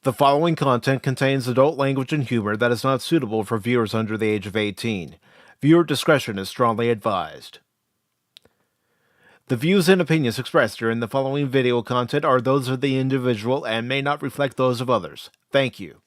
The following content contains adult language and humor that is not suitable for viewers under the age of 18. Viewer discretion is strongly advised. The views and opinions expressed during the following video content are those of the individual and may not reflect those of others. Thank you.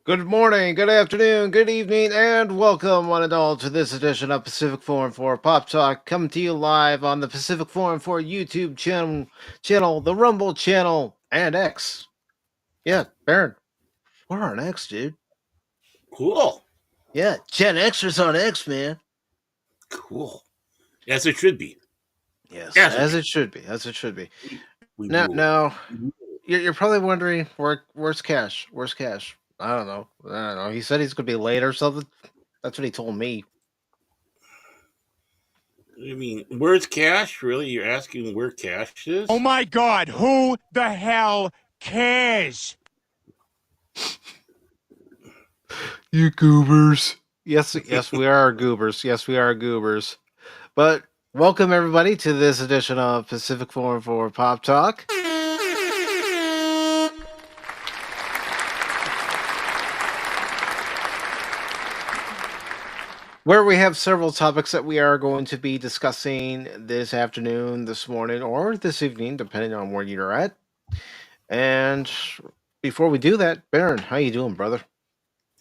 Good morning, good afternoon, good evening, and welcome, one and all, to this edition of Pacific414 Pop Talk, coming to you live on the Pacific414 YouTube channel, the Rumble channel, and X. Yeah, Baron, we're on X, dude. Cool. Yeah, Gen Xers on X, man. Cool. As it should be. Yes, as it should be. As it should be. Now, you're probably wondering where's Cash? Where's Cash? I don't know. He said he's gonna be late or something. That's what he told me. I mean, where's Cash? Really? You're asking where Cash is? Oh my God, who the hell cares? You goobers. Yes, we are goobers. Yes, we are goobers. But welcome everybody to this edition of Pacific414 Pop Talk. Where we have several topics that we are going to be discussing this afternoon, this morning, or this evening, depending on where you're at. And before we do that, Baron, how you doing, brother?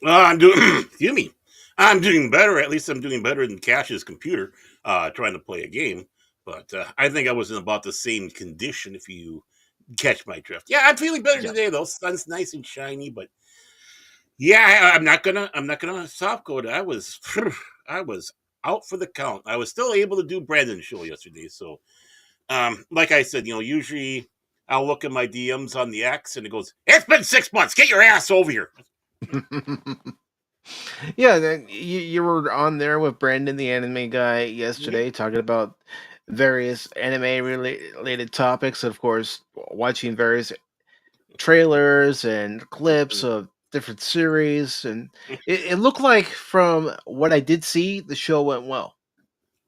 I'm doing. Excuse me. I'm doing better. At least I'm doing better than Cash's computer, trying to play a game. But I think I was in about the same condition. If you catch my drift, yeah, I'm feeling better today though. Sun's nice and shiny, but yeah, I'm not gonna stop code. I was out for the count. I was still able to do Brandon's show yesterday. So, like I said, usually I'll look at my DMs on the X and it goes, "It's been 6 months. Get your ass over here." Yeah, you were on there with Brandon, the anime guy, yesterday, talking about various anime related topics. Of course, watching various trailers and clips of different series, and it looked like, from what I did see, the show went well.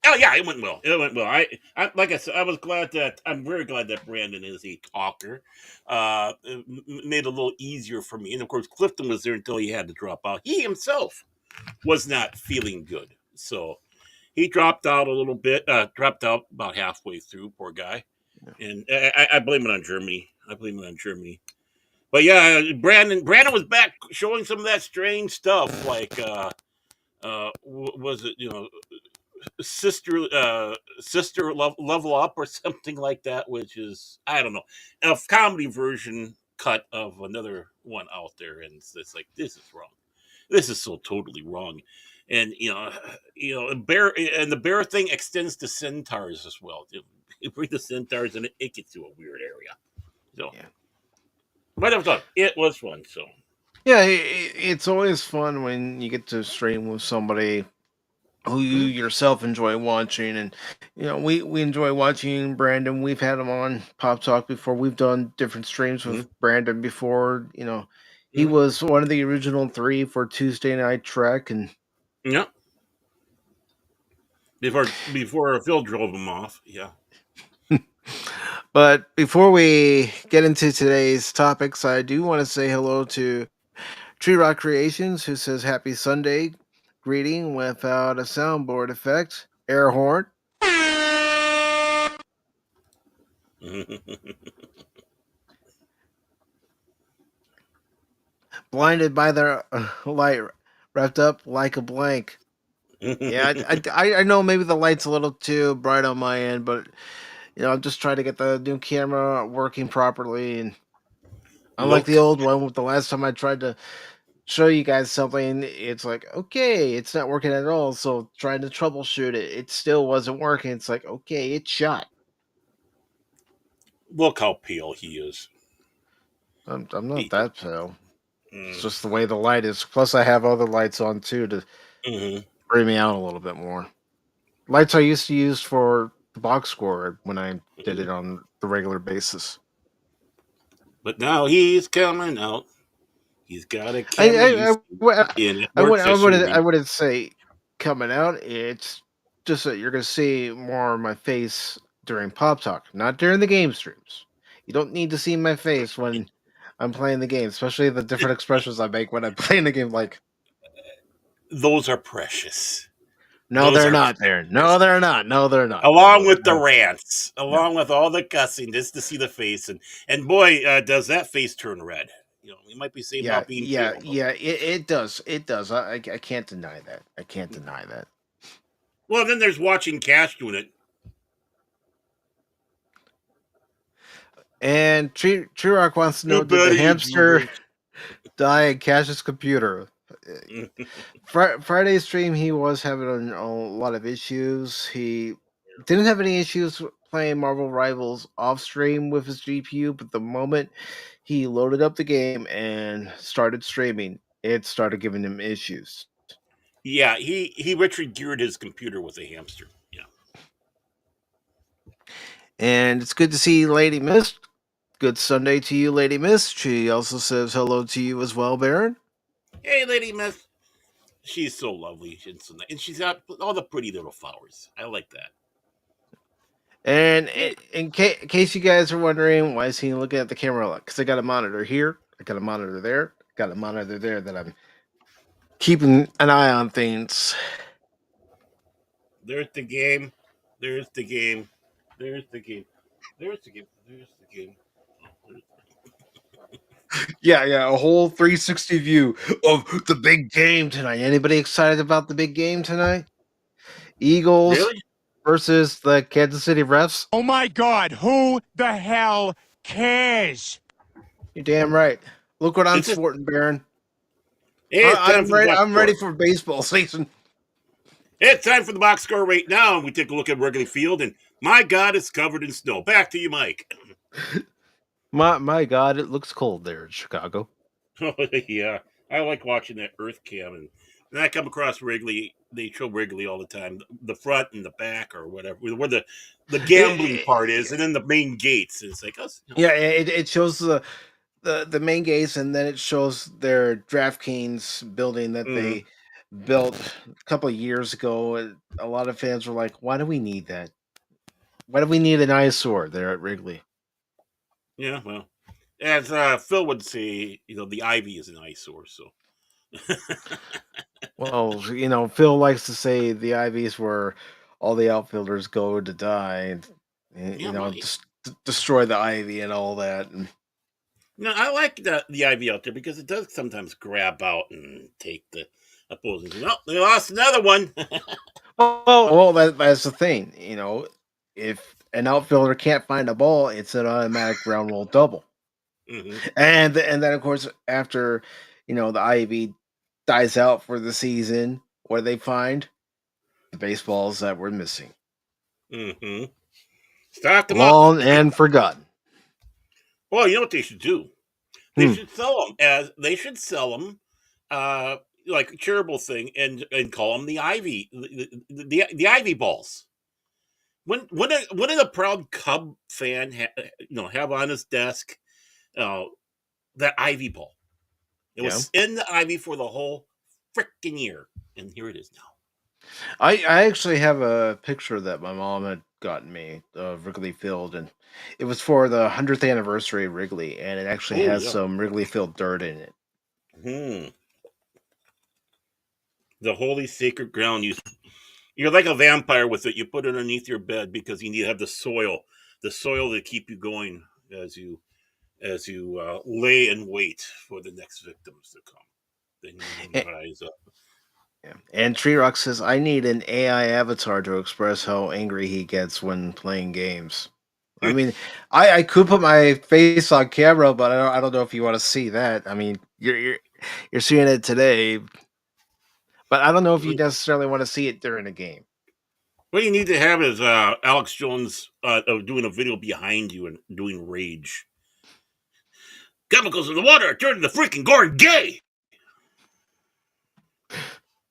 Oh yeah, it went well. It went well. I like I said, I'm very glad that Brandon is a talker. It made it a little easier for me. And of course, Clifton was there until he had to drop out. He himself was not feeling good, so he dropped out a little bit. Dropped out about halfway through. Poor guy. And I blame it on Germany. But yeah, Brandon was back showing some of that strange stuff, like was it sister level up or something like that, which is, I don't know, a comedy version cut of another one out there, and it's like, this is wrong. This is so totally wrong. And bear, and the bear thing extends to centaurs as well. You bring the centaurs and it gets to a weird area. So yeah. But it was fun. It was fun. So yeah, it's always fun when you get to stream with somebody who you yourself enjoy watching. And we enjoy watching Brandon. We've had him on Pop Talk before. We've done different streams with Brandon before. He was one of the original 3 for Tuesday Night Trek, and yeah, before Phil drove him off. Yeah. But before we get into today's topics, I do want to say hello to Tree Rock Creations, who says happy Sunday greeting without a soundboard effect. Air horn. Blinded by their light, wrapped up like a blank. Yeah, I know maybe the light's a little too bright on my end, but I'm just trying to get the new camera working properly. And unlike the Look, old one, with the last time I tried to show you guys something, it's like, okay, it's not working at all. So trying to troubleshoot it, it still wasn't working. It's like, okay, it's shot. look how pale he is. I'm not He, that pale. It's mm, just the way the light is. Plus, I have other lights on too to mhm, bring me out a little bit more. Lights I used to use for the box score when I did mhm. it on the regular basis. But now he's coming out. He's got a I camera I, used I, wou- and it I works. would I I should wouldn't I read. wouldn't say coming out. It's just that you're gonna see more of my face during Pop Talk, not during the game streams. You don't need to see my face when I'm playing the game, especially the different expressions I make when I'm playing the game. Like, Those are precious. no, Those they're are not there. No, they're not. No, they're not. along No, with the no, rants, no. along with all the cussing, just to see the face, and boy, does that face turn red. You might be saying Yeah, about being yeah, pale, but yeah. It does. It does. I can't deny that. I can't deny that. well, then there's watching Cash doing it. And Tree Rock wants to know: Too did the bad you hamster drink. die in Cash's computer? Friday's stream, he was having a lot of issues. He didn't have any issues playing Marvel Rivals off stream with his GPU, but the moment he loaded up the game and started streaming, it started giving him issues. Yeah, he Richard geared his computer with a hamster. Yeah. And it's good to see Lady Mist. Good Sunday to you, Lady Mist. She also says hello to you as well, Baron. Hey, Lady Myth. She's so lovely and so nice, and she's got all the pretty little flowers. I like that. And Hey, in case you guys are wondering, why is he looking at the camera a lot? Because I got a monitor here, I got a monitor there, got a monitor there that I'm keeping an eye on things. there's the game. There's the game. There's the game. There's the game. There's the game. Yeah, yeah, a whole 360 view of the big game tonight. Anybody excited about the big game tonight? Eagles Really? versus the Kansas City Refs. Oh my God, who the hell cares? You're damn right. Look what I'm It's just sporting, Baron. it's time I'm for the ready. box I'm ready score. for baseball season. It's time for the box score right now. And we take a look at Wrigley Field, and my God, it's covered in snow. Back to you, Mike. My God, it looks cold there in Chicago. Oh, yeah, I like watching that Earth Cam, and when I come across Wrigley, they show Wrigley all the time, the front and the back or whatever, where the gambling part is, and then the main gates. And it's like us. Yeah, it shows the main gates, and then it shows their DraftKings building that Mm, they built a couple of years ago. And a lot of fans were like, "Why do we need that? Why do we need an eyesore there at Wrigley?" yeah, well, as Phil would say, the ivy is an eyesore. So Well, Phil likes to say the Ivies where all the outfielders go to die, and yeah, well, destroy the ivy and all that. And no, I like the ivy out there because it does sometimes grab out and take the opposing team. Well, they lost another one. that's the thing. If an outfielder can't find a ball, it's an automatic ground rule double. Hmm. And then of course after the Ivy dies out for the season, what do they find? The baseballs that were missing, Hmm. Stock them up. long and forgotten. Well, you know what they should do? They Hmm. should sell them as they should sell them, uh, like a charitable thing, and call them the Ivy, the Ivy balls. When did a proud Cub fan have on his desk uh, that Ivy ball? It Yeah, was in the Ivy for the whole freaking year, and here it is now. I actually have a picture that my mom had gotten me of Wrigley Field, and it was for the 100th anniversary of Wrigley, and it actually Oh has yeah. some Wrigley Field dirt in it. Hmm. The holy sacred ground. You're like a vampire with it. You put it underneath your bed because you need to have the soil the soil to keep you going as you lay in wait for the next victims to come. Then you And, rise up. yeah. And Tree Rock says, I need an AI avatar to express how angry he gets when playing games. I mean, I could put my face on camera, but I don't know if you want to see that. I mean, you're seeing it today, but I don't know if you necessarily want to see it during a game. What you need to have is Alex Jones doing a video behind you and doing rage. Chemicals in the water are turning the freaking Gordon gay.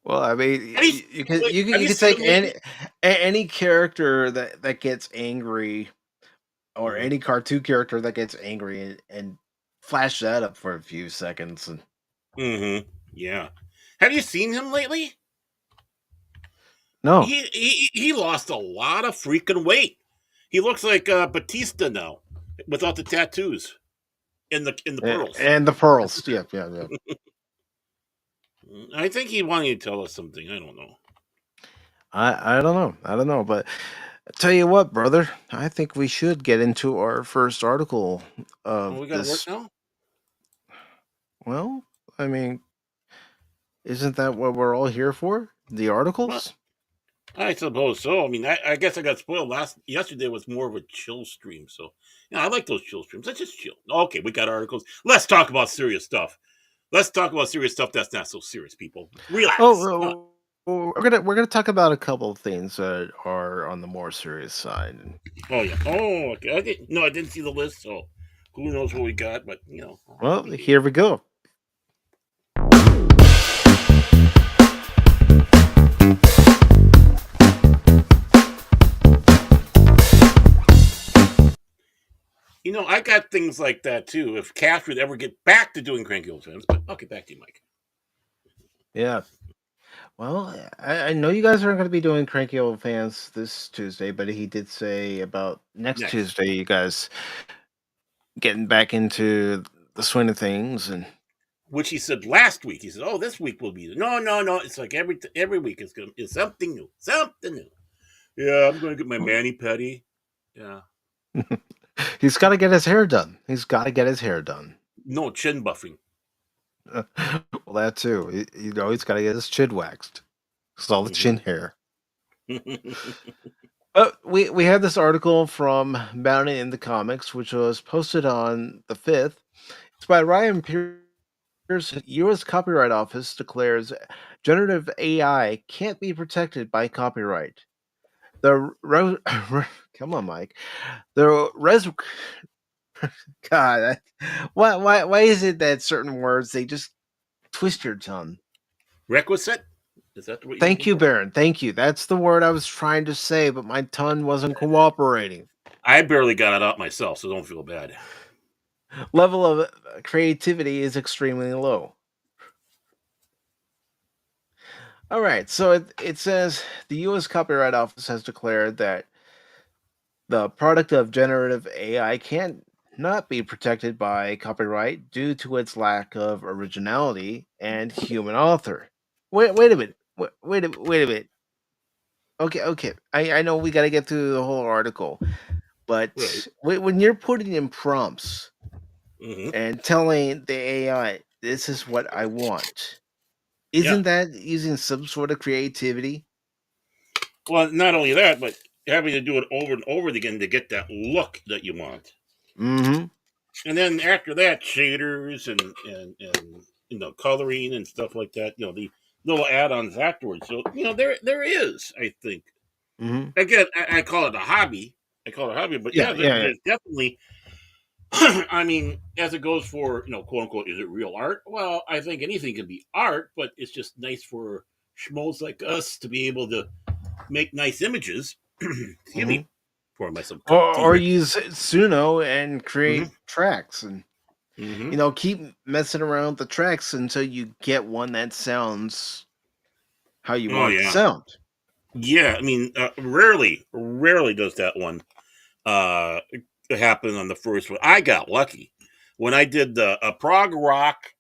Well, I mean, Have you, wait, have you you can seen take him lately? any character that gets angry, or Mm-hmm. any cartoon character that gets angry, and flash that up for a few seconds. And Mm-hmm. Yeah. Have you seen him lately? no, He lost a lot of freaking weight. He looks like Batista now, without the tattoos in the pearls. and the pearls, yeah, yeah, yeah. I think he wanted to tell us something. I don't know. I don't know, but tell you what, brother, I think we should get into our first article Oh, of we got to work this. now. Well, I mean, isn't that what we're all here for? The Well, articles? I suppose so. I mean, I guess I got spoiled. Yesterday was more of a chill stream, so yeah, I like those chill streams. Let's just chill. Okay, we got articles. Let's talk about serious stuff. Let's talk about serious stuff that's not so serious, people. Oh, Relax. we're gonna talk about a couple of things that are on the more serious side. Oh yeah. Oh, okay. I didn't see the list, so who knows what we got? But Well, maybe. here we go. I got things like that too. If Cash would ever get back to doing cranky old fans, but I'll get back to you, Mike. Yeah. Well, I know you guys aren't going to be doing Cranky Old Fans this Tuesday, but he did say about next Next. Tuesday, you guys getting back into the swing of things. And Which he said last week. He said, "Oh, this week will be no, no, no." It's like every week it's something new, something new. Yeah, I'm going to get my mani pedi. Yeah, he's got to get his hair done. He's got to get his hair done. no chin buffing. Well, that too. He's got to get his chin waxed. It's all the chin hair. But we had this article from Bounty in the Comics, which was posted on the 5th. It's by Ryan Pierce. U.S. Copyright Office declares generative AI can't be protected by copyright. The come on, Mike. The res God, why is it that certain words they just twist your tongue? Requisite? Is that what you're Thank looking you, for? Baron. Thank you. That's the word I was trying to say, but my tongue wasn't cooperating. I barely got it out myself, so don't feel bad. Level of creativity is extremely low. All right, so it says the U.S. Copyright Office has declared that the product of generative AI can't not be protected by copyright due to its lack of originality and human author. Wait a minute. Wait a minute. Okay. I know we got to get through the whole article, Right. but when you're putting in prompts Mm-hmm. and telling the AI, this is what I want, Yeah. isn't that using some sort of creativity? Well, not only that, but having to do it over and over again to get that look that you want. Mm-hmm. And then after that, shaders and coloring and stuff like that. The little add-ons afterwards. So there is, I think. Mm-hmm. Again, I call it a hobby. I call it a hobby, but Yeah, yeah, yeah, there's definitely. I mean, as it goes for quote unquote, is it real art? Well, I think anything can be art, but it's just nice for schmoes like us to be able to make nice images. Excuse yeah. me, pour myself a or cup of tea or here. use Suno and create Mm-hmm. tracks, and Mm-hmm. keep messing around with the tracks until you get one that sounds how you Oh want it to yeah, sound. yeah. I mean, rarely does that one uh happen on the first one. I got lucky when I did the a prog rock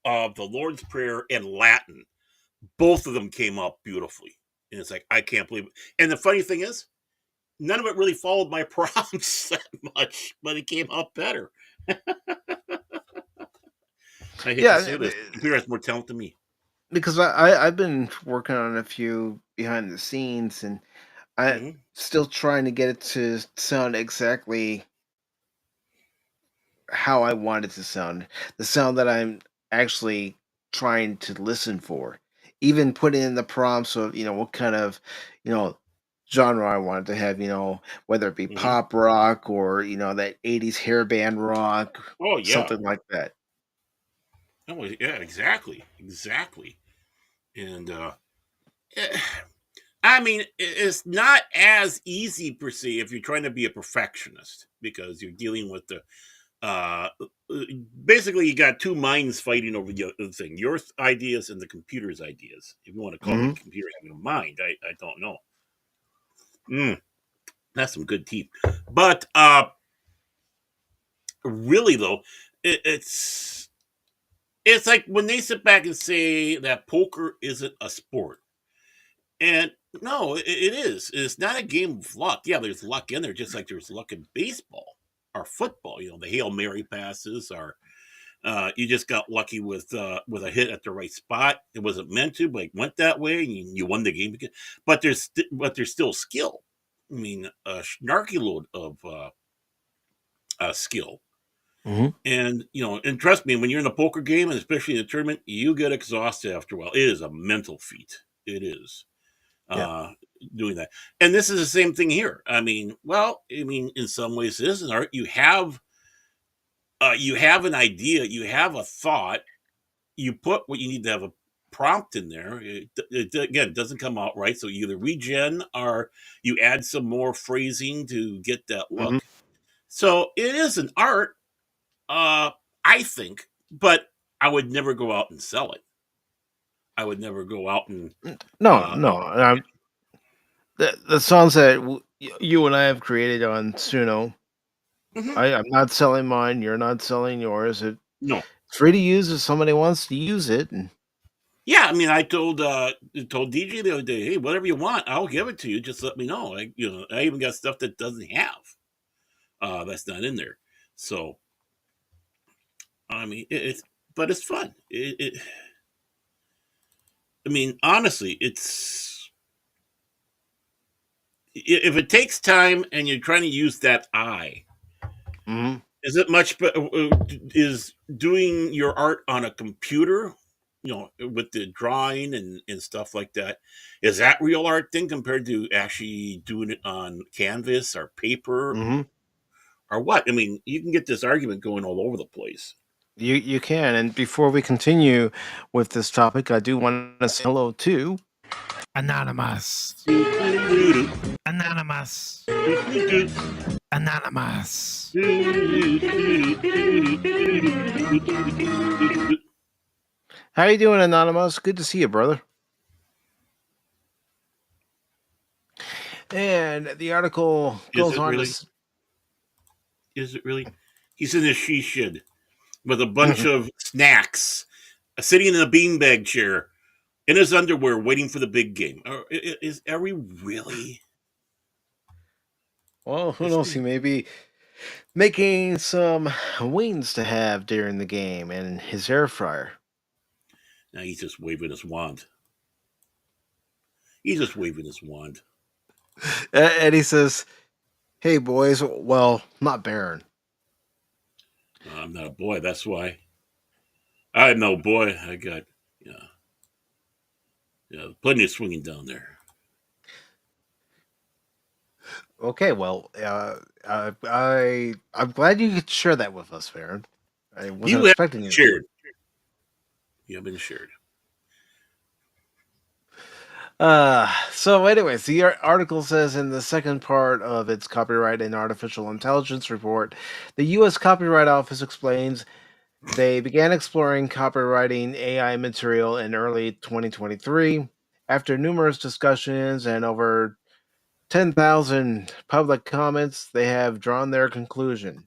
of the Lord's Prayer in Latin. Both of them came out beautifully, and it's like I can't believe it. And the funny thing is, none of it really followed my prompts that much, but it came out better. I hate to Yeah, say this, the computer has more talent than me. because I've been working on a few behind the scenes, and I Hmm. still trying to get it to sound exactly how I want it to sound, the sound that I'm actually trying to listen for. Even putting in the prompts of, what kind of, you know, genre I want it to have, whether it be Hmm. pop rock or, that 80s hairband rock, Oh yeah. something like that. Oh yeah. Exactly. Exactly. And eh, I mean, it's not as easy per se if you're trying to be a perfectionist because you're dealing with the uh basically you got two minds fighting over the other thing, your ideas and the computer's ideas, if you want to call the Hmm. computer having a mind. I don't know. Mm, that's some good teeth. But really though, it's like when they sit back and say that poker isn't a sport. And no, it is. It's not a game of luck. Yeah, there's luck in there, just like there's luck in baseball or football. The Hail Mary passes, or you just got lucky with a hit at the right spot. It wasn't meant to, but it went that way, and you won the game. But there's still skill. I mean, a snarky load of skill. Hmm. And trust me, when you're in a poker game, and especially in a tournament, you get exhausted after a while. It is a mental feat. It is. Yeah. uh, Doing that. And this is the same thing here. I mean, in some ways, it is an art. You have an idea, you have a thought, you put what you need to have a prompt in there. Again, it doesn't come out right, so you either regen or you add some more phrasing to get that Hmm. look. So it is an art, uh, I think, but I would never go out and sell it. I would never go out and No, uh, no. The songs that you and I have created on Suno, mhm. I'm not selling mine. You're not selling yours. It's No. free to use if somebody wants to use it. And Yeah, I mean, I told DJ the other day, hey, whatever you want, I'll give it to you. Just let me know. I even got stuff that doesn't have that's not in there. So I mean, but it's fun. I mean, honestly, if it takes time and you're trying to use that eye, Mhm. is it much? Is doing your art on a computer, with the drawing and stuff like that, is that real art thing compared to actually doing it on canvas or paper Mhm. or what? I mean, you can get this argument going all over the place. You can. And before we continue with this topic, I do want to say hello to. Anonymous. Anonymous. Anonymous. How you doing, Anonymous? Good to see you, brother. And the article Is goes it on to. really? Is it really? He's in his she shed with a bunch of snacks, sitting in a beanbag chair, in his underwear, waiting for the big game. Are we really? Well, who It's knows? He may be making some wings to have during the game and his air fryer. Now he's just waving his wand. He's just waving his wand. And he says, "Hey, boys. Well, not Baron." I'm not a boy. That's why I'm no boy. I got yeah, yeah, plenty of swinging down there. Okay, well, I'm glad you could share that with us, Baron. I wasn't You have expecting you to. shared. You have been shared. So anyways, the article says in the second part of its copyright and artificial intelligence report, the U.S. Copyright Office explains they began exploring copywriting AI material in early 2023. After numerous discussions and over 10,000 public comments, they have drawn their conclusion.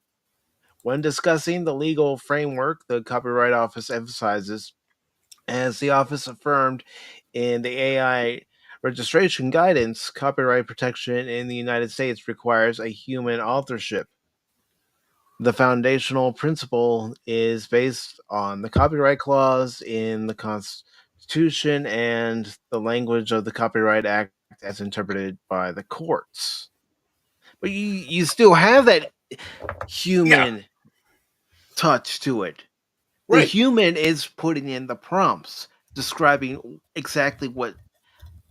When discussing the legal framework, the Copyright Office emphasizes, as the office affirmed in the AI registration guidance, copyright protection in the United States requires a human authorship. The foundational principle is based on the copyright clause in the Constitution and the language of the Copyright Act as interpreted by the courts. But you still have that Yeah, human touch to it. The right. human is putting in the prompts, describing exactly what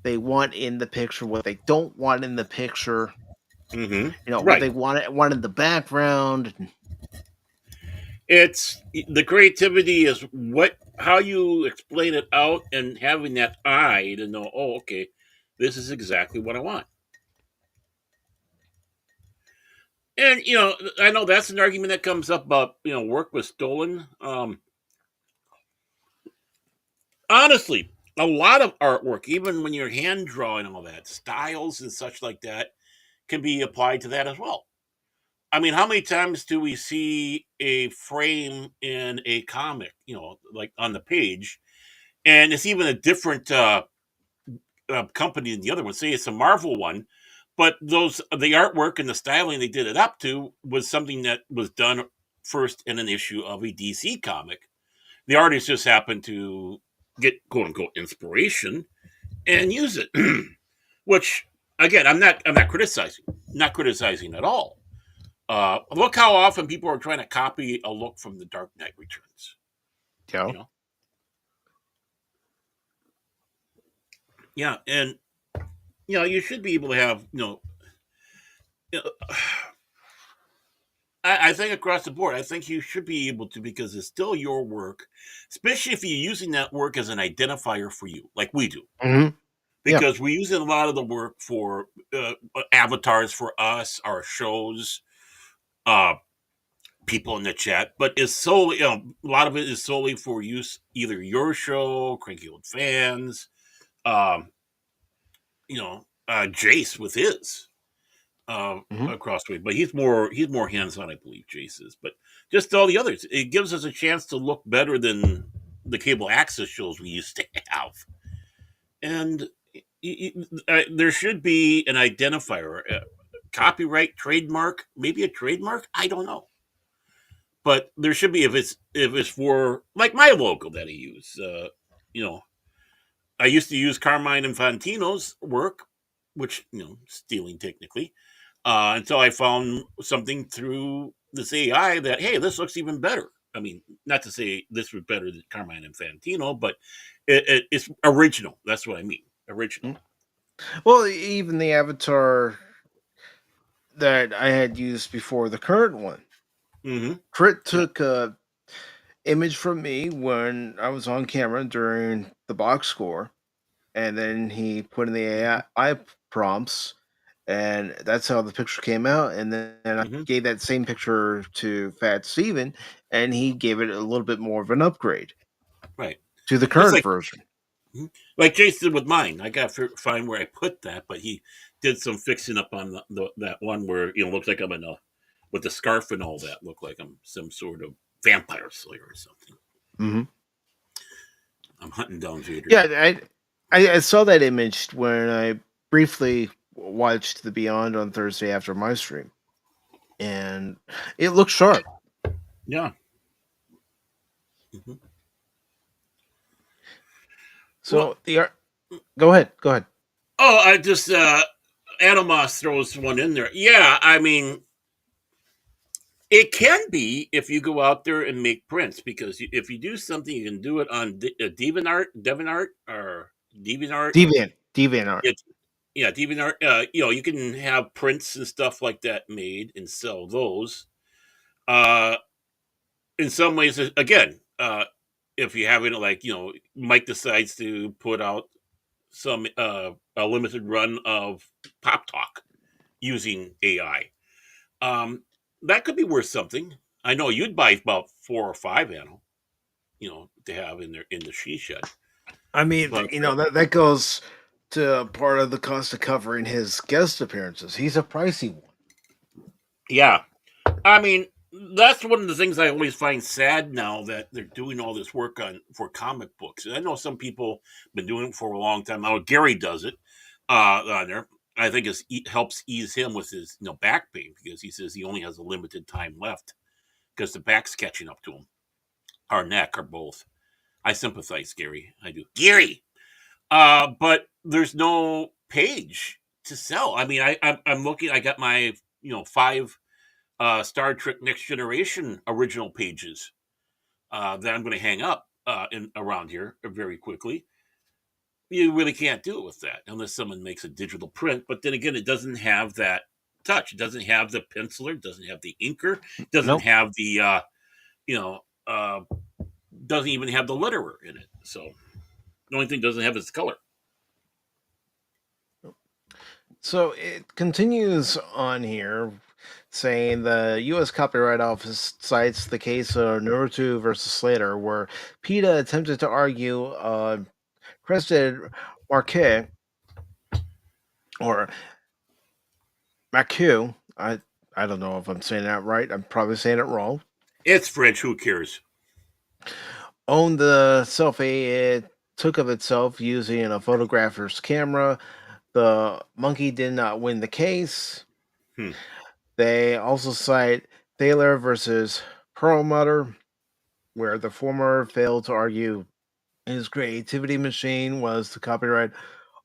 they want in the picture, what they don't want in the picture, Hmm. what Right. they want in the background. It's the creativity is what how you explain it out and having that eye to know, oh, okay, this is exactly what I want. And I know that's an argument that comes up about work was stolen. Honestly, a lot of artwork, even when you're hand drawing all that, styles and such like that, can be applied to that as well. I mean, how many times do we see a frame in a comic, like on the page, and it's even a different company than the other one? Say it's a Marvel one, but the artwork and the styling they did it up to was something that was done first in an issue of a DC comic. The artist just happened to get quote unquote inspiration and use it. Which again, I'm not criticizing at all. Look how often people are trying to copy a look from The Dark Knight Returns. Yeah. You know, yeah, and you should be able to have you know, I think across the board, I think you should be able to because it's still your work, especially if you're using that work as an identifier for you, like we do. Hmm. Yeah. Because we use a lot of the work for avatars for us, our shows, uh, people in the chat, but it's solely a lot of it is solely for use either your show, Cranky Old Fans, um, Jace with his Hmm. across the way, but he's more hands on, I believe Jace is, but just all the others, it gives us a chance to look better than the cable access shows we used to have, and there should be an identifier, copyright, trademark, maybe a trademark. I don't know, but there should be if it's for like my logo that I use. You know, I used to use Carmine Infantino's work, which stealing technically, until I found something through this AI that hey, this looks even better. I mean, not to say this was better than Carmine Infantino, but it's original. That's what I mean, original. Well, even the avatar that I had used before the current one, Hmm. Crit Yeah. took a image from me when I was on camera during the box score, and then he put in the AI prompts, and that's how the picture came out. And then I Hmm. gave that same picture to Fat Steven, and he gave it a little bit more of an upgrade Right. to the It's current version. like Jason with mine. I got to find where I put that, but he did some fixing up on that one where looks like I'm in a with the scarf and all that. Look like I'm some sort of vampire slayer or something. Hmm. I'm hunting down Vader. Yeah, I saw that image when I briefly watched the Beyond on Thursday after my stream, and it looks sharp. Yeah. Hmm. Well, So the art. Go ahead. Go ahead. oh, I just Animos throws one in there. Yeah, I mean, it can be if you go out there and make prints because if you do something, you can do it on DeviantArt, or DeviantArt. Deviant art. It, yeah, DeviantArt. You can have prints and stuff like that made and sell those. Uh, in some ways, again, if you have it like Mike decides to put out some a limited run of Pop Talk using AI, um, that could be worth something. I know you'd buy about 4 or 5 animal, to have in the she shed. I mean, But that goes to part of the cost of covering his guest appearances. He's a pricey one. yeah, I mean, that's one of the things I always find sad now that they're doing all this work on for comic books. And I know some people have been doing it for a long time. Now Gary does it, on there. I think it helps ease him with his back pain because he says he only has a limited time left because the back's catching up to him, or neck, or both. I sympathize, Gary. I do, Gary. But there's no page to sell. I mean, I'm looking. I got my 5 Star Trek Next Generation original pages that I'm going to hang up in around here very quickly. You really can't do it with that unless someone makes a digital print. But then again, it doesn't have that touch. It doesn't have the penciler. It doesn't have the inker. It doesn't Nope. have the you know doesn't even have the letterer in it. So the only thing it doesn't have is color. So it continues on here saying the U.S. Copyright Office cites the case of Naruto versus Slater, where PETA attempted to argue crested marquet or Macu. I don't know if I'm saying that right. I'm probably saying it wrong. It's French. Who cares? Owned the selfie it took of itself using a photographer's camera. The monkey did not win the case. Hmm. They also cite Thaler versus Perlmutter, where the former failed to argue his creativity machine was the copyright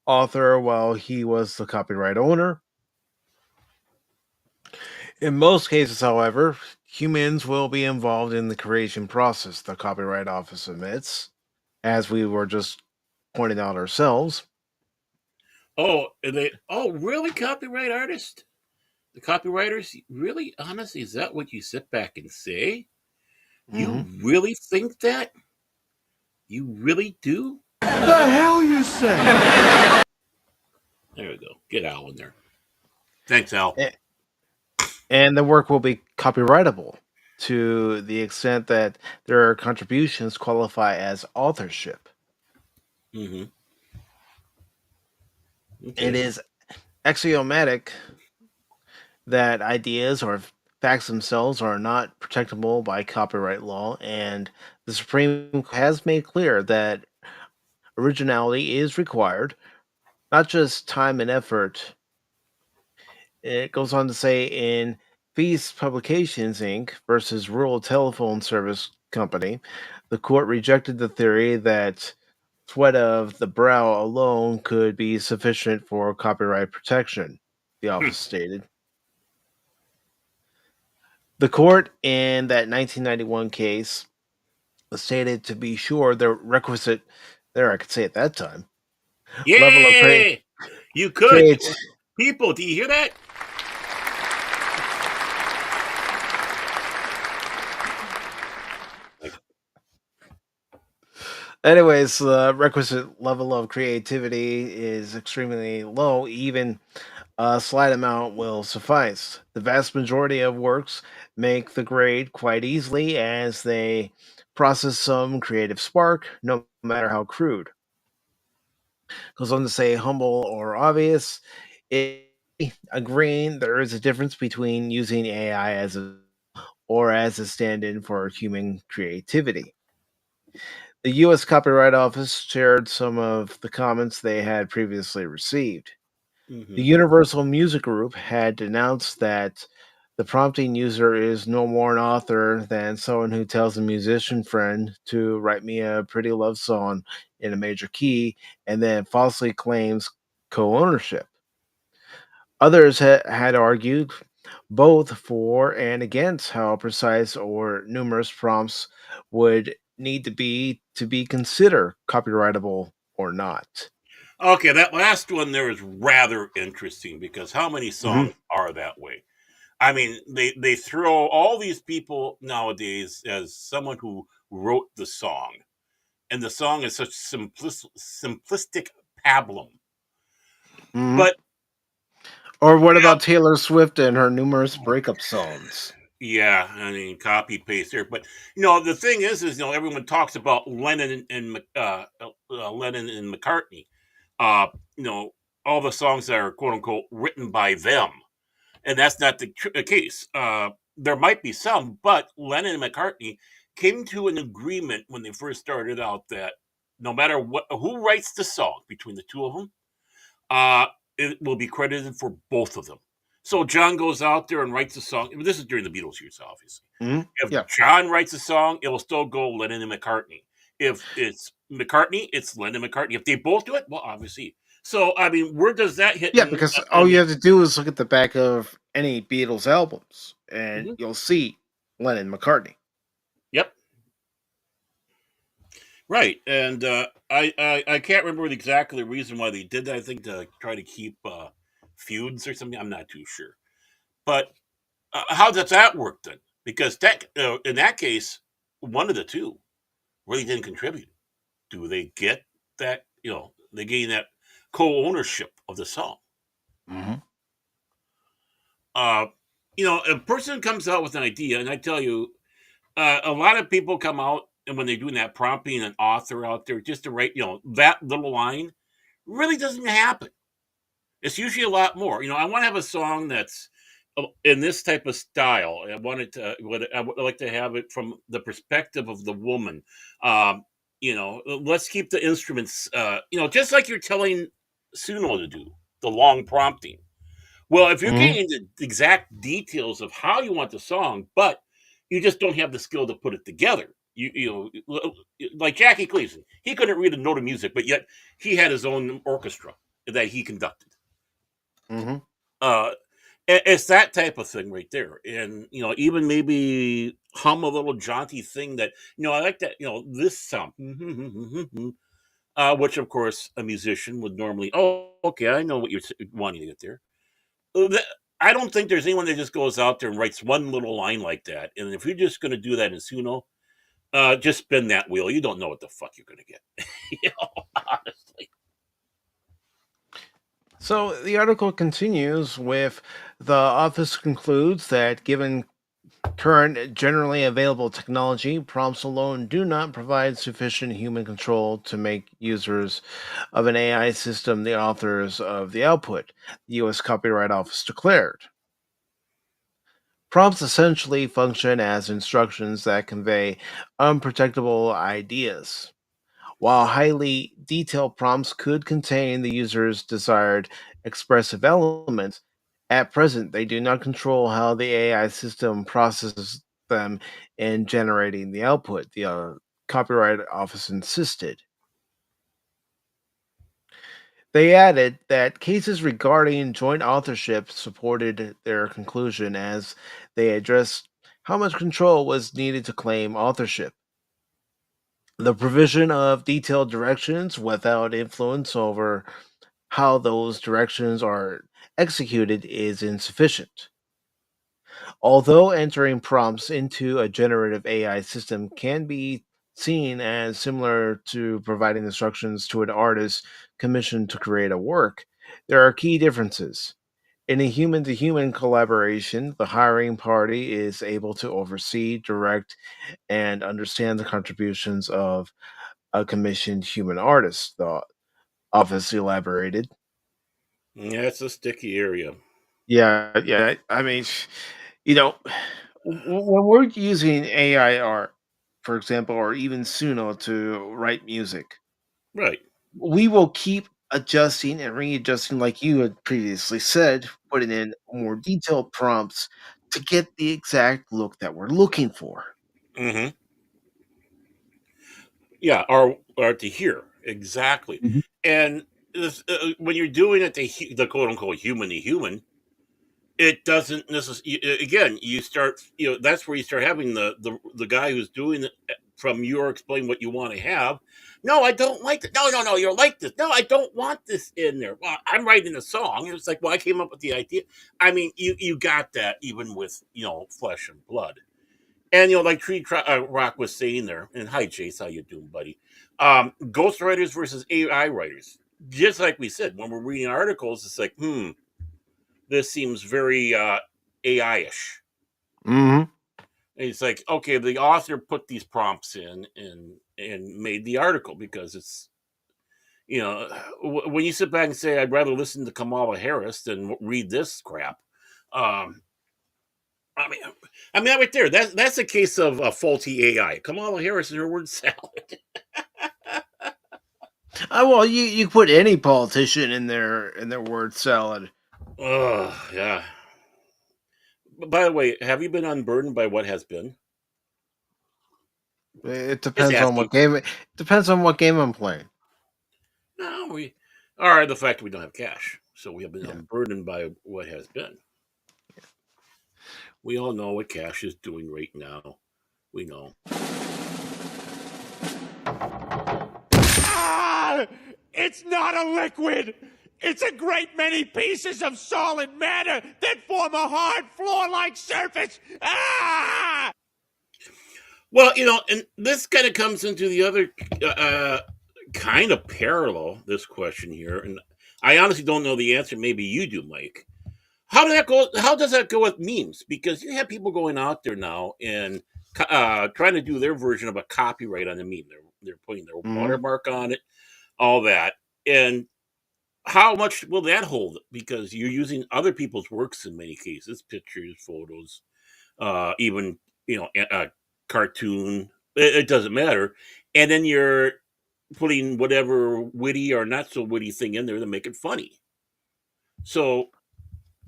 author while he was the copyright owner. In most cases, however, humans will be involved in the creation process, the Copyright Office admits, as we were just pointing out ourselves. Oh, and they. Oh, really? Copyright artist? The copywriters? Really? Honestly, is that what you sit back and say? Mm-hmm. You really think that? You really do? The hell you say? There we go. Get Al in there. Thanks, Al. And the work will be copyrightable to the extent that their contributions qualify as authorship. Mm-hmm. It Okay. is axiomatic that ideas or facts themselves are not protectable by copyright law, and the Supreme Court has made clear that originality is required, not just time and effort. It goes on to say in Feast Publications Inc. versus Rural Telephone Service Company, the court rejected the theory that sweat of the brow alone could be sufficient for copyright protection, the Hmm. office stated. The court in that 1991 case stated to be sure the requisite, there I could say at that time, level of Yay! You could. create. People, do you hear that? Anyways, the requisite level of creativity is extremely low. Even a slight amount will suffice. The vast majority of works make the grade quite easily as they process some creative spark, no matter how crude. Goes on to say humble or obvious. It, agreeing there is a difference between using AI as a or as a stand-in for human creativity. The U.S. Copyright Office shared some of the comments they had previously received. The Mm-hmm. Universal Music Group had denounced that the prompting user is no more an author than someone who tells a musician friend to write me a pretty love song in a major key and then falsely claims co ownership. Others had argued both for and against how precise or numerous prompts would need to be considered copyrightable or not. Okay, that last one there is rather interesting because how many Mhm. songs are that way? I mean, they throw all these people nowadays as someone who wrote the song, and the song is such simplistic pablum. Mhm. But Or what now, about Taylor Swift and her numerous breakup songs? yeah, I mean, copy paste there. But the thing is everyone talks about Lennon and Lennon and McCartney. Uh, you know, all the songs that are quote unquote written by them, and that's not the case. There might be some, but Lennon and McCartney came to an agreement when they first started out that no matter who writes the song between the two of them, uh, it will be credited for both of them. So John goes out there and writes a song. This is during the Beatles years, obviously. Mhm. If Yeah. John writes a song, it will still go Lennon and McCartney. If it's McCartney, it's Lennon and McCartney. If they both do it, well, obviously. So I mean, where does that hit Yeah, because all in you the? have to do is look at the back of any Beatles albums, and Mhm. you'll see Lennon McCartney. Yep, right. And I can't remember exactly the reason why they did that. I think to try to keep feuds or something. I'm not too sure. But how does that work then? Because that in that case, one of the two really didn't contribute. Do they get that? They gain that co-ownership of the song. Mhm. Uh, a person comes out with an idea, and I tell you, a lot of people come out and when they're doing that prompting an author out there just to write, that little line really doesn't happen. It's usually a lot more. I want to have a song that's in this type of style. I would like to have it from the perspective of the woman. Let's keep the instruments. Just like you're telling Suno to do the long prompting. Well, if you're Mhm. getting into the exact details of how you want the song, but you just don't have the skill to put it together. Like Jackie Gleason, he couldn't read a note of music, but yet he had his own orchestra that he conducted. Mhm. Uh, it's that type of thing right there, and even maybe hum a little jaunty thing that I like that. This sound, which of course a musician would normally. Oh, okay, I know what you're wanting to get there. That I don't think there's anyone that just goes out there and writes one little line like that. And if you're just going to do that in Suno, just spin that wheel. You don't know what the fuck you're going to get. Honestly. So the article continues with the office concludes that given current generally available technology, prompts alone do not provide sufficient human control to make users of an AI system the authors of the output, the U.S. Copyright Office declared. Prompts essentially function as instructions that convey unprotectable ideas. While highly detailed prompts could contain the user's desired expressive elements, at present they do not control how the AI system processes them in generating the output, the Copyright Office insisted. They added that cases regarding joint authorship supported their conclusion as they addressed how much control was needed to claim authorship. The provision of detailed directions without influence over how those directions are executed is insufficient. Although entering prompts into a generative AI system can be seen as similar to providing instructions to an artist commissioned to create a work, there are key differences. In a human to human collaboration, the hiring party is able to oversee, direct, and understand the contributions of a commissioned human artist, the office elaborated. Yeah, it's a sticky area. Yeah, yeah. I mean, you know, when we're using AI art, for example, or even Suno to write music, Right. we will keep adjusting and readjusting, like you had previously said, putting in more detailed prompts to get the exact look that we're looking for. Hmm. Yeah, or to hear exactly. Mhm. And when you're doing it, the quote unquote human to human, it doesn't necessarily. Again, you start. That's where you start having the guy who's doing it from your explain what you want to have. No, I don't like it. No, no, no, you're like this. No, I don't want this in there. Well, I'm writing a song. And it's like, well, I came up with the idea. I mean, you got that even with flesh and blood. And like Rock was saying there, and hi Chase, how you doing, buddy? Ghost writers versus AI writers. Just like we said, when we're reading articles, it's like, this seems very AI-ish. Mhm. And it's like, okay, the author put these prompts in and made the article because it's when you sit back and say, I'd rather listen to Kamala Harris than read this crap. Um, I mean, right there. That's a case of a faulty AI. Kamala Harris is her word salad. Well, you put any politician in their word salad. Oh, yeah. But by the way, have you been unburdened by what has been? It Just depends on asking. what game. It depends on what game I'm playing. No, we are the fact that we don't have cash, so we have been Yeah. unburdened by what has been. We all know what cash is doing right now. We know. Ah! It's not a liquid! It's a great many pieces of solid matter that form a hard floor-like surface! Ah! Well, and this kind of comes into the other kind of parallel. This question here, and I honestly don't know the answer. Maybe you do, Mike. How did that go? How does that go with memes? Because you have people going out there now and trying to do their version of a copyright on the meme. They're putting their Hmm. watermark on it, all that, and how much will that hold? Because you're using other people's works in many cases, pictures, photos, even a cartoon. It doesn't matter, and then you're putting whatever witty or not so witty thing in there to make it funny. So,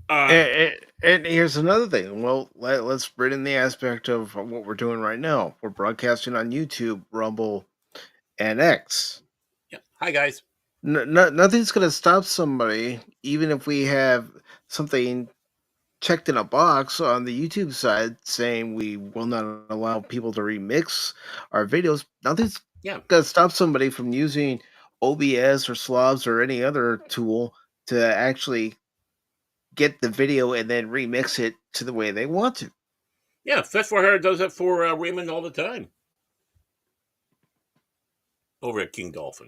uh, And here's another thing. Well, let's bring in the aspect of what we're doing right now. We're broadcasting on YouTube, Rumble, and X. yeah. Hi guys. Nothing's going to stop somebody, even if we have something checked in a box on the YouTube side saying we will not allow people to remix our videos. Nothing's Yeah, going to stop somebody from using OBS or Slobs or any other tool to actually get the video and then remix it to the way they want to. yeah. Fetch for Her does that for Raymond all the time over at King Dolphin.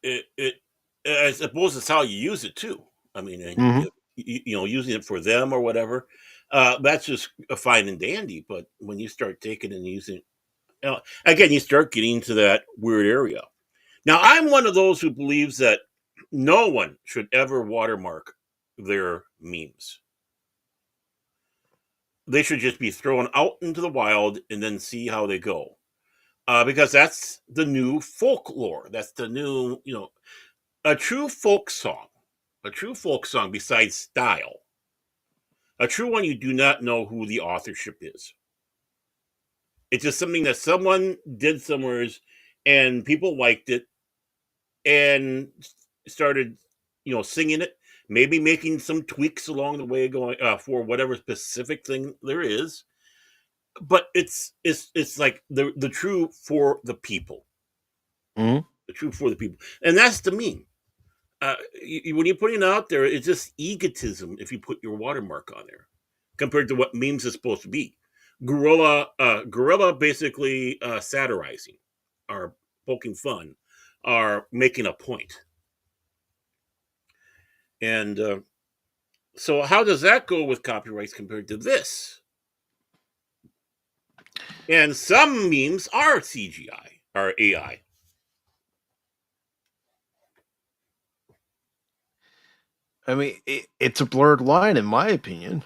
It I suppose it's how you use it too. I mean, Hmm. using it for them or whatever. That's just a fine and dandy. But when you start taking and using, again, you start getting into that weird area. Now, I'm one of those who believes that no one should ever watermark their memes. They should just be thrown out into the wild and then see how they go. Because that's the new folklore. That's the new, a true folk song. A true folk song, besides style, a true one, you do not know who the authorship is. It's just something that someone did somewheres and people liked it and started, singing it, maybe making some tweaks along the way going for whatever specific thing there is. But it's like the true for the people, Hmm. the true for the people, and that's the meme. When you're putting it out there, it's just egotism if you put your watermark on there compared to what memes is supposed to be. Gorilla basically satirizing, or poking fun, or making a point. And so, how does that go with copyrights compared to this? And some memes are CGI or AI. I mean, it's a blurred line, in my opinion.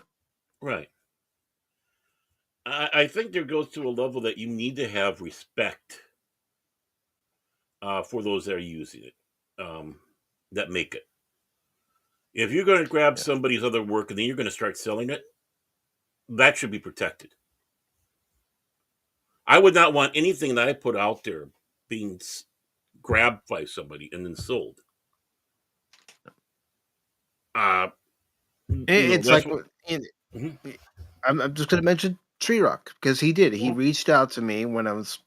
Right. I think there goes to a level that you need to have respect for those that are using it, that make it. If you're going to grab Yeah. somebody's other work and then you're going to start selling it, that should be protected. I would not want anything that I put out there being grabbed by somebody and then sold. Uh, It's that's like what. Mhm. I'm just going to mention Tree Rock because he did. He reached out to me when I was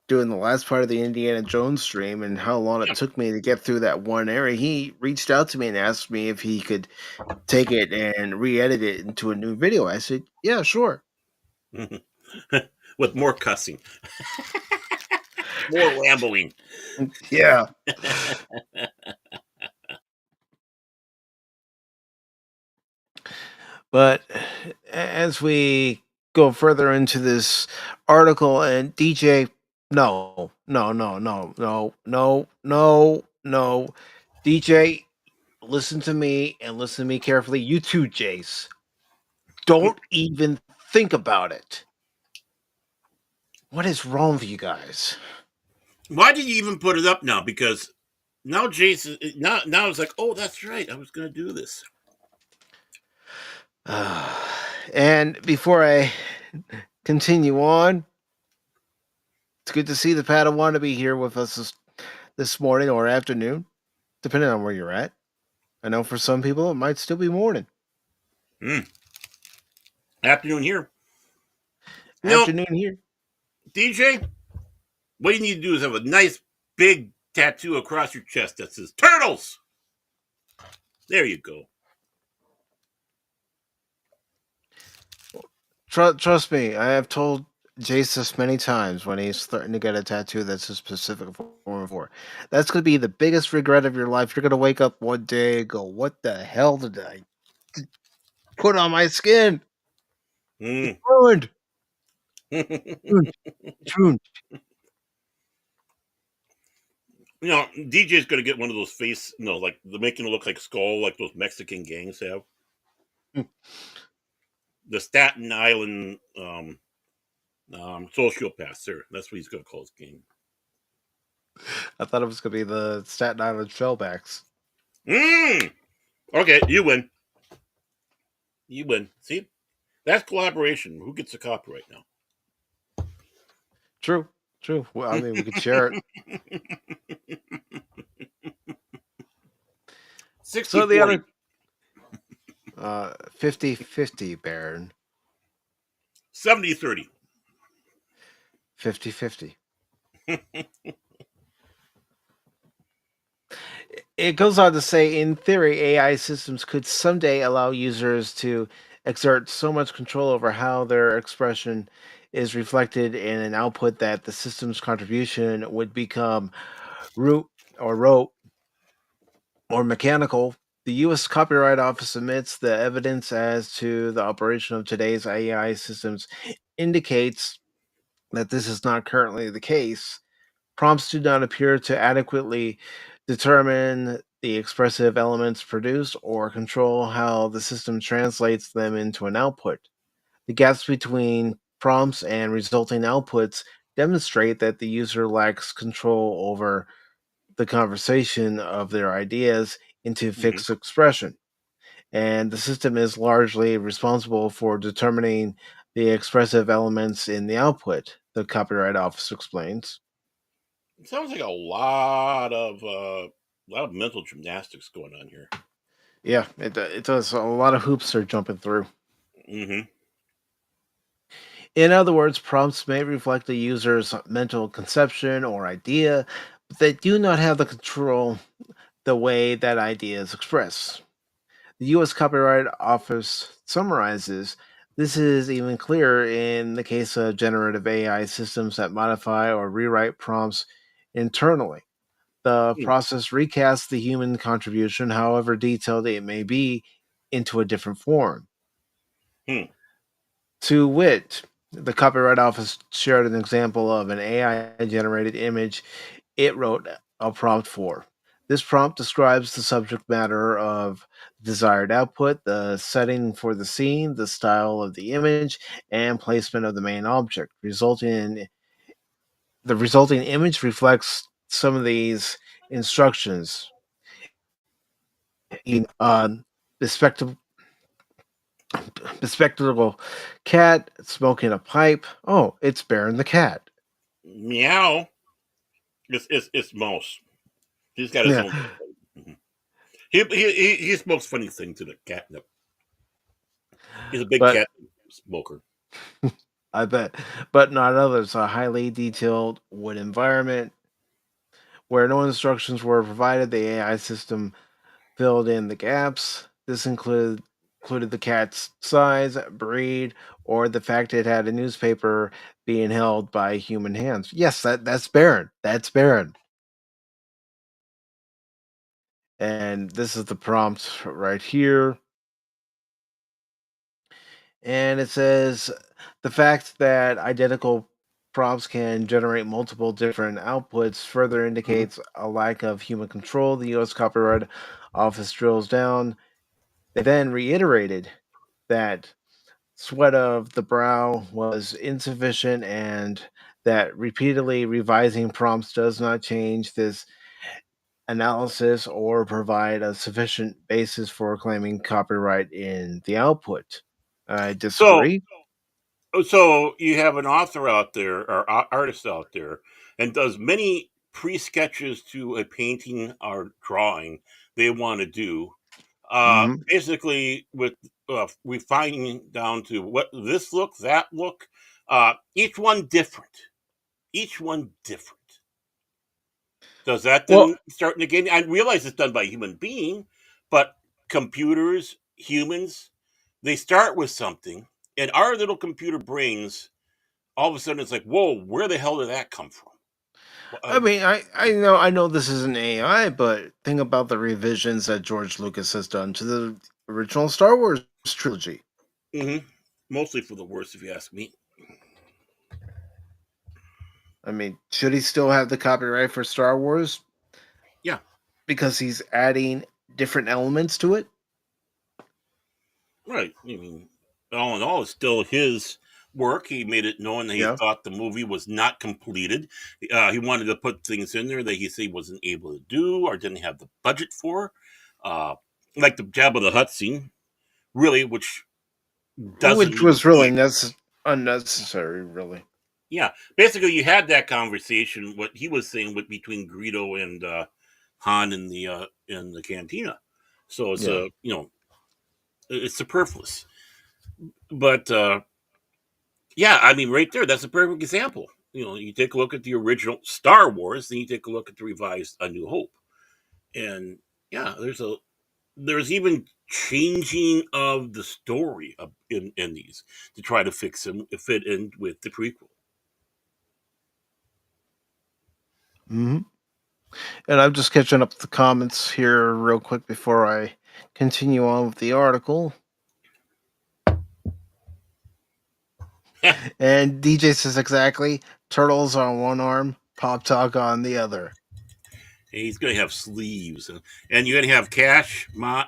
doing the last part of the Indiana Jones stream and how long it took me to get through that one area. He reached out to me and asked me if he could take it and re-edit it into a new video. I said, "Yeah, sure." With more cussing, more rambling. Yeah. But as we go further into this article, and DJ, no, no, no, no, no, no, no, no, DJ, listen to me and listen to me carefully. You too, Jace. Don't even think about it. What is wrong with you guys? Why did you even put it up now? Because now Jason, now it's like, oh, that's right. I was going to do this. And before I continue on, it's good to see the Padawan to be here with us this morning or afternoon, depending on where you're at. I know for some people it might still be morning. Mm. Afternoon here. You know, Afternoon here. DJ, what you need to do is have a nice big tattoo across your chest that says "Turtles." There you go. Trust me, I have told Jace this many times when he's starting to get a tattoo that's a specific form for. That's going to be the biggest regret of your life. You're going to wake up one day and go, "What the hell did I put on my skin? Mm. Ruined. Ruined. It's ruined." DJ's gonna get one of those face, like the making it look like skull, like those Mexican gangs have. Hmm. The Staten Island sociopath, sir. That's what he's gonna call his gang. I thought it was going to be the Staten Island shellbacks. Mm. Okay, you win. You win. See, that's collaboration. Who gets the copyright now? True. True. Well, I mean, we could share it. Sixty So the forty. other 50-50, Baron. 70-30. 50-50. It goes on to say, in theory, AI systems could someday allow users to exert so much control over how their expression is reflected in an output that the system's contribution would become root or rote or mechanical. The U.S. Copyright Office admits the evidence as to the operation of today's AI systems indicates that this is not currently the case. Prompts do not appear to adequately determine the expressive elements produced or control how the system translates them into an output. The gaps between prompts and resulting outputs demonstrate that the user lacks control over the conversation of their ideas into Mm-hmm. fixed expression, and the system is largely responsible for determining the expressive elements in the output, the Copyright Office explains. It sounds like a lot of mental gymnastics going on here. Yeah, it does. A lot of hoops are jumping through. Mm-hmm. In other words, prompts may reflect the user's mental conception or idea, but they do not have the control the way that idea is expressed. The U.S. Copyright Office summarizes this is even clearer in the case of generative AI systems that modify or rewrite prompts internally. The process recasts the human contribution, however detailed it may be, into a different form. Hmm. To wit, the Copyright Office shared an example of an AI generated image it wrote a prompt for. This prompt describes the subject matter of desired output, the setting for the scene, the style of the image, and placement of the main object. The resulting image reflects some of these instructions. In bespectacled, bespectacled cat smoking a pipe. Oh, it's Baron the cat. Meow. It's Mouse. He's got his Yeah, own. Mhm. He smokes funny things in the catnip. He's a big but cat smoker. I bet, but not others. A highly detailed wood environment where no instructions were provided. The AI system filled in the gaps. This included the cat's size, breed, or the fact it had a newspaper being held by human hands. Yes, that's Baron. That's Baron. And this is the prompt right here. And it says the fact that identical prompts can generate multiple different outputs further Mhm. indicates a lack of human control. The U.S. Copyright Office drills down. They then reiterated that sweat of the brow was insufficient and that repeatedly revising prompts does not change this analysis or provide a sufficient basis for claiming copyright in the output. I So, disagree. so you have an author out there or artist out there, and does many pre-sketches to a painting or drawing they want to do. Mhm. Basically, with refining down to what this look, that look, each one different. Each one different. Does that Well, then start negating? I realize it's done by a human being, but computers, humans, they start with something, and our little computer brains, all of a sudden, it's like, whoa, where the hell did that come from? I mean, I know this is an AI, but think about the revisions that George Lucas has done to the original Star Wars trilogy. Mostly for the worst, if you ask me. I mean, should he still have the copyright for Star Wars Yeah, because he's adding different elements to it? right. I mean, all in all, it's still his work. He made it known that he Yeah. thought the movie was not completed. He wanted to put things in there that he said he wasn't able to do or didn't have the budget for, uh, like the Jabba the Hutt scene, really, which doesn't Which need to was be. really unnecessary, really. Yeah, basically, you had that conversation. What he was saying with between Greedo and Han in the cantina. So it's Yeah. it's superfluous. But yeah, I mean, right there, that's a perfect example. You take a look at the original Star Wars, then you take a look at the revised A New Hope, and yeah, there's even changing of the story in these to try to fix them, fit in with the prequel. Hmm. And I'm just catching up the comments here real quick before I continue on with the article. And DJ says exactly turtles on one arm, Pop Talk on the other. He's going to have sleeves, and you're going to have Cash, Mike,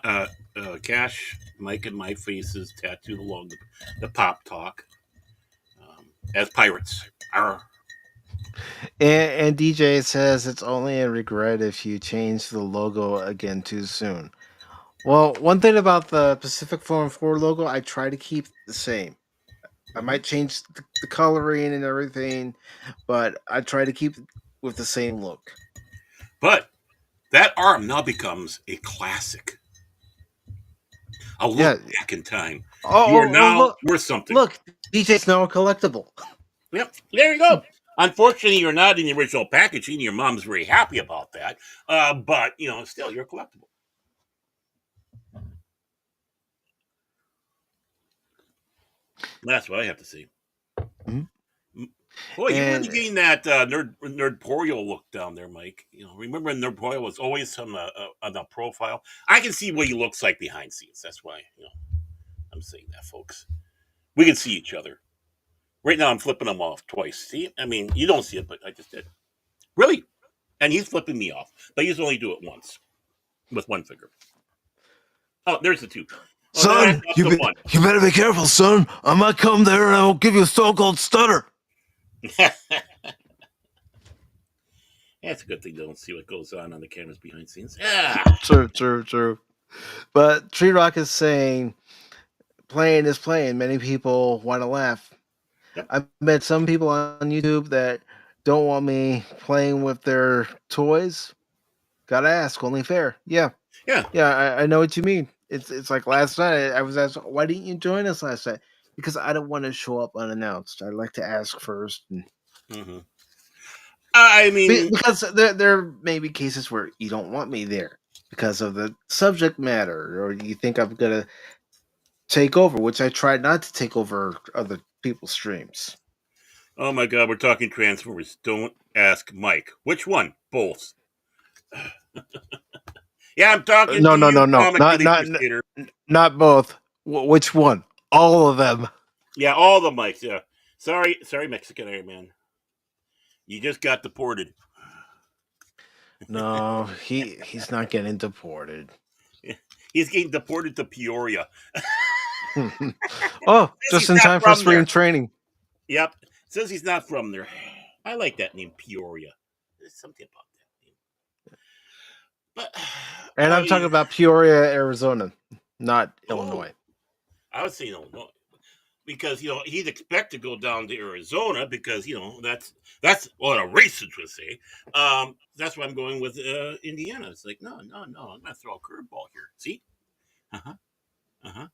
and my faces tattooed along the pop talk as pirates. Arr. And DJ says it's only a regret if you change the logo again too soon. Well, one thing about the Pacific414 logo, I try to keep the same. I Mhm. might change the coloring and everything, but I try to keep it with the same look. But that arm now becomes a classic. A look Yeah. back in time. You are Oh, now look, worth something. look, DJ's now a collectible. Yep, there you go. Unfortunately, you're not in the original packaging. Your mom's very happy about that. But still, you're collectible. That's what I have to say. Mhm. Boy, you're really And getting that nerdporio look down there, Mike. Remember nerdporio was always on the profile. I can see what he looks like behind scenes. That's why I'm saying that, folks. We can see each other. Right now, I'm flipping him off twice. See, I mean, you don't see it, but I just did. Really, and he's flipping me off, but he's only do it once with one finger. Oh, there's the two. Oh, son, that's the one. you better be careful, son. I might come there and I will give you a so-called stutter. That's a good thing they don't see what goes on the cameras behind scenes. Yeah. True, true, true. But Tree Rock is saying playing is playing. Many people want to laugh. Yep. I've met some people on YouTube that don't want me playing with their toys. Gotta ask, only fair. Yeah, Yeah. yeah, I know what you mean. It's like last night I was asked, why didn't you join us last night? Because I don't want to show up unannounced. I like to ask first. Mm-hmm. I mean, Because there may be cases where you don't want me there because of the subject matter, or you think I'm gonna take over, which I try not to take over other people's streams. oh my God, we're talking Transformers. Don't ask Mike. Which one? Both. Yeah, I'm talking No, to no, you, no, no, Comic Relief Crusader. not both. Which one? All of them. Yeah, all the mics. Yeah. Sorry, Mexican Iron Man. You just got deported. No, he's not getting deported. He's getting deported to Peoria. Oh, Says just he's in not time for from spring there. training. Yep. Says he's not from there. I like that name, Peoria. There's something about that name. But And I I'm talking mean, about Peoria, Arizona, not oh, Illinois. I would say Illinois because he'd expect to go down to Arizona because that's what a racist would say. That's why I'm going with Indiana. It's like no, no, no. I'm gonna throw a curveball here. See? Uh huh. Uh huh.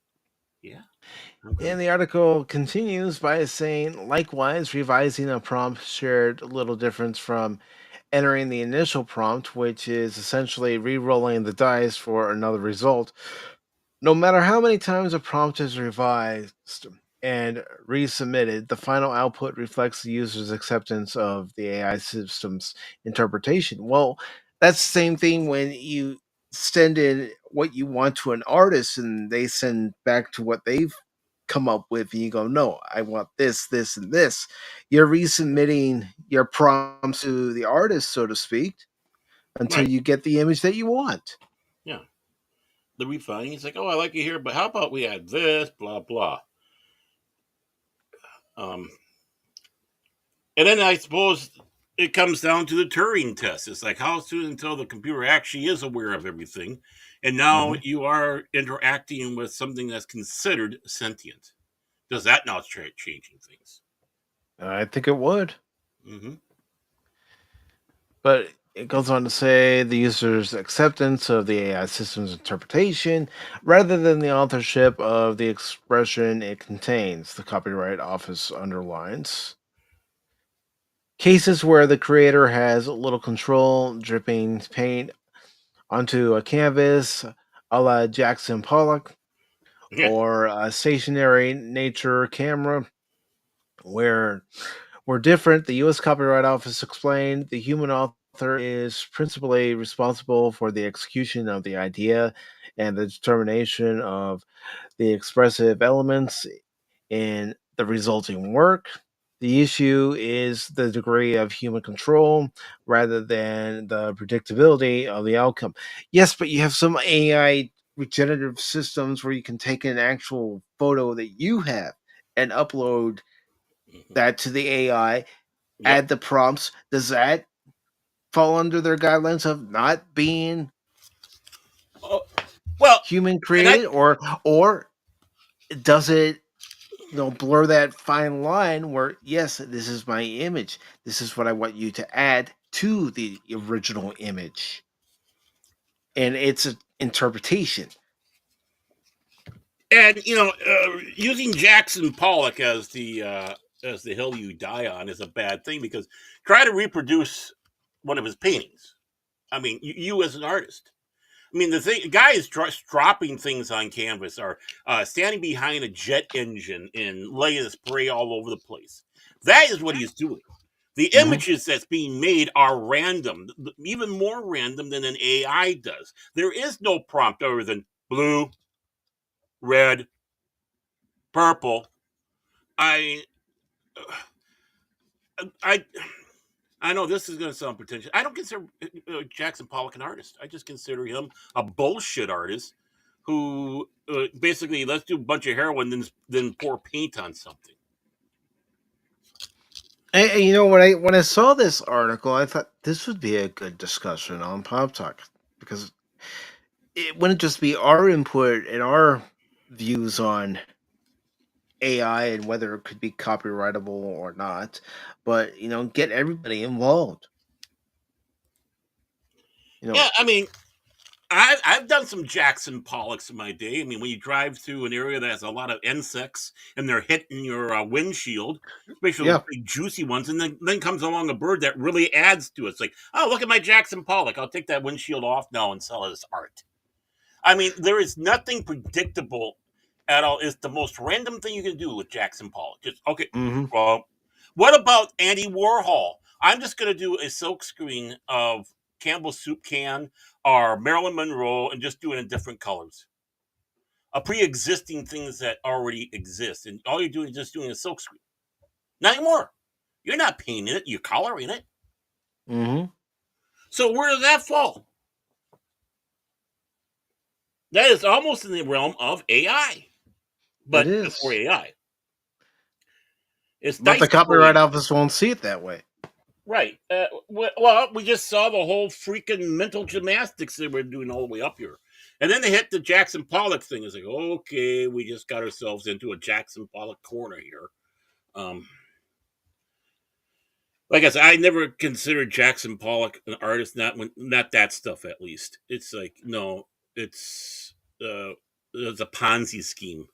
Yeah. Okay. And the article continues by saying, likewise, revising a prompt shared little difference from entering the initial prompt, which is essentially re rolling the dice for another result. No matter how many times a prompt is revised and resubmitted, the final output reflects the user's acceptance of the AI system's interpretation. Well, that's the same thing when you send in what you want to an artist and they send back to what they've come up with, and you go, no, I want this, this, and this. You're resubmitting your prompts to the artist, so to speak, until Right. you get the image that you want. Yeah. The refining. It's like, oh, I like it here, but how about we add this? Blah blah. Um, and then I suppose it comes down to the Turing test. It's like how soon until the computer actually is aware of everything, and now Mhm. you are interacting with something that's considered sentient. Does that now start changing things? I think it would. Mm-hmm. But it goes on to say the user's acceptance of the AI system's interpretation rather than the authorship of the expression it contains, the Copyright Office underlines. Cases where the creator has little control, dripping paint onto a canvas a la Jackson Pollock, Yeah. or a stationary nature camera where were different. The U.S. Copyright Office explained the human author is principally responsible for the execution of the idea and the determination of the expressive elements in the resulting work. The issue is the degree of human control rather than the predictability of the outcome. Yes, but you have some AI regenerative systems where you can take an actual photo that you have and upload Mm-hmm. that to the AI, Yep. add the prompts. Does that fall under their guidelines of not being Oh, well, human and I created, or does it blur that fine line where yes, this is my image, this is what I want you to add to the original image, and it's an interpretation. and using Jackson Pollock as the hill you die on is a bad thing because try to reproduce one of his paintings. I mean, you as an artist. I mean, the guy is dropping things on canvas or standing behind a jet engine and laying spray all over the place. That is what he's doing. The Hmm. images that's being made are random, even more random than an AI does. There is no prompt other than blue, red, purple. I, I, I know this is going to sound pretentious. I don't consider Jackson Pollock an artist. I just consider him a bullshit artist who basically let's do a bunch of heroin, then pour paint on something. And when I saw this article, I thought this would be a good discussion on Pop Talk, because it wouldn't just be our input and our views on AI and whether it could be copyrightable or not, but get everybody involved. You know, Yeah, I mean, I've done some Jackson Pollocks in my day. I mean, when you drive through an area that has a lot of insects and they're hitting your windshield, especially those yeah. big juicy ones, and then comes along a bird that really adds to it. It's like, oh, look at my Jackson Pollock. I'll take that windshield off now and sell it as art. I mean, there is nothing predictable at all. It's the most random thing you can do with Jackson Pollock. Just okay. Hmm. Well, what about Andy Warhol? I'm just going to do a silk screen of Campbell's soup can or Marilyn Monroe and just do it in different colors. A pre-existing things that already exist, and all you're doing is just doing a silk screen. Not anymore. You're not painting it. You're coloring it. Hmm. So where does that fall? That is almost in the realm of AI, It but before is, AI. It's but the dice Copyright rolling. Office won't see it that way. Right. Well, we just saw the whole freaking mental gymnastics they were doing all the way up here. And then they hit the Jackson Pollock thing. It's like, okay, we just got ourselves into a Jackson Pollock corner here. Um, like I said, I never considered Jackson Pollock an artist, not that stuff at least. It's like, no, it's a Ponzi scheme.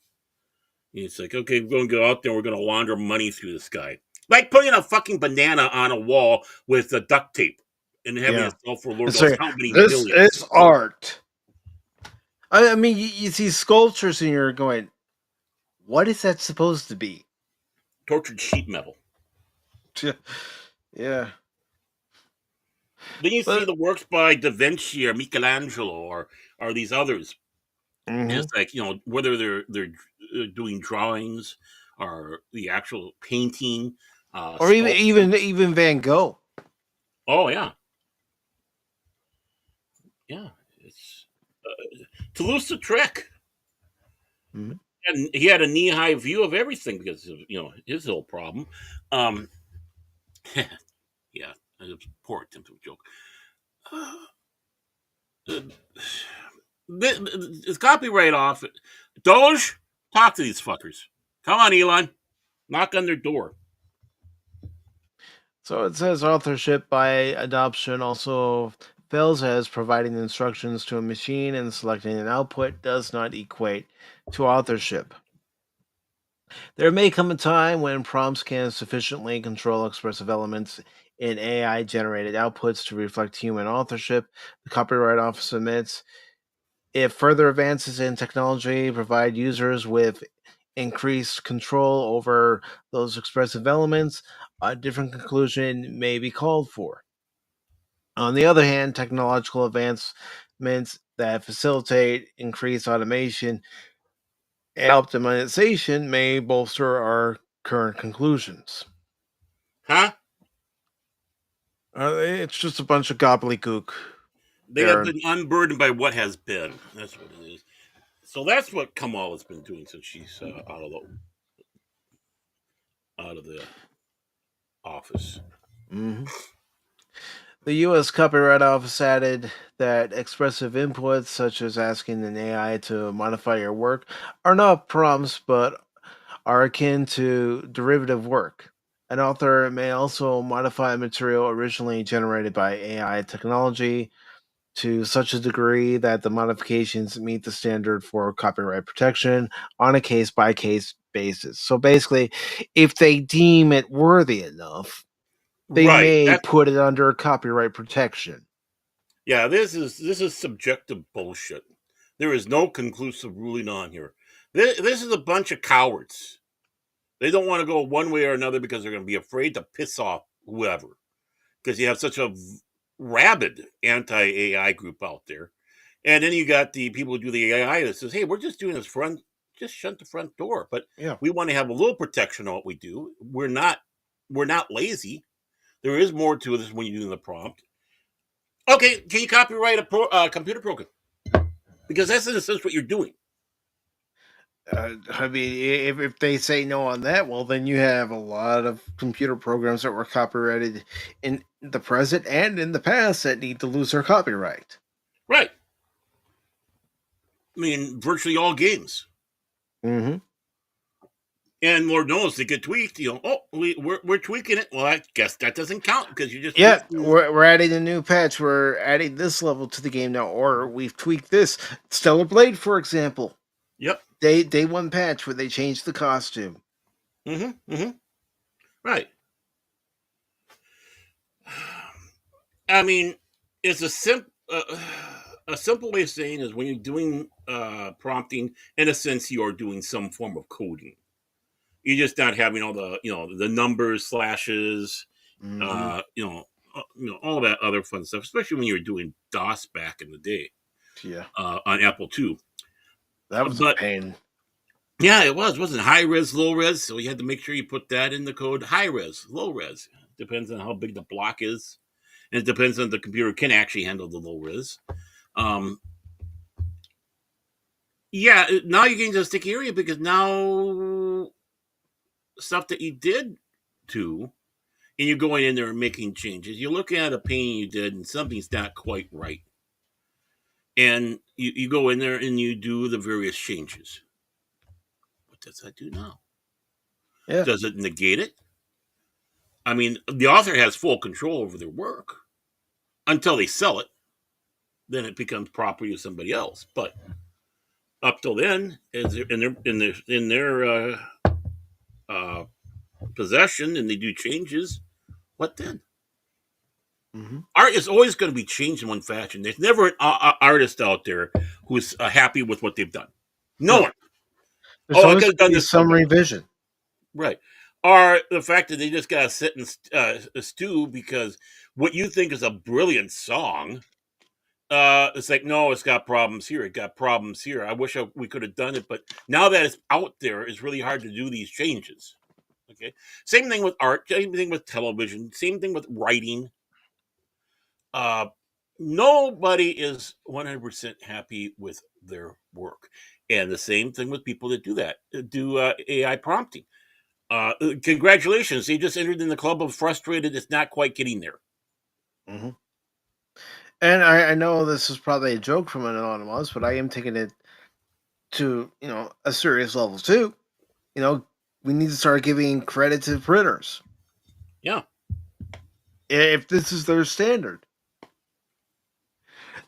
It's like, okay, we're going to go out there, we're going to launder money through this guy. Like putting a fucking banana on a wall with a duct tape and having Yeah. it sell for Lord And knows so how many this millions. is art. I mean, you see sculptures and you're going, what is that supposed to be? Tortured sheet metal. Yeah. Then you see But the works by Da Vinci or Michelangelo or these others. mhm. It's like, whether they're doing drawings or the actual painting, Or even sculpture. even Van Gogh. Oh yeah, yeah. It's Toulouse-Lautrec. Mhm. And he had a knee-high view of everything because of his whole problem. Um, yeah, a poor attempt at a joke. It's copyright off. Doge, talk to these fuckers. Come on, Elon, knock on their door. So it says authorship by adoption also fails as providing instructions to a machine and selecting an output does not equate to authorship. There may come a time when prompts can sufficiently control expressive elements in AI generated outputs to reflect human authorship. The Copyright Office admits if further advances in technology provide users with increased control over those expressive elements, a different conclusion may be called for. On the other hand, technological advancements that facilitate increased automation and optimization may bolster our current conclusions. Huh? It's just a bunch of gobbledygook They have there. been unburdened by what has been. That's what it is. So that's what Kamala's been doing since she's out of the office. Mhm. The U.S. Copyright Office added that expressive inputs, such as asking an AI to modify your work, are not prompts but are akin to derivative work. An author may also modify material originally generated by AI technology to such a degree that the modifications meet the standard for copyright protection on a case by case basis. So basically, if they deem it worthy enough, they Right. may That's put it under copyright protection. Yeah. This is subjective bullshit. There is no conclusive ruling on here. This is a bunch of cowards. They don't want to go one way or another because they're going to be afraid to piss off whoever. Because you have such a rabid anti AI group out there. And then you got the people who do the AI that says, hey, we're just doing this front, just shut the front door. But Yeah. we want to have a little protection on what we do. We're not lazy. There is more to this when you're doing the prompt. Okay, can you copyright a computer program? Because that's in a sense what you're doing. I mean, if they say no on that, well, then you have a lot of computer programs that were copyrighted in the present and in the past that need to lose their copyright. Right. I mean, virtually all games. Mm-hmm. And Lord knows they get tweaked. We're tweaking it. Well, I guess that doesn't count because you just Yeah, tweaked. we're adding a new patch. We're adding this level to the game now, or we've tweaked this. Stellar Blade, for example. Yep. Day one patch where they changed the costume. Mm-hmm. Mm-hmm. Right. I mean, it's a simple way of saying is when you're doing prompting, in a sense, you are doing some form of coding. You're just not having all the numbers, slashes, Mm-hmm. all that other fun stuff. Especially when you were doing DOS back in the day Yeah, on Apple II. that was a But pain. yeah, it wasn't high res, low res. So you had to make sure you put that in the code. High res, low res depends on how big the block is, and it depends on the computer can actually handle the low res. Um, yeah, now you're getting to a sticky area because now stuff that you did to and you're going in there and making changes. You're looking at a painting you did, and something's not quite right, and you go in there and you do the various changes. What does that do now? Yeah. Does it negate it? I mean, the author has full control over their work until they sell it. Then it becomes property of somebody else. But up till then, as in their uh, possession, and they do changes, what then? Hmm. Art is always going to be changed in one fashion. There's never an artist out there who's happy with what they've done. No No, one. there's Oh, I always could going have to done be this one some better. revision. Right. Or the fact that they just got to sit and stew because what you think is a brilliant song, it's like, no, it's got problems here. It got problems here. I wish we could have done it, but now that it's out there, it's really hard to do these changes. Okay. Same thing with art. Same thing with television. Same thing with writing. Uh, Nobody is 100% happy with their work, and the same thing with people that do that, do AI prompting. Congratulations, he just entered in the club of frustrated. It's not quite getting there. Hmm. And I know this is probably a joke from an anonymous, but I am taking it to a serious level too. You know, we need to start giving credit to printers Yeah. if this is their standard.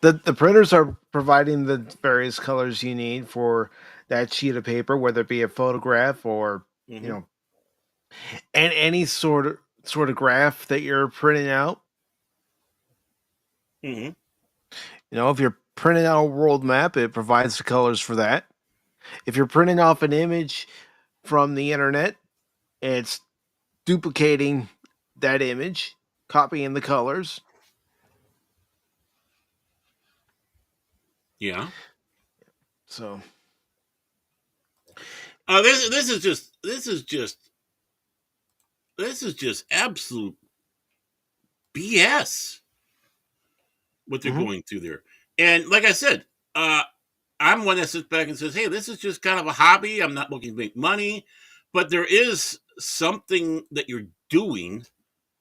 The printers are providing the various colors you need for that sheet of paper, whether it be a photograph or you Mm-hmm. know, and any sort of graph that you're printing out. Mm-hmm. If you're printing out a world map, it provides the colors for that. If you're printing off an image from the internet, it's duplicating that image, copying the colors. Yeah. So, This is just absolute BS what they're mhm. going through there. And like I said, uh, I'm one that sits back and says, "Hey, this is just kind of a hobby. I'm not looking to make money, but there is something that you're doing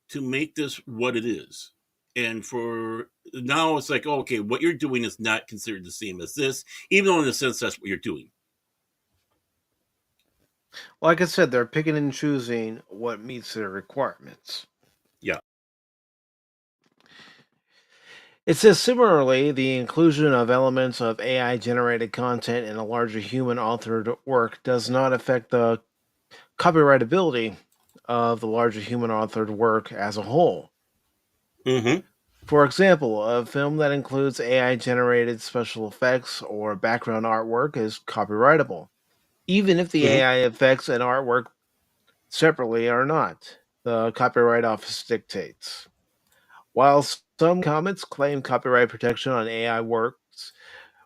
to make this what it is." And for now, it's like, oh, okay, what you're doing is not considered the same as this, even though in a sense that's what you're doing. Like I said, they're picking and choosing what meets their requirements. Yeah. It says similarly, the inclusion of elements of AI generated content in a larger human authored work does not affect the copyrightability of the larger human authored work as a whole. Mm-hmm. For example, a film that includes AI generated special effects or background artwork is copyrightable, even if the Mm-hmm. AI effects and artwork separately are not, the Copyright Office dictates. While some comments claim copyright protection on AI works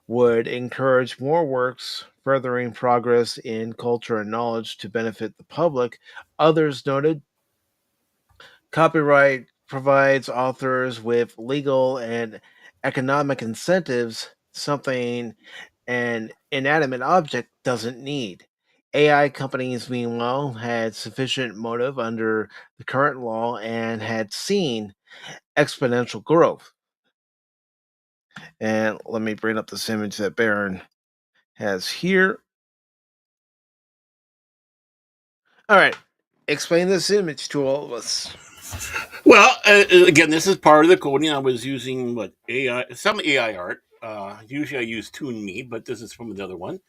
would encourage more works furthering progress in culture and knowledge to benefit the public, others noted copyright provides authors with legal and economic incentives, something an inanimate object doesn't need. AI companies, meanwhile, had sufficient motive under the current law and had seen exponential growth. And let me bring up this image that Baron has here. All right, explain this image to all of us. Well, again, this is part of the coding. I was using what AI, some AI art. Usually, I use Toon Me, but this is from another one.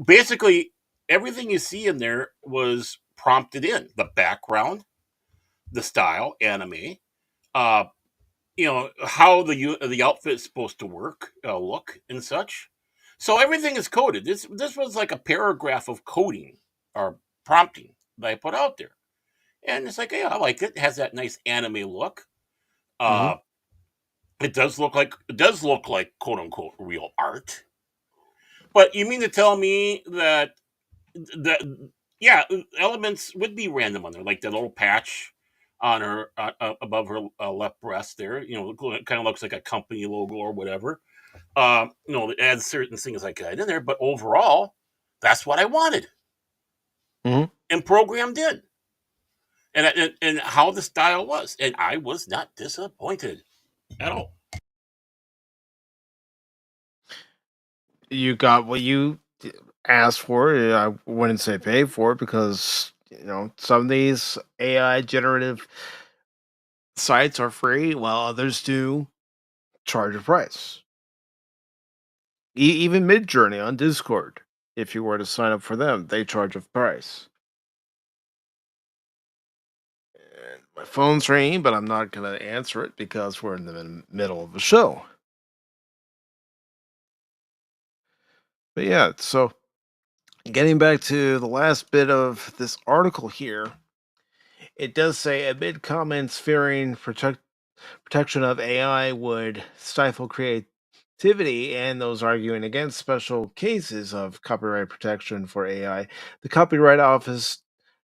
Basically, everything you see in there was prompted in the background, the style, anime, uh, how the outfit is supposed to work, look, and such. So everything is coded. This was like a paragraph of coding or prompting that I put out there, and it's like, yeah, I like it. It has that nice anime look. Hmm. Uh, it does look like quote unquote real art. But you mean to tell me that yeah, elements would be random on there, like that little patch on her above her left breast there. It kind of looks like a company logo or whatever. It adds certain things like that in there, but overall, that's what I wanted Hmm. and programmed in. and how the style was, and I was not disappointed at all. You got what you asked for. I wouldn't say pay for it because some of these AI generative sites are free, while others do charge a price. Even Midjourney on Discord, if you were to sign up for them, they charge a price. And my phone's ringing, but I'm not going to answer it because we're in the middle of a show. But yeah, so getting back to the last bit of this article here, it does say amid comments fearing protection of AI would stifle creativity and those arguing against special cases of copyright protection for AI, the Copyright Office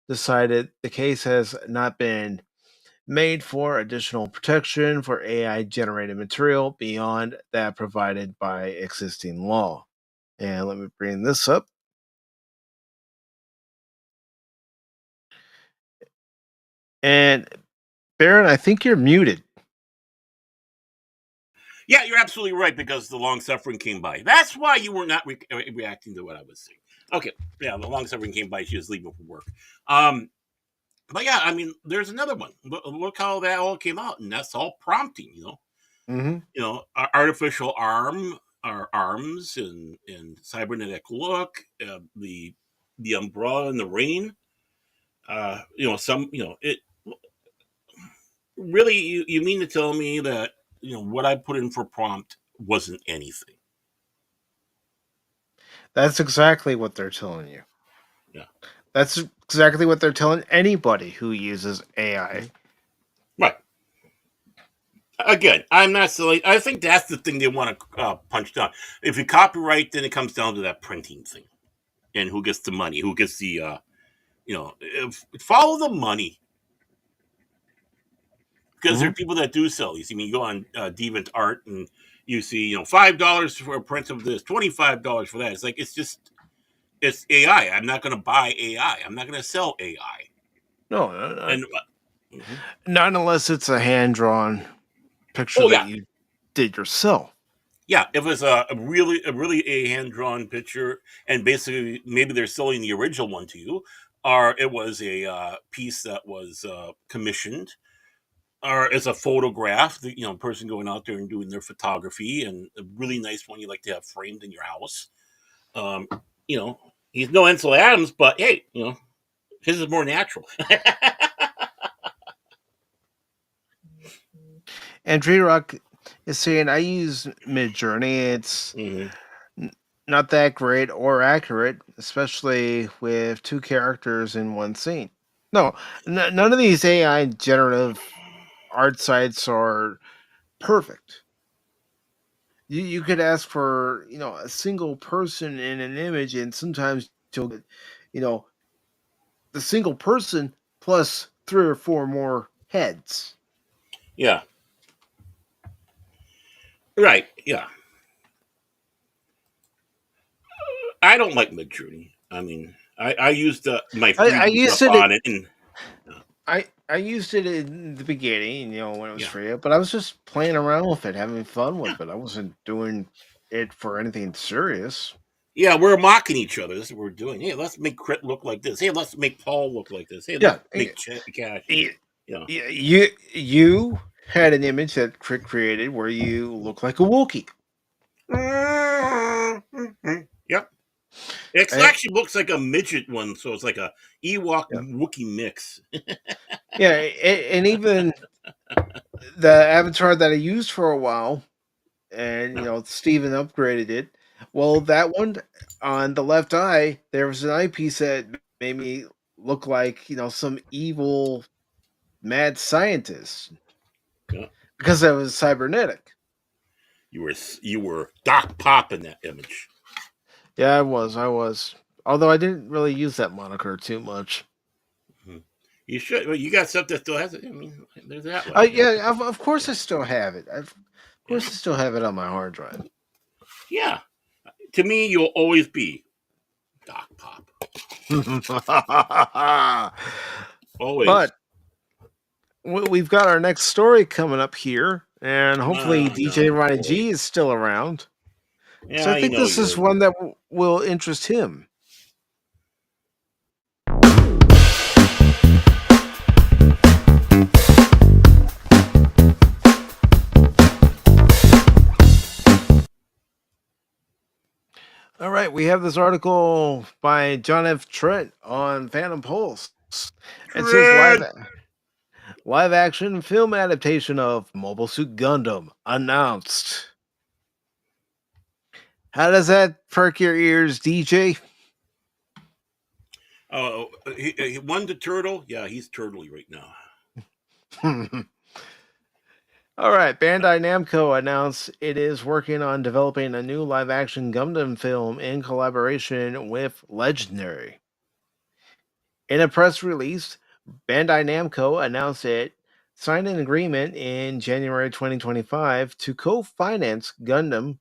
decided the case has not been made for additional protection for AI generated material beyond that provided by existing law. And let me bring this up. And Baron, I think you're muted. Yeah, you're absolutely right because the long suffering came by. That's why you were not reacting to what I was saying. Okay, yeah, the long suffering came by. She was leaving for work. But yeah, I mean, there's another one. Look how that all came out, and that's all prompting. Mm-hmm. Artificial arms and cybernetic look, the umbrella and the rain. It really. You mean to tell me that what I put in for prompt wasn't anything? That's exactly what they're telling you. Yeah. That's exactly what they're telling anybody who uses AI. Right. Again, I'm not silly. I think that's the thing they want to punch down. If you copyright, then it comes down to that printing thing, and who gets the money, who gets the follow the money, because there Mm-hmm. are people that do sell these. I mean, you go on Deviant Art and you see $5 for a print of this, $25 for that. It's like it's AI. I'm not going to buy AI. I'm not going to sell AI. No, And mhm. not unless it's a hand drawn picture Oh that yeah, you did yourself. yeah, if it's a really a hand drawn picture, and basically maybe they're selling the original one to you, or it was a piece that was commissioned, or it's a photograph, person going out there and doing their photography, and a really nice one you like to have framed in your house. Um, he's no Ansel Adams, but hey, his is more natural. And Tree Rock is saying I use Midjourney. It's Hmm. n- not that great or accurate, especially with two characters in one scene. No, none of these AI generative art sites are perfect. You could ask for a single person in an image, and sometimes you'll get you know the single person plus three or four more heads. Yeah, right. Yeah, I don't like Midjourney. I mean, I used my free I stuff used it. on it, and I used it in the beginning, when it was yeah, free, but I was just playing around with it, having fun with it. I wasn't doing it for anything serious. yeah, we're mocking each other. This is what we're doing. Hey, let's make Crit look like this. Hey, let's make Paul look like this. Hey, let's Yeah, make Cash. y- You know. you had an image that Crick created where you look like a Wookiee. Yep. It Eh, actually looks like a midget one, so it's like a Ewok yeah, Wookiee mix. yeah, and even the avatar that I used for a while, and Steven upgraded it. Well, that one on the left eye, there was an eyepiece that made me look like some evil mad scientist Yeah. because I was cybernetic. You were Doc Pop in that image. Yeah, I was. Although I didn't really use that moniker too much. Mhm. You should. Well, you got stuff that still has it. I mean, there's that one. Yeah, of course I still have it. Of Yeah. course I still have it on my hard drive. Yeah. To me, you'll always be Doc Pop. but Always. we've got our next story coming up here, and hopefully DJ No, Ronnie boy. G is still around. So Yeah, I I think know this he is is. one that will interest him. All right, we have this article by John F. Trent on Fandom Pulse. It says Dread. live action film adaptation of Mobile Suit Gundam announced. How does that perk your ears, DJ? Oh, he won the turtle. Yeah, he's turtly right now. All right, Bandai Namco announced it is working on developing a new live action Gundam film in collaboration with Legendary. In a press release, Bandai Namco announced it signed an agreement in January 2025 to co finance Gundam,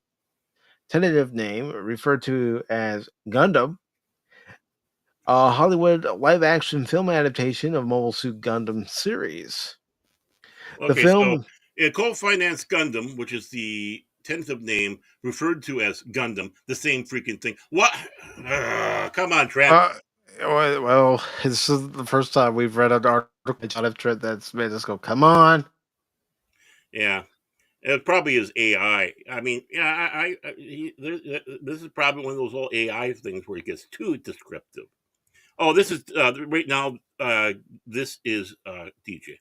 tentative name referred to as Gundam, a Hollywood live action film adaptation of Mobile Suit Gundam series. The Okay, so film co-finance Gundam, which is the tentative name referred to as Gundam, the same freaking thing. What? Come on, Trent. Uh, well, this is the first time we've read an article by John F. Trent that's made us go, come on. Yeah, it probably is AI. I mean, yeah, this is probably one of those old AI things where it gets too descriptive. Oh, this is right now. This is DJ.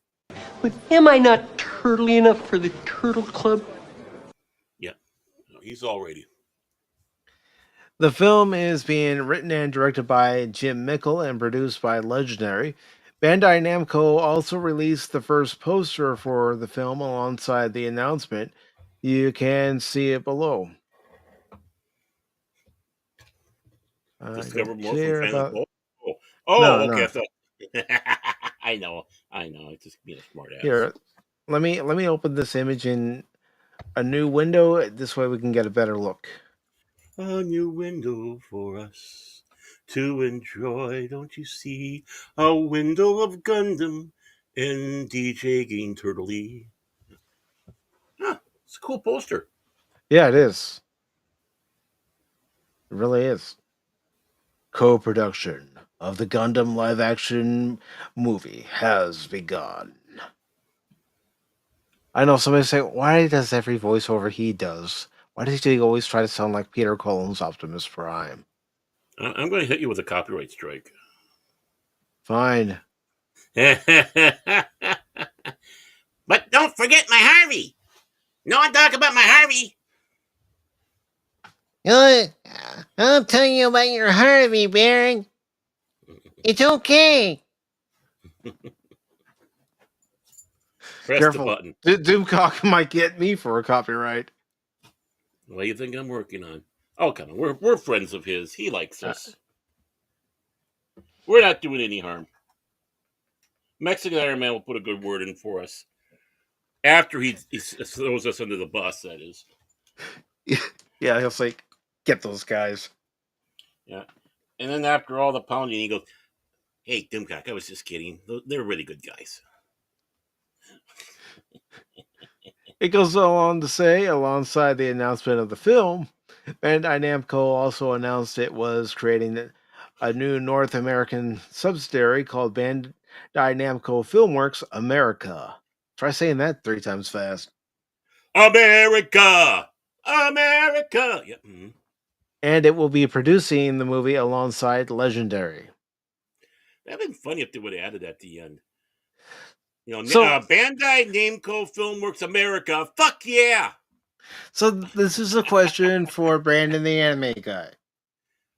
But am I not turtly enough for the Turtle Club? Yeah, he's already. The film is being written and directed by Jim Mickle and produced by Legendary. Bandai Namco also released the first poster for the film alongside the announcement. You can see it below. I Discover don't more from care Phantom about. Pulse. No, Oh, okay. no. I thought. I know. It's just being a smart ass. Here, let me open this image in a new window. This way we can get a better look. A new window for us to enjoy. Don't you see? A window of Gundam and DJ Game Turtley. Huh, it's a cool poster. Yeah, it is. It really is. Co-production of the Gundam live-action movie has begun. I know somebody say, why does every voiceover he does, why does he always try to sound like Peter Cullen's Optimus Prime? I'm going to hit you with a copyright strike. Fine. But don't forget my Harvey. No one talk about my Harvey. I'll tell you about your Harvey, Baron. It's okay. Press the Careful. button. Doomcock might get me for a copyright. What do you think I'm working on? Oh, come on. We're friends of his. He likes Uh, us. We're not doing any harm. Mexican Iron Man will put a good word in for us. After he throws us under the bus, that is. yeah, he'll say, get those guys. Yeah. And then after all the pounding, he goes, "Hey, Doomcock, I was just kidding. They're really good guys." It goes on to say, alongside the announcement of the film, Bandai Namco also announced it was creating a new North American subsidiary called Bandai Namco Filmworks America. Try saying that 3 times fast. America! America! Yeah. Mm-hmm. And it will be producing the movie alongside Legendary. That'd been funny if they would have added at the end. So, Bandai Namco Filmworks America. Fuck yeah! so this is a question for Brandon the Anime Guy.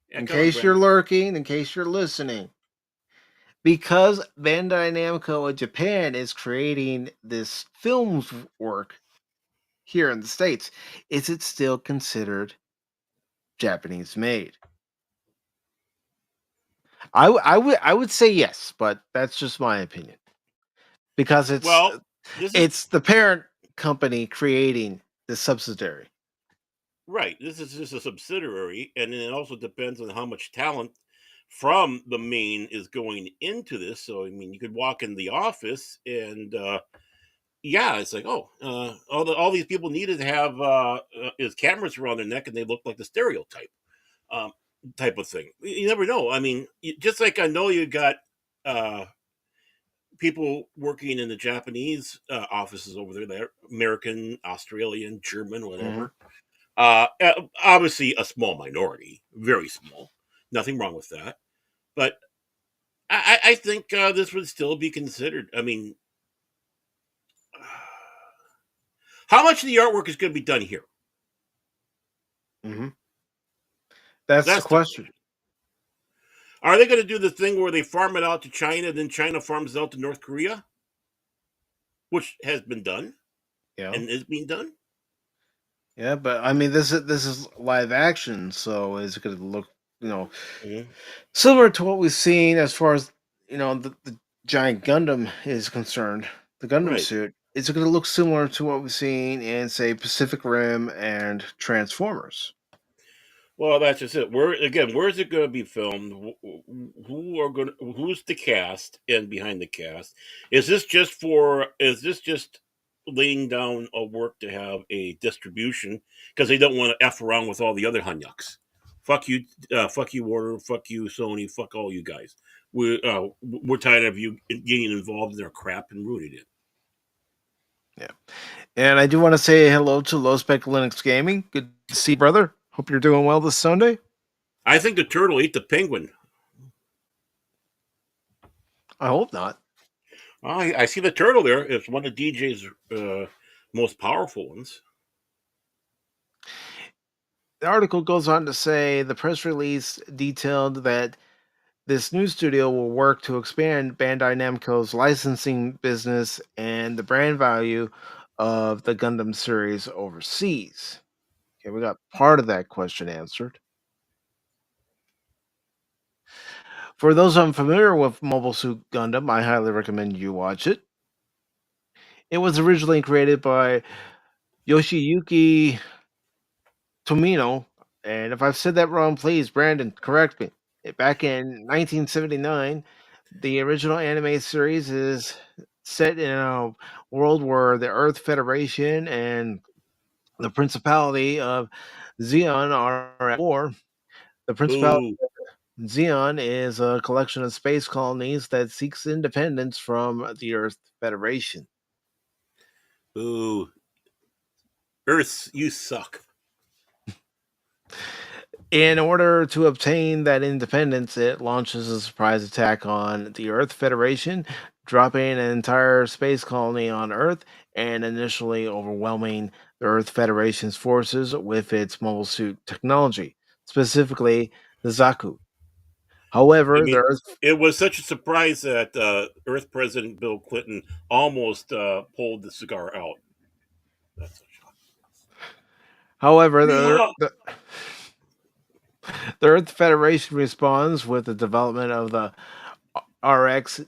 Yeah, In come on, case you're Brandon. lurking, in case you're listening, because Bandai Namco of Japan is creating this film's work here in the States, is it still considered Japanese made? I would say yes, but that's just my opinion because Well, this is it's the parent company creating the subsidiary. right. This is just a subsidiary, and it also depends on how much talent from the main is going into this. So I mean, you could walk in the office and yeah, it's like, oh, all these people needed to have is cameras around their neck and they look like the stereotype, um, type of thing. You never know. I mean, just like I know you got uh, people working in the Japanese offices over there, they're American, Australian, German, Mhm. whatever. Obviously, a small minority, very small. Nothing wrong with that. But I think this would still be considered. I mean, how much of the artwork is going to be done here? Mhm. That's the That's the question. question. Are they going to do the thing where they farm it out to China, then China farms it out to North Korea, which has been done Yeah. and is being done? Yeah, but I mean, this is live action, so is it going to look, you know, Mhm. similar to what we've seen as far as the giant Gundam is concerned? The Gundam Right. suit is it going to look similar to what we've seen in, say, Pacific Rim and Transformers? Well, that's just it. Where again? Where is it going to be filmed? Who are going? Who's the cast and behind the cast? Is this just for? Is this just laying down a work to have a distribution because they don't want to f around with all the other hunyucks? Fuck you, Warner. Fuck you, Sony. Fuck all you guys. We're tired of you getting involved in their crap and ruining it. Yeah, and I do want to say hello to Low Spec Linux Gaming. Good to see you, brother. Hope you're doing well this Sunday. I think the turtle ate the penguin. I hope not. I see the turtle there. It's one of DJ's most powerful ones. The article goes on to say the press release detailed that this new studio will work to expand Bandai Namco's licensing business and the brand value of the Gundam series overseas. Okay, we got part of that question answered. For those unfamiliar with Mobile Suit Gundam, I highly recommend you watch it. It was originally created by Yoshiyuki Tomino, and if I've said that wrong, please, Brandon, correct me. Back in 1979, the original anime series is set in a world where the Earth Federation and the Principality of Xeon are at war. The Principality Boo, of Xeon is a collection of space colonies that seeks independence from the Earth Federation. boo. Earth, you suck. In order to obtain that independence, it launches a surprise attack on the Earth Federation, dropping an entire space colony on Earth and initially overwhelming the Earth Federation's forces with its mobile suit technology, specifically the Zaku. I However, the mean, Earth, it was such a surprise that Earth President Bill Clinton almost pulled the cigar out. That's a shock. however, Yeah. the Earth Federation responds with the development of the RX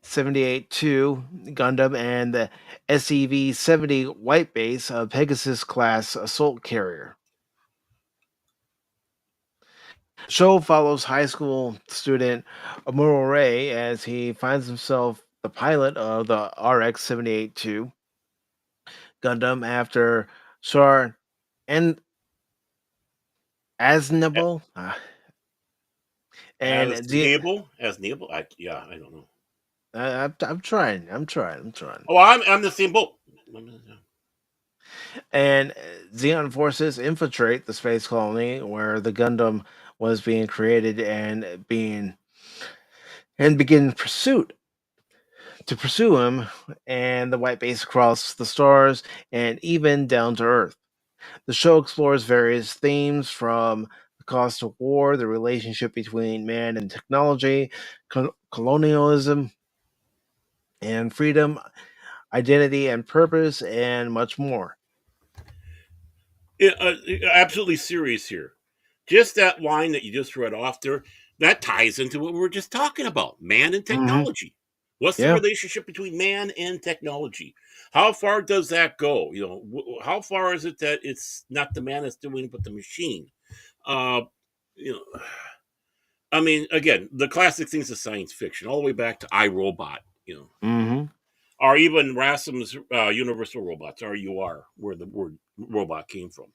78-2 Gundam and the SEV 70 White Base, a Pegasus class assault carrier. The show follows high school student Amuro Ray as he finds himself the pilot of the RX 78-2 Gundam after Char and Aznable and As Nable, I don't know. I'm trying. I'm trying. I'm trying. Oh, I'm the same boat. And Xeon forces infiltrate the space colony where the Gundam was being created and begin pursuit to pursue him and the white base across the stars and even down to Earth. The show explores various themes from the cost of war, the relationship between man and technology, colonialism and freedom, identity and purpose, and much more. Yeah, absolutely serious here. Just that line that you just read off there, that ties into what we were just talking about, man and Hmm. technology. What's the Yeah. relationship between man and technology? How far does that go? How far is it that it's not the man that's doing it, but the machine? Uh, you know, I mean, again, the classic things of science fiction, all the way back to iRobot, Mm-hmm. or even Rassum's Universal Robots, RUR, where the word robot came from.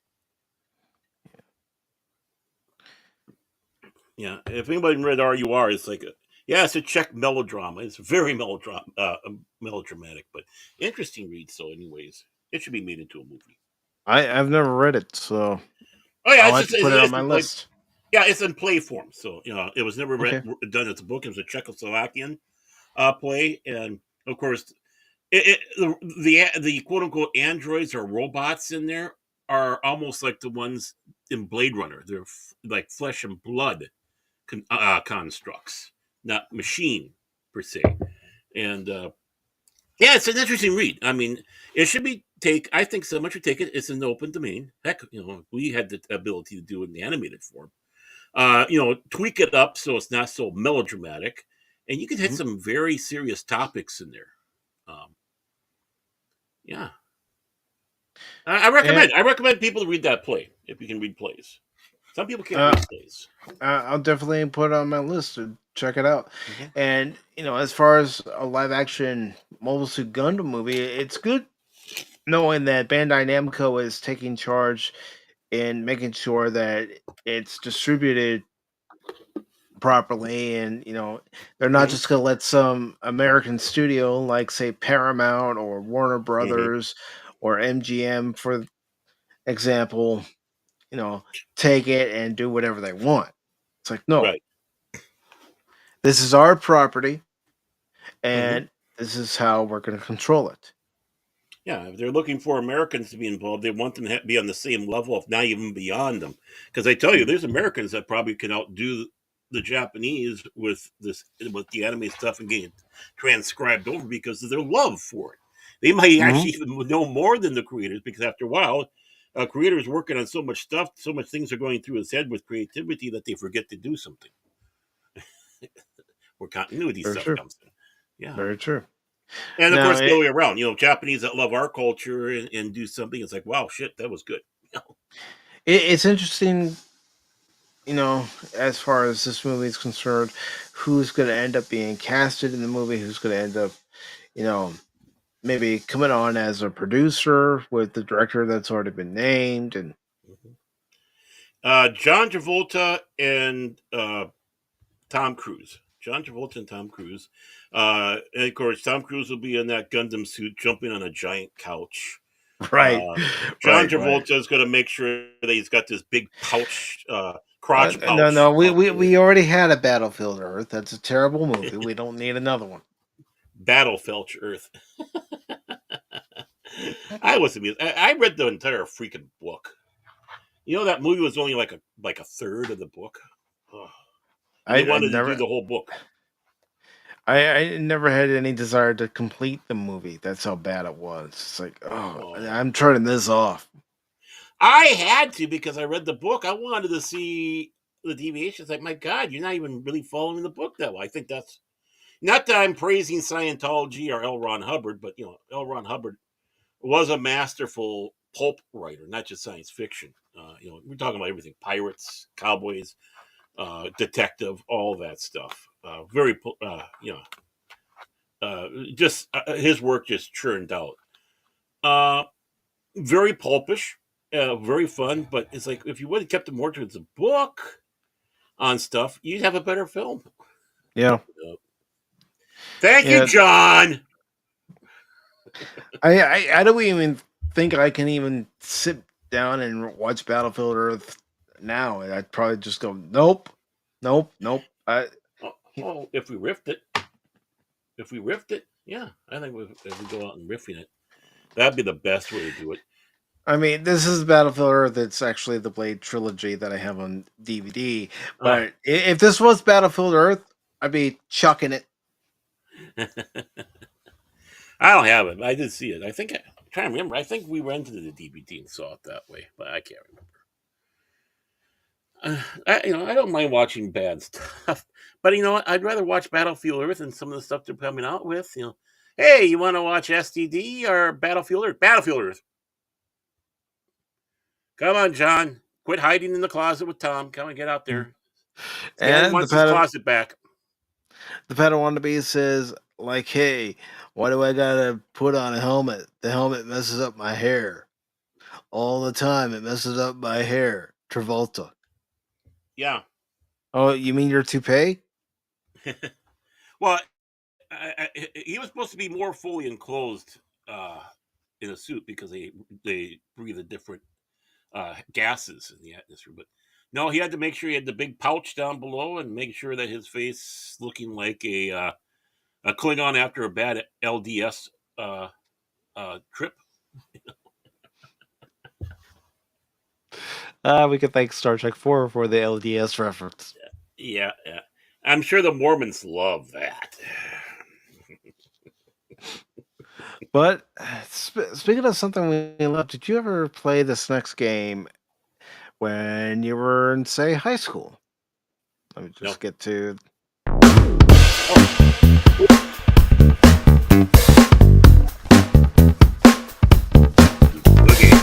Yeah, if anybody read RUR, it's like it's a Czech melodrama. It's very melodramatic, but interesting read. So, anyways, it should be made into a movie. I've never read it, so Oh yeah, I'll it's have just to put it on it's my like list. yeah, it's in play form. So it was never Okay. done as a book. It was a Czechoslovakian play, and of course, the quote unquote androids or robots in there are almost like the ones in Blade Runner. They're like flesh and blood constructs, not machine per se. And yeah, it's an interesting read. I mean, it should be take. I think someone should take it. It's an open domain. Heck, we had the ability to do it in the animated form. Tweak it up so it's not so melodramatic, and you can hit Mhm. some very serious topics in there. Um, yeah, I And recommend. I recommend people to read that play if you can read plays. Some people can't uh, read plays. I'll definitely put it on my list to check it out. Mhm. And as far as a live action Mobile Suit Gundam movie, it's good knowing that Bandai Namco is taking charge in making sure that it's distributed properly, and they're not Mhm. just going to let some American studio like say Paramount or Warner Mhm. Brothers or MGM, for example, you know take it and do whatever they want. It's like, no, Right. this is our property, Mhm. and this is how we're going to control it. Yeah, if they're looking for Americans to be involved, they want them to be on the same level, if not even beyond them. Because I tell you, Mm. there's Americans that probably can outdo the Japanese with the anime stuff and getting it transcribed over because of their love for it. They might Mhm. actually even know more than the creators because after a while, creators working on so much stuff, so much things are going through his head with creativity that they forget to do something. Where continuity Very stuff true. comes in. Yeah. Very true. And of Now, course, the other way around, Japanese that love our culture and do something, it's like, wow, shit, that was good. it's interesting, as far as this movie is concerned, who's going to end up being casted in the movie, who's going to end up, you know, maybe coming on as a producer with the director that's already been named. And John Travolta and Tom Cruise. John Travolta and Tom Cruise. And of course, Tom Cruise will be in that Gundam suit jumping on a giant couch. right, Uh, John right. Travolta is going to make sure that he's got this big pouch, crotch No, pouch no, we, out we there. we already had a Battlefield Earth. That's a terrible movie. We don't need another one. Battle Felch Earth. I was amused. I read the entire freaking book. That movie was only like a third of the book. Ugh. And they I wanted to do never, the whole book. I never had any desire to complete the movie. That's how bad it was. It's like, oh, Oh. I'm turning this off. I had to because I read the book. I wanted to see the deviations. Like, my God, you're not even really following the book that well. I think that's not that I'm praising Scientology or L. Ron Hubbard, but L. Ron Hubbard was a masterful pulp writer, not just science fiction. We're talking about everything: pirates, cowboys, detective, all that stuff. Just his work just churned out. Uh, Very pulpish, very fun, but it's like if you would have kept it more towards a book on stuff, you'd have a better film. Yeah, Uh, Thank you, yeah. John. I don't even think I can even sit down and watch Battlefield Earth now. I'd probably just go, nope, nope, nope. If we riffed it, yeah, I think if we go out and riffing it, that'd be the best way to do it. I mean, this is Battlefield Earth. It's actually the Blade trilogy that I have on DVD. Uh, But if this was Battlefield Earth, I'd be chucking it. I don't have it. I did see it. I'm trying to remember. I think we rented the DVD and saw it that way, but I can't remember. I don't mind watching bad stuff, but you know what? I'd rather watch Battlefield Earth and some of the stuff they're coming out with. Hey, you want to watch STD or Battlefield Earth? Battlefield Earth. Come on, John. Quit hiding in the closet with Tom. Come on, get out Mm. there. Stan And wants his closet back. the Padawan wannabe says, like, hey, why do I gotta put on a helmet? The helmet messes up my hair. All the time, it messes up my hair. Travolta. Yeah. Oh, you mean your toupee? Well, he was supposed to be more fully enclosed in a suit because they breathe a different gases in the atmosphere. But no, he had to make sure he had the big pouch down below and make sure that his face looking like a Klingon after a bad LDS trip. We could thank Star Trek 4 for the LDS reference. Yeah, yeah. I'm sure the Mormons love that. But speaking of something we love, did you ever play this next game when you were in, say, high school? Let me No. just get to. Okay.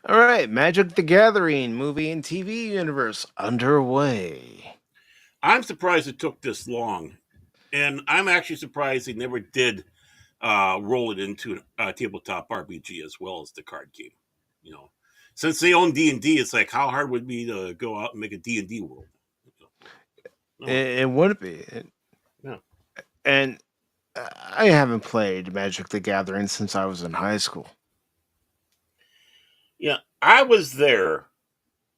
All right, Magic the Gathering movie and TV universe underway. I'm surprised it took this long. And I'm actually surprised they never did roll it into a tabletop RPG as well as the card game. You know, since they own D&D, it's like how hard would it be to go out and make a D&D world? No, It would be. no. And I haven't played Magic the Gathering since I was in high school. Yeah, I was there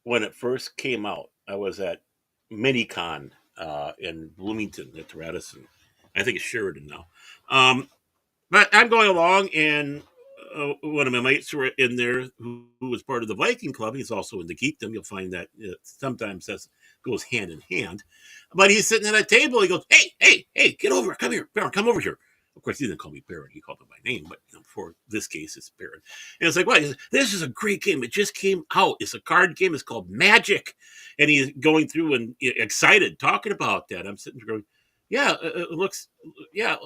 when it first came out. I was at MiniCon in Bloomington at Radisson. I think it's Sheridan now. But I'm going along, and one of my mates who were in there who was part of the Viking Club. He's also in the geekdom. You'll find that sometimes that goes hand in hand. But he's sitting at a table. He goes, "Hey, hey, hey, get over! Come here, Baron, come over here." Of course, he didn't call me Baron. He called me by name. But for this case, it's Baron. And it's like, "What? This is a great game. It just came out. It's a card game. It's called Magic." And he's going through and excited talking about that. I'm sitting there going, "Yeah, it looks, yeah."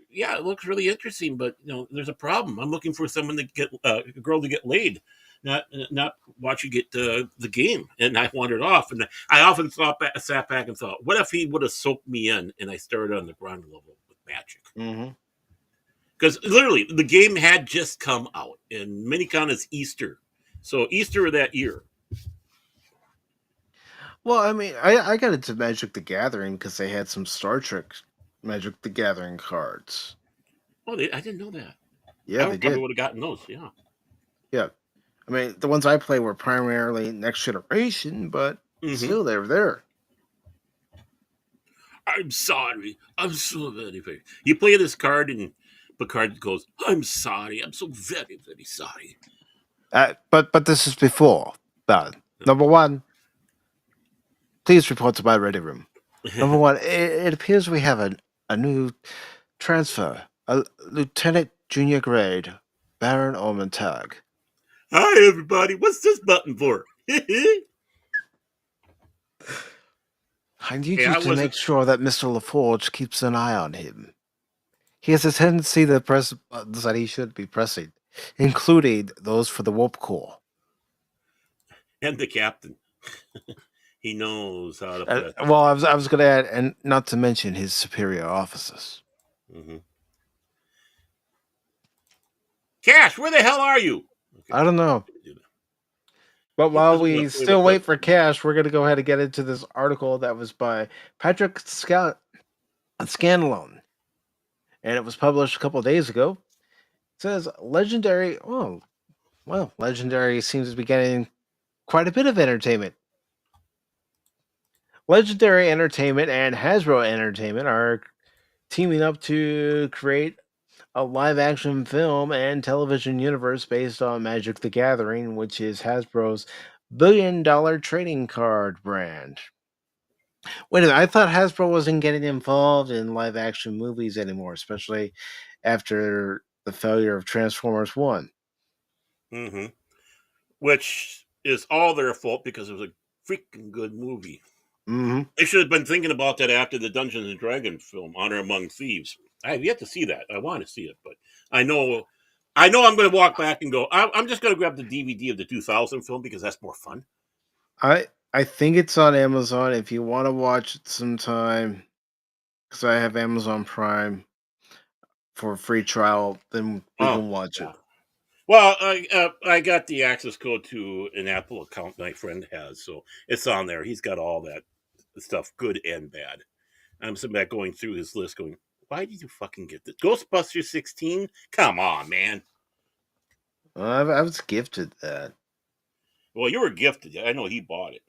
Yeah, it looks really interesting, but there's a problem. I'm looking for someone to get a girl to get laid, not watch you get the game. And I wandered off, and I often sat back and thought, what if he would have soaked me in, and I started on the ground level with Magic? Mm-hmm. Because literally, the game had just come out, and Minicon is Easter, so Easter of that year. Well, I mean, I got into Magic the Gathering because they had some Star Trek Magic the Gathering cards. Oh, I didn't know that. Yeah, I they probably did. would have gotten those. Yeah. Yeah. I mean, the ones I play were primarily Next Generation, but Mm-hmm. still, they were there. I'm sorry. I'm so very. You play this card, and Picard goes, "I'm sorry. I'm so very, very sorry." But this is before that. Number one, please report to my ready room. Number one, it appears we have a new transfer, a Lieutenant Junior Grade, Baron Ormontag. Hi, everybody. What's this button for? Hey, I need you I to make wasn't. sure that Mr. LaForge keeps an eye on him. He has a tendency to press buttons that he should be pressing, including those for the warp core. And the captain. He knows how to press. Well, I was going to add, and not to mention his superior officers. Mm-hmm. Cash, where the hell are you? Okay. I don't know. But He while doesn't we want to play still with wait us. for Cash, we're going to go ahead and get into this article that was by Patrick Scanlon. And it was published a couple of days ago. It says Legendary. Oh, well, Legendary seems to be getting quite a bit of entertainment. Legendary Entertainment and Hasbro Entertainment are teaming up to create a live action film and television universe based on Magic the Gathering, which is Hasbro's billion-dollar trading card brand. Wait a minute, I thought Hasbro wasn't getting involved in live action movies anymore, especially after the failure of Transformers 1. Mm-hmm. Which is all their fault because it was a freaking good movie. Mm-hmm. They should have been thinking about that after the Dungeons and Dragons film, Honor Among Thieves. I have yet to see that. I want to see it, but I know, I'm going to walk back and go. I'm just going to grab the DVD of the 2000 film because that's more fun. I think it's on Amazon if you want to watch it sometime, because I have Amazon Prime for a free trial. Then we Oh, can watch yeah. it. Well, I got the access code to an Apple account my friend has, so it's on there. He's got all that stuff, good and bad. I'm sitting back going through his list, going, "Why did you fucking get this? Ghostbusters 16? Come on, man! I was gifted that. Well, you were gifted. I know he bought it.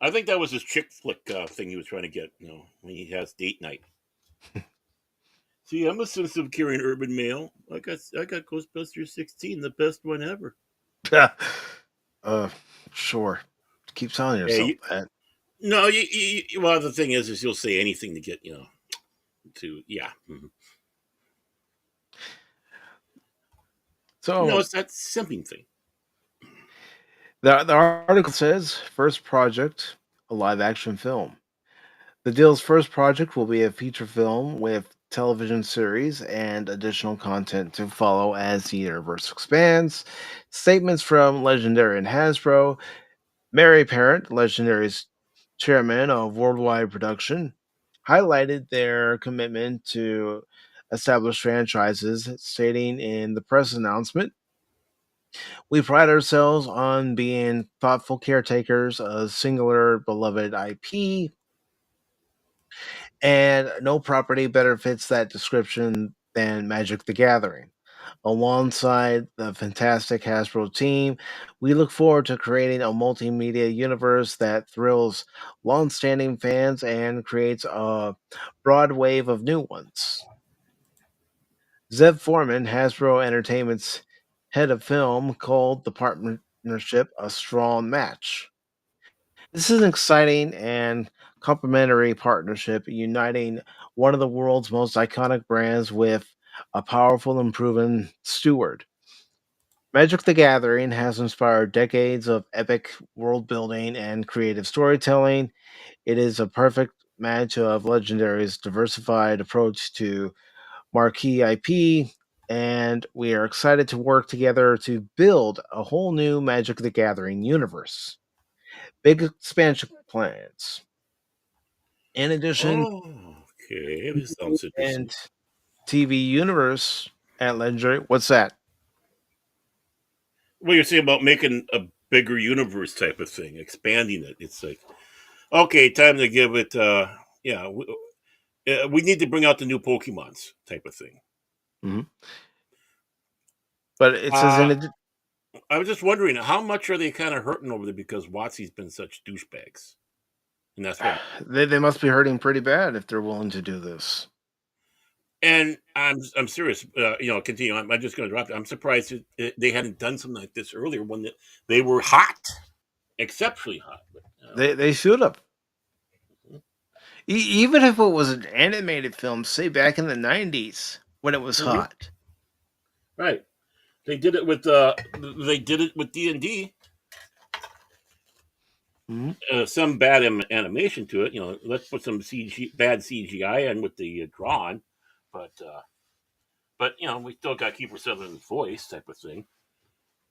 I think that was his chick flick thing he was trying to get. When he has date night. See, I'm a sensitive, caring urban male. I got Ghostbusters 16, the best one ever. uh, sure. Keep telling Hey, yourself that. no, well, the thing is you'll say anything to get to yeah. So It's that simping thing. the article says first project, a live action film. The deal's first project will be a feature film with television series and additional content to follow as the universe expands. Statements from Legendary and Hasbro. Mary Parent, Legendary's chairman of worldwide production, highlighted their commitment to established franchises, stating in the press announcement, "We pride ourselves on being thoughtful caretakers of singular beloved IP, and no property better fits that description than Magic the Gathering. Alongside the fantastic Hasbro team, we look forward to creating a multimedia universe that thrills long-standing fans and creates a broad wave of new ones." Zev Foreman, Hasbro Entertainment's head of film, called the partnership a strong match. This is an exciting and complementary partnership uniting one of the world's most iconic brands with a powerful and proven steward. Magic the Gathering has inspired decades of epic world building and creative storytelling. It is a perfect match of Legendary's diversified approach to marquee IP, and we are excited to work together to build a whole new Magic the Gathering universe. Big expansion plans. In addition, Oh, okay. This to sounds and interesting. TV universe at Legendary. What's that? What you're saying about making a bigger universe type of thing, expanding it. It's like, okay, time to give it, yeah, we need to bring out the new Pokemons type of thing. Mhm. But it says Uh, in it, I was just wondering, how much are they kind of hurting over there because Watsy's been such douchebags? And that's what. they must be hurting pretty bad if they're willing to do this. And I'm serious. Continue. I'm just going to drop it. I'm surprised they hadn't done something like this earlier when they were hot, exceptionally hot. But, They should have. Even if it was an animated film, say back in the 90s when it was mhm, hot. right. They did it with D&D. Mhm. Some bad animation to it. Let's put some bad CGI in with the drawn, but we still got Kiefer Sutherland's voice type of thing,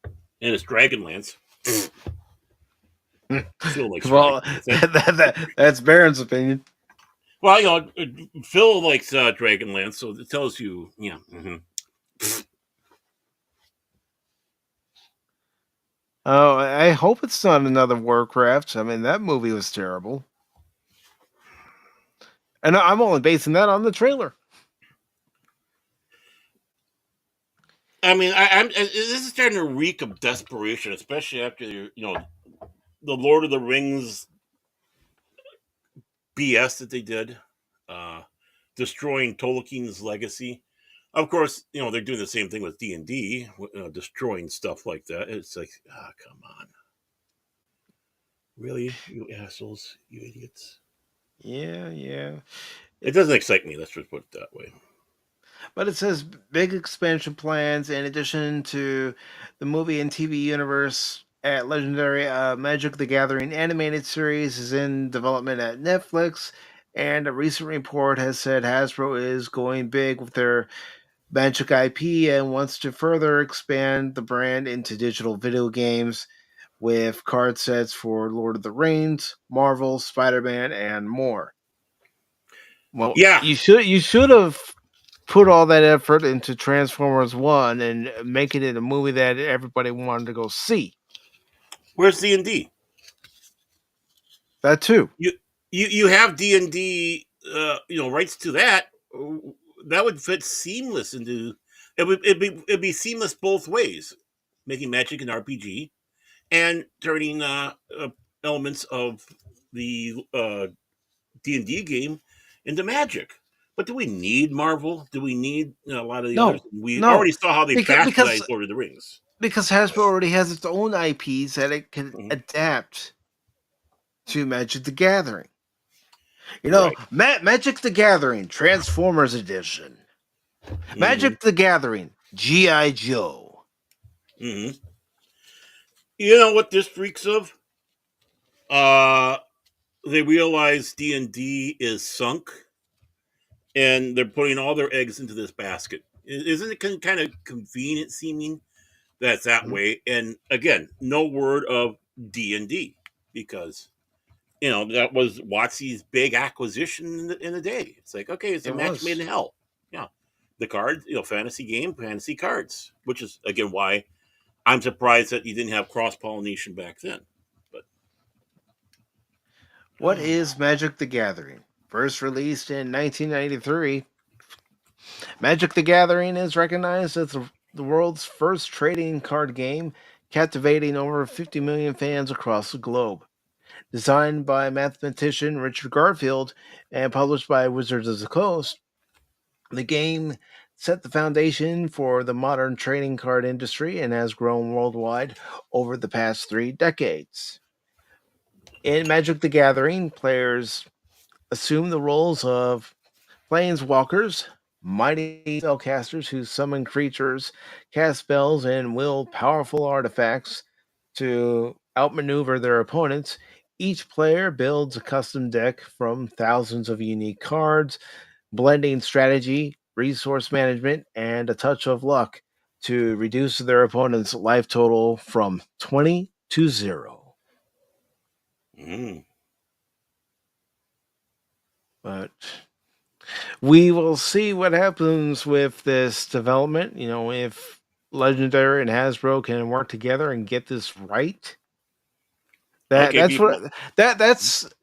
and it's Dragonlance. Phil likes Well, Dragonlance. that's Baron's opinion. Well, Phil likes Dragonlance, so it tells you, yeah. Oh, I hope it's not another Warcraft. I mean, that movie was terrible. And I'm only basing that on the trailer. I mean, this is starting to reek of desperation, especially after the Lord of the Rings BS that they did, uh, destroying Tolkien's legacy. Of course, they're doing the same thing with D&D, destroying stuff like that. It's like, come on, really, you assholes, you idiots. Yeah, yeah. It doesn't excite me. Let's just put it that way. But it says big expansion plans in addition to the movie and TV universe at Legendary. Magic the Gathering animated series is in development at Netflix, and a recent report has said Hasbro is going big with their Magic IP and wants to further expand the brand into digital video games. with card sets for Lord of the Rings, Marvel, Spider-Man, and more. Well, Yeah, you should have put all that effort into Transformers One and make it a movie that everybody wanted to go see. where's D&D? That too. You have D&D, rights to that. That would fit seamless into it'd be seamless both ways, making Magic an RPG and turning elements of the D&D game into Magic. But do we need Marvel? Do we need a lot of the others? No, We no, already saw how they because bastardized because Lord of the Rings. because Hasbro already has its own IPs that it can Mhm. adapt to Magic the Gathering. Right. Magic the Gathering Transformers Edition, hmm Magic the Gathering GI Joe. hmm You know what this freaks of? Uh, they realize D&D is sunk, and they're putting all their eggs into this basket. Isn't it kind of convenient seeming that's that Mhm. way? And again, no word of D&D, because that was Watsy's big acquisition in the day. It's like, okay, it's a It match made was. in hell. Yeah, the cards, fantasy game, fantasy cards, which is again why I'm surprised that you didn't have cross pollination back then. But What is Magic the Gathering? First released in 1993, Magic the Gathering is recognized as the world's first trading card game, captivating over 50 million fans across the globe. Designed by mathematician Richard Garfield and published by Wizards of the Coast, the game set the foundation for the modern trading card industry and has grown worldwide over the past 3 decades. In Magic the Gathering, players assume the roles of planeswalkers, mighty spellcasters who summon creatures, cast spells, and wield powerful artifacts to outmaneuver their opponents. Each player builds a custom deck from thousands of unique cards, blending strategy, resource management, and a touch of luck to reduce their opponent's life total from 20 to 0. mm, But we will see what happens with this development. If Legendary and Hasbro can work together and get this right. That okay, that's people. what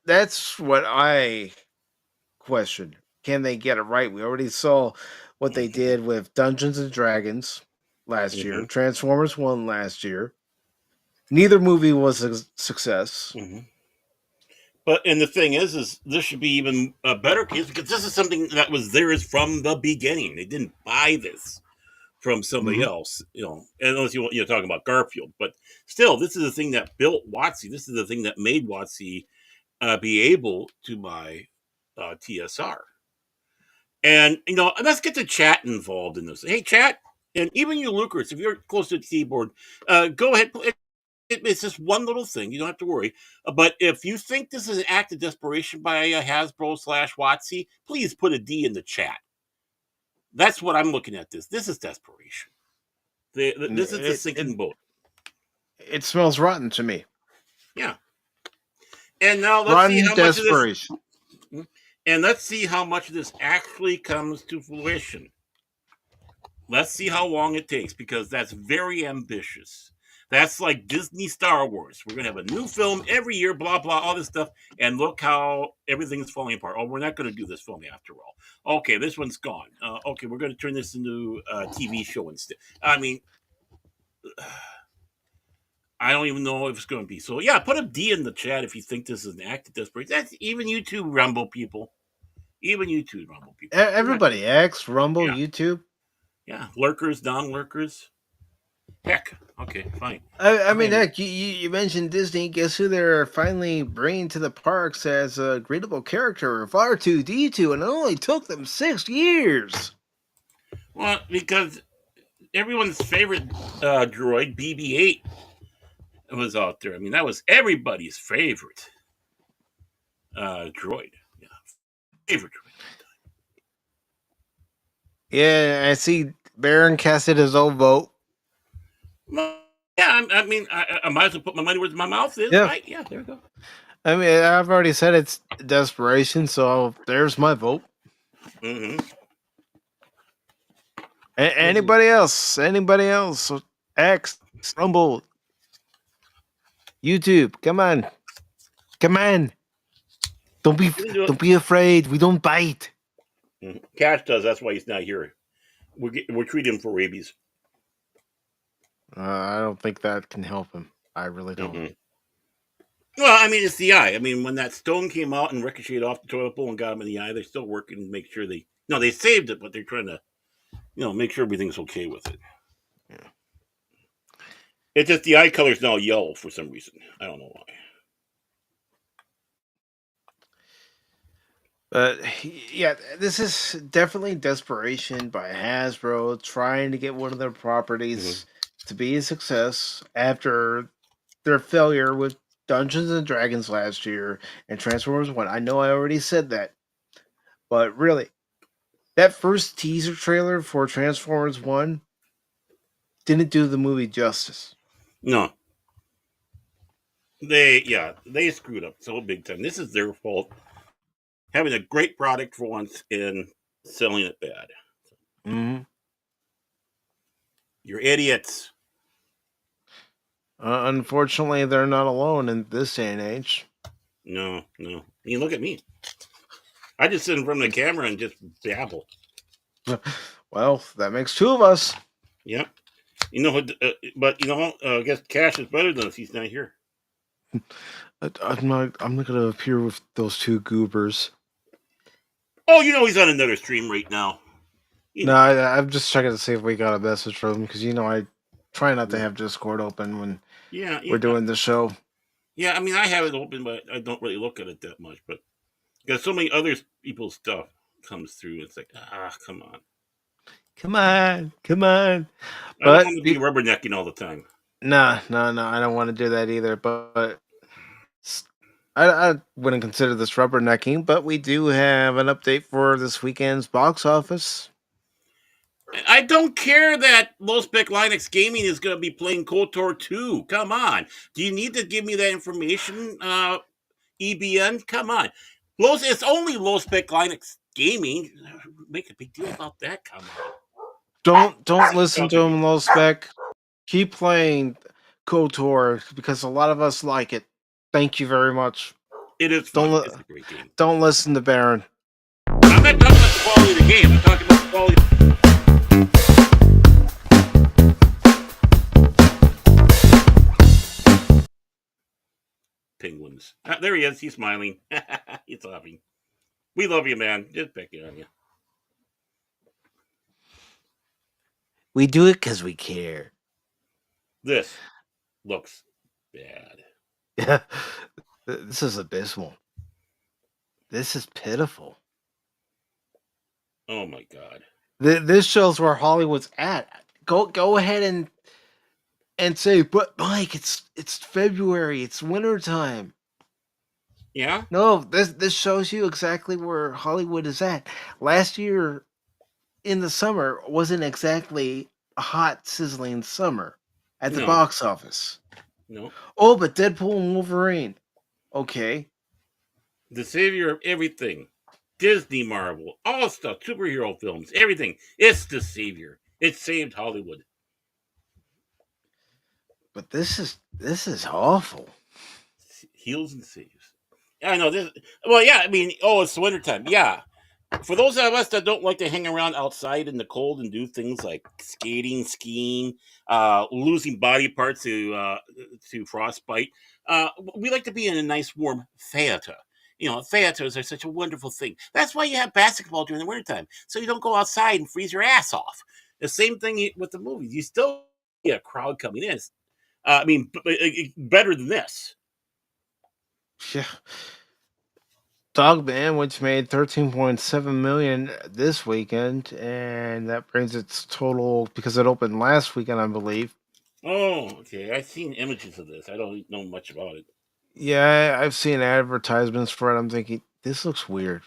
that's what I question. Can they get it right? We already saw what they did with Dungeons and Dragons last year. hmm Transformers won last year. Neither movie was a success. hmm But and the thing is this should be even a better case because this is something that was theirs from the beginning. They didn't buy this from somebody Hmm. else, unless you're talking about Garfield. But still, this is the thing that built Watsy. This is the thing that made Watsy be able to buy TSR. And let's get the chat involved in this. Hey, chat, and even you, Lucas, if you're close to the keyboard, go ahead. It's just one little thing. You don't have to worry. But if you think this is an act of desperation by Hasbro / Watsy, please put a D in the chat. That's what I'm looking at. This is desperation. This is a It, it sinking boat. it smells rotten to me. Yeah. And now let's see Rotten how much of this. desperation. And let's see how much of this actually comes to fruition. Let's see how long it takes because that's very ambitious. That's like Disney Star Wars. We're going to have a new film every year, blah, blah, all this stuff. And look how everything's falling apart. Oh, we're not going to do this film after all. Okay, this one's gone. Okay, we're going to turn this into a TV show instead. I mean, I don't even know if it's going to be. So, yeah, put a D in the chat if you think this is an act of desperation. That's even you two Rumble people. Even you two Rumble people. Everybody, X, Rumble, Yeah, YouTube. yeah. Lurkers, non lurkers. Heck. Okay, fine. I mean, Fine. heck, you mentioned Disney. Guess who they're finally bringing to the parks as a greetable character of R2D2, and it only took them 6 years. Well, because everyone's favorite droid, BB-8, was out there. I mean, that was everybody's favorite droid. Yeah, favorite droid. Yeah, I see Baron casted his own vote. Well, Yeah, I mean, I might as well put my money where my mouth is, Yeah. right? Yeah, there we go. I mean, I've already said it's desperation, so there's my vote. Hmm. Anybody else? Anybody else? X, Rumble, YouTube. Come on. Come on. Don't be You can do it. don't be afraid. We don't bite. Cash does. That's why he's not here. We're treating him for rabies. I don't think that can help him. I really don't. Hmm. Well, I mean, it's the eye. I mean, when that stone came out and ricocheted off the toilet bowl and got him in the eye, they're still working to make sure they. No, they saved it, but they're trying to, make sure everything's okay with it. Yeah. It's just the eye color's now yellow for some reason. I don't know why. But yeah, this is definitely desperation by Hasbro trying to get one of their properties to be a success after their failure with Dungeons and Dragons last year and Transformers 1. I know I already said that, but really, that first teaser trailer for Transformers 1 didn't do the movie justice. No, they screwed up so big time. This is their fault. Having a great product for once and selling it bad. Mm-hmm. You're idiots. Unfortunately, they're not alone in this day and age. No. I mean, look at me. I just sit in front of the camera and just babble. Well, that makes two of us. Yep. But I guess Cash is better than us. He's not here. I'm not going to appear with those two goobers. Oh, he's on another stream right now. No, I'm just checking to see if we got a message from him because I try not to have Discord open when we're doing the show. Yeah, I mean, I have it open, but I don't really look at it that much. But because so many other people's stuff comes through, it's like, come on. Come on. I don't want to be rubbernecking all the time. No, I don't want to do that either. But I wouldn't consider this rubbernecking, but we do have an update for this weekend's box office. I don't care that Low Spec Linux Gaming is going to be playing KOTOR 2. Come on. Do you need to give me that information, EBN? Come on. It's only Low Spec Linux Gaming. Make a big deal about that. Come on. Don't listen to him, Low Spec. Keep playing KOTOR because a lot of us like it. Thank you very much. It is fun. It's a great game. Don't listen to Baron. I'm not talking about the quality of the game. I'm talking about the quality. Penguins. There he is. He's smiling. He's laughing. We love you, man. Just picking on you. We do it because we care. This looks bad. Yeah. This is abysmal. This is pitiful. Oh my god. This shows where Hollywood's at. Go ahead and say, but Mike, it's February, it's wintertime. Yeah? No, this shows you exactly where Hollywood is at. Last year in the summer wasn't exactly a hot, sizzling summer at the box office. No. Oh, but Deadpool and Wolverine. Okay. The savior of everything. Disney, Marvel, all stuff, superhero films, everything. It's the savior. It saved Hollywood. But this is awful. Heals and saves. I know this. Well, yeah. I mean, it's wintertime. Yeah. For those of us that don't like to hang around outside in the cold and do things like skating, skiing, losing body parts to frostbite, we like to be in a nice warm theater. Theaters are such a wonderful thing. That's why you have basketball during the wintertime, so you don't go outside and freeze your ass off. The same thing with the movies. You still get a crowd coming in. I mean, better than this. Yeah. Dogman, which made 13.7 million this weekend, and that brings its total because it opened last weekend, I believe. Oh, okay. I've seen images of this. I don't know much about it. Yeah, I've seen advertisements for it. I'm thinking this looks weird.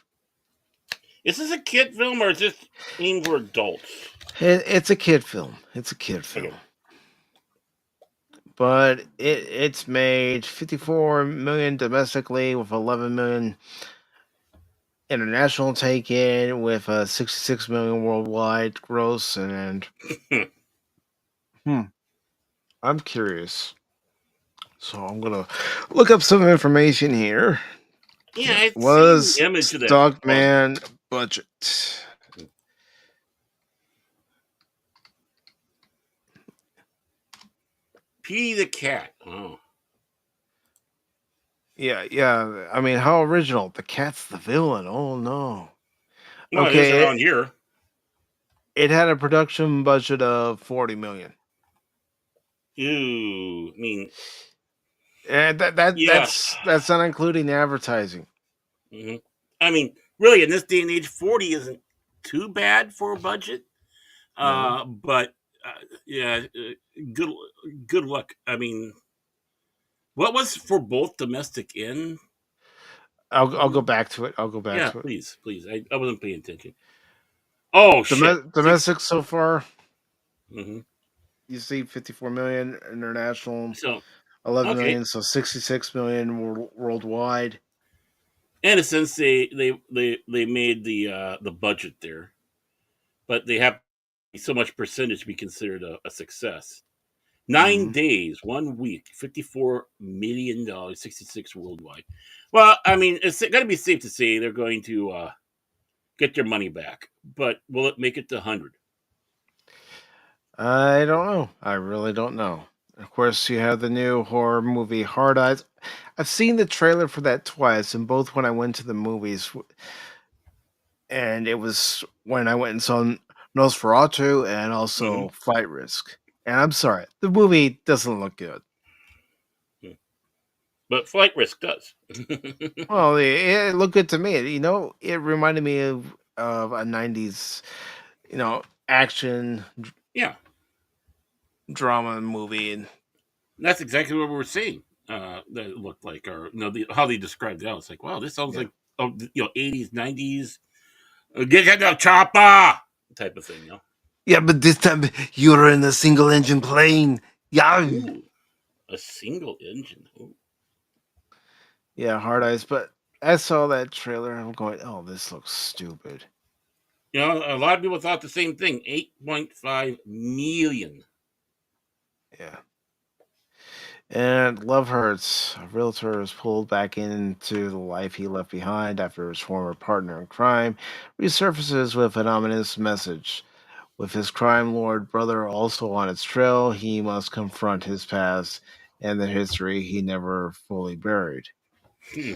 Is this a kid film or is this aimed for adults? It's a kid film. It's a kid film. Okay. but it's made 54 million domestically with 11 million international take in with 66 million worldwide gross. And I'm curious, so I'm gonna look up some information here. Yeah, I've seen the Was image of that dog. Stockman budget? P the cat. Oh, Yeah. I mean, how original. The cat's the villain. Oh no. well, it is Okay, around here. it had a production budget of 40 million. Ew. I mean, And yeah. that's not including advertising. hmm I mean, really, in this day and age, 40 isn't too bad for a budget. No. But yeah, good good luck. I mean, what was for both domestic and I'll go back to it. I'll go back yeah, to it. please, please. I wasn't paying attention. Oh shit, six. Domestic so far, Mm-hmm. you see 54 million international, So 11 okay, million, so 66 million worldwide. and since they made the budget there, but they have so much percentage to be considered a success. 9 Hmm. days, 1 week, $54 million, 66 worldwide. Well, I mean, it's got to be safe to say they're going to get their money back, but will it make it to 100? I don't know. I really don't know. Of course, you have the new horror movie Hard Eyes. I've seen the trailer for that twice, and both when I went to the movies, and it was when I went and saw Nosferatu and Mm-hmm. also Flight Risk. And I'm sorry, the movie doesn't look good. But Flight Risk does. Well, it looked good to me. It reminded me of a '90s, action Yeah, drama movie. And that's exactly what we were saying. That it looked like, or how they described it out. It's like, wow, this sounds yeah, like 80s, 90s. Get the chopper type of thing. yeah, but this time you're in a single engine plane. Yeah, Ooh, a single engine. Ooh. yeah, Hard Eyes. But I saw that trailer. And I'm going, oh, this looks stupid. A lot of people thought the same thing. 8.5 million. Yeah. And Love Hurts. A realtor is pulled back into the life he left behind after his former partner in crime resurfaces with an ominous message. With his crime lord brother also on its trail, he must confront his past and the history he never fully buried. Hmm.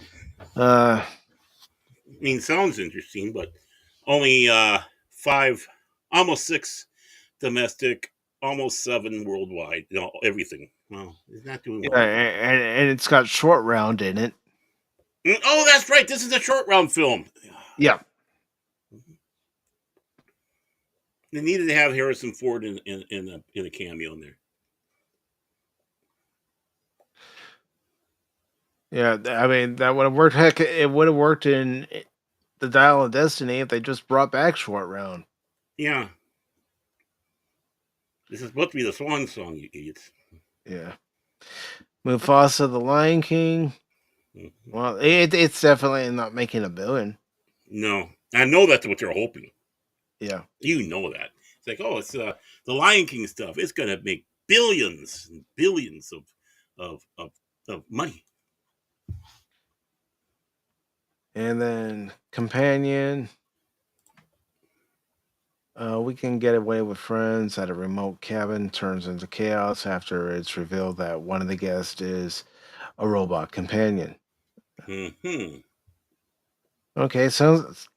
Uh, I mean, sounds interesting, but only five, almost six domestic, almost seven worldwide. Everything. Well, it's not doing yeah, well. and it's got short round in it. Oh, that's right. This is a short round film. Yeah. They needed to have Harrison Ford in a cameo in there. Yeah, I mean that would have worked. Heck, it would have worked in the Dial of Destiny if they just brought back short round. Yeah. This is supposed to be the swan song, you idiots. Yeah. Mufasa, the Lion King. Mm-hmm. Well, it's definitely not making $1 billion. No, I know that's what they're hoping. Yeah. You know that. It's like, oh, it's the Lion King stuff. It's gonna make billions and billions of money. And then Companion. We can get away with friends at a remote cabin turns into chaos after it's revealed that one of the guests is a robot companion. Hmm. Okay, sounds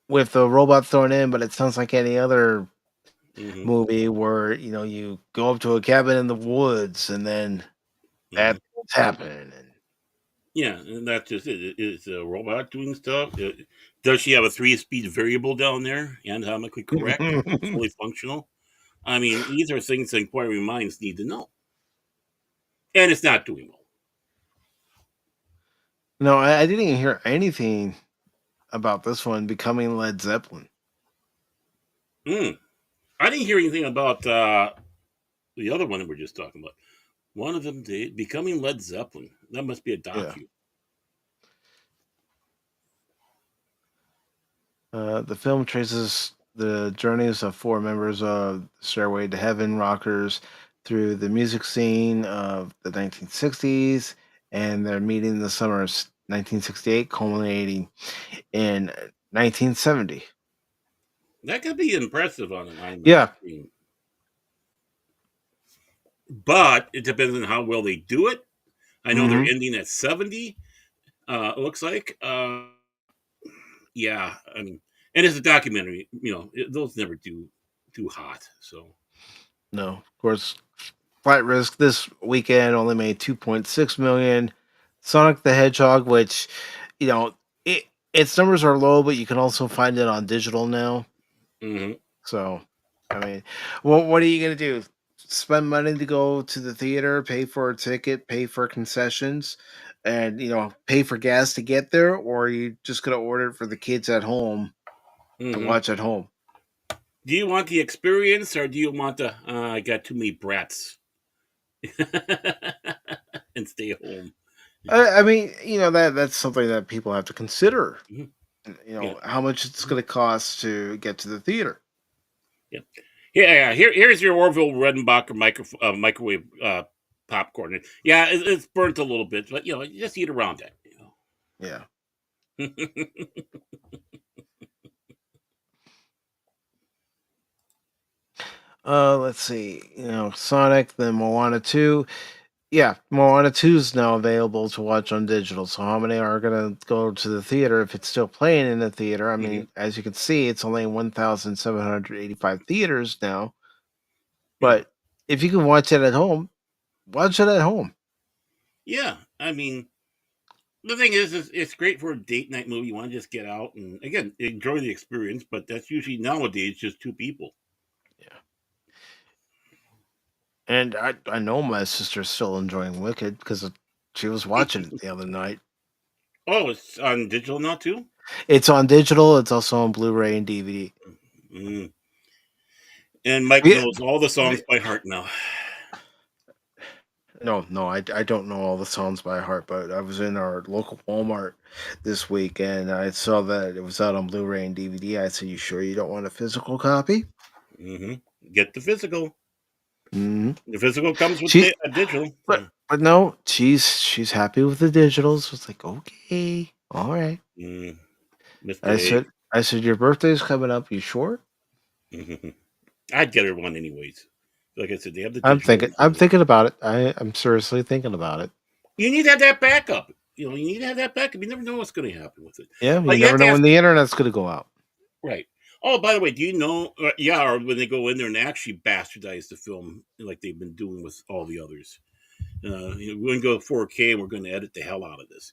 with the robot thrown in, but it sounds like any other Hmm. movie where you go up to a cabin in the woods and then Hmm. bad things happen. Yeah, and that's just it. Is a robot doing stuff? Does she have a 3-speed variable down there, anatomically correct, And fully functional? I mean, these are things that inquiring minds need to know, and it's not doing well. no, I didn't hear anything about this one becoming Led Zeppelin. I didn't hear anything about the other one that we're just talking about. One of them did. Becoming Led Zeppelin. That must be a Yeah. docu. The film traces the journeys of four members of Stairway to Heaven rockers through the music scene of the 1960s and their meeting in the summer of 1968, culminating in 1970. That could be impressive on an IMAX Yeah. screen. But it depends on how well they do it. I know they're Hmm. ending at 70, it looks like. Yeah, I mean, and it's a documentary, those never do too hot. So, No, of course, Flight Risk this weekend only made 2.6 million. Sonic the Hedgehog, which, you know, its numbers are low, but you can also find it on digital now. mhm. So, I mean, well, what are you gonna do? Spend money to go to the theater, pay for a ticket, pay for concessions, and pay for gas to get there, or are you just gonna order it for the kids at home to Mhm. watch at home? Do you want the experience or do you want the I got too many brats and stay home? I mean, that's something that people have to consider. Mhm. Yeah. How much it's going to cost to get to the theater. Yeah. Yeah. Here's your Orville Redenbacher microwave popcorn. Yeah, it's burnt a little bit, but you just eat around it. Yeah. Let's see. Sonic, then Moana 2. Yeah, Moana 2 is now available to watch on digital. So how many are going to go to the theater if it's still playing in the theater? I Mhm. mean, as you can see, it's only 1,785 theaters now. Yeah. But if you can watch it at home, watch it at home. Yeah. I mean, the thing is, it's great for a date night movie. You want to just get out and again enjoy the experience, but that's usually nowadays just two people. Yeah. And I know my sister's still enjoying Wicked because she was watching it the other night. Oh, it's on digital now too. It's on digital. It's also on Blu-ray and DVD. Mm. And Mike Yeah, knows all the songs by heart now. no, I don't know all the songs by heart, but I was in our local Walmart this week and I saw that it was out on Blu-ray and DVD. I said, "You sure you don't want a physical copy?" Hmm. Get the physical. Hmm. The physical comes with She, a digital. but So. but no, she's happy with the digitals. It's like, okay, all right. Mm, I said, misbehave. I said, your birthday's coming up. You sure? Hmm. I'd get her one anyways. Like I said, they have the I'm digital. thinking. I'm thinking about it. I'm seriously thinking about it. You need to have that backup. You need to have that backup. You never know what's going to happen with it. Yeah, you Like you never have to know when ask. the internet's going to go out. Right. Oh, by the way, do you know? Yeah, or when they go in there and actually bastardize the film like they've been doing with all the others. We're going to go 4K and we're going to edit the hell out of this.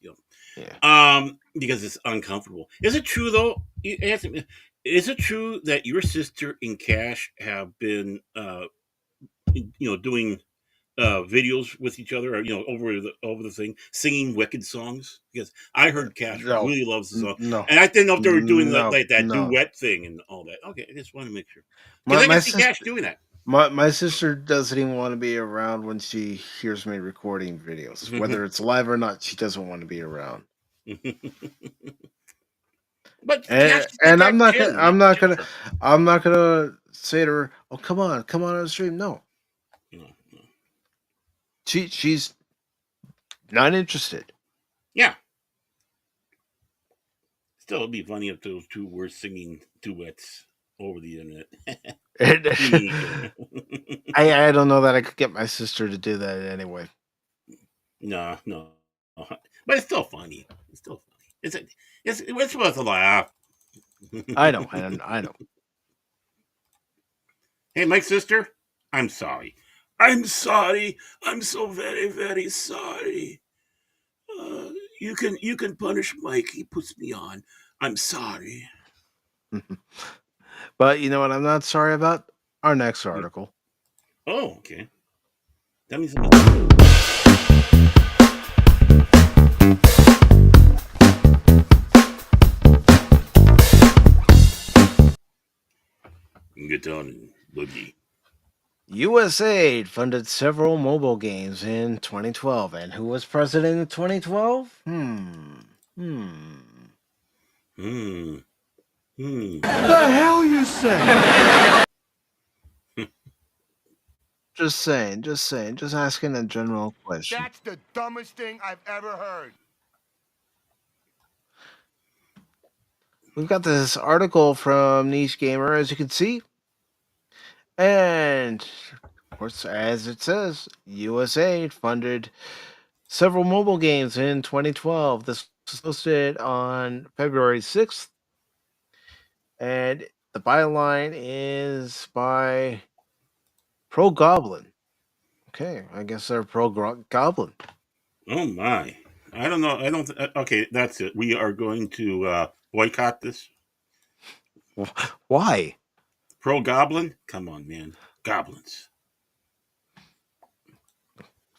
Yeah. Because it's uncomfortable. Is it true though? Is it true that your sister and Cash have been, doing videos with each other, or over the thing, singing Wicked songs? Because I heard Cash No, really loves the song, no, and I didn't know if they were doing no, like that no. duet thing and all that. Okay, I just want to make sure because My I can my see Cash sister, doing that. my sister doesn't even want to be around when she hears me recording videos, whether it's live or not. She doesn't want to be around. But Cash And has got and that chin. I'm not gonna say to her, "Oh, come on the stream." No, No, no. she's not interested. Yeah. Still, it'd be funny if those two were singing duets over the internet. And Meaning each other. I don't know that I could get my sister to do that anyway. No, no. But it's still funny. It's still funny. It's worth a laugh. I know, I know. Hey, Mike's sister, I'm sorry. I'm sorry. I'm so very, very sorry. Uh, you can punish Mike. He puts me on. I'm sorry. But you know what? I'm not sorry about our next article. Oh, okay. That means I'm get down and boogie. USAID funded several mobile games in 2012, and who was president in 2012? Hmm. Hmm. Hmm. The hell you say? Just asking a general question. That's the dumbest thing I've ever heard. We've got this article from Niche Gamer, as you can see, and of course, as it says, USAID funded several mobile games in 2012. This was posted on February 6th, and the byline is by Pro Goblin. Okay, I guess they're Goblin. Oh my. I don't know. I don't. Okay, that's it. We are going to boycott this. Why? Pro Goblin? Come on, man. Goblins.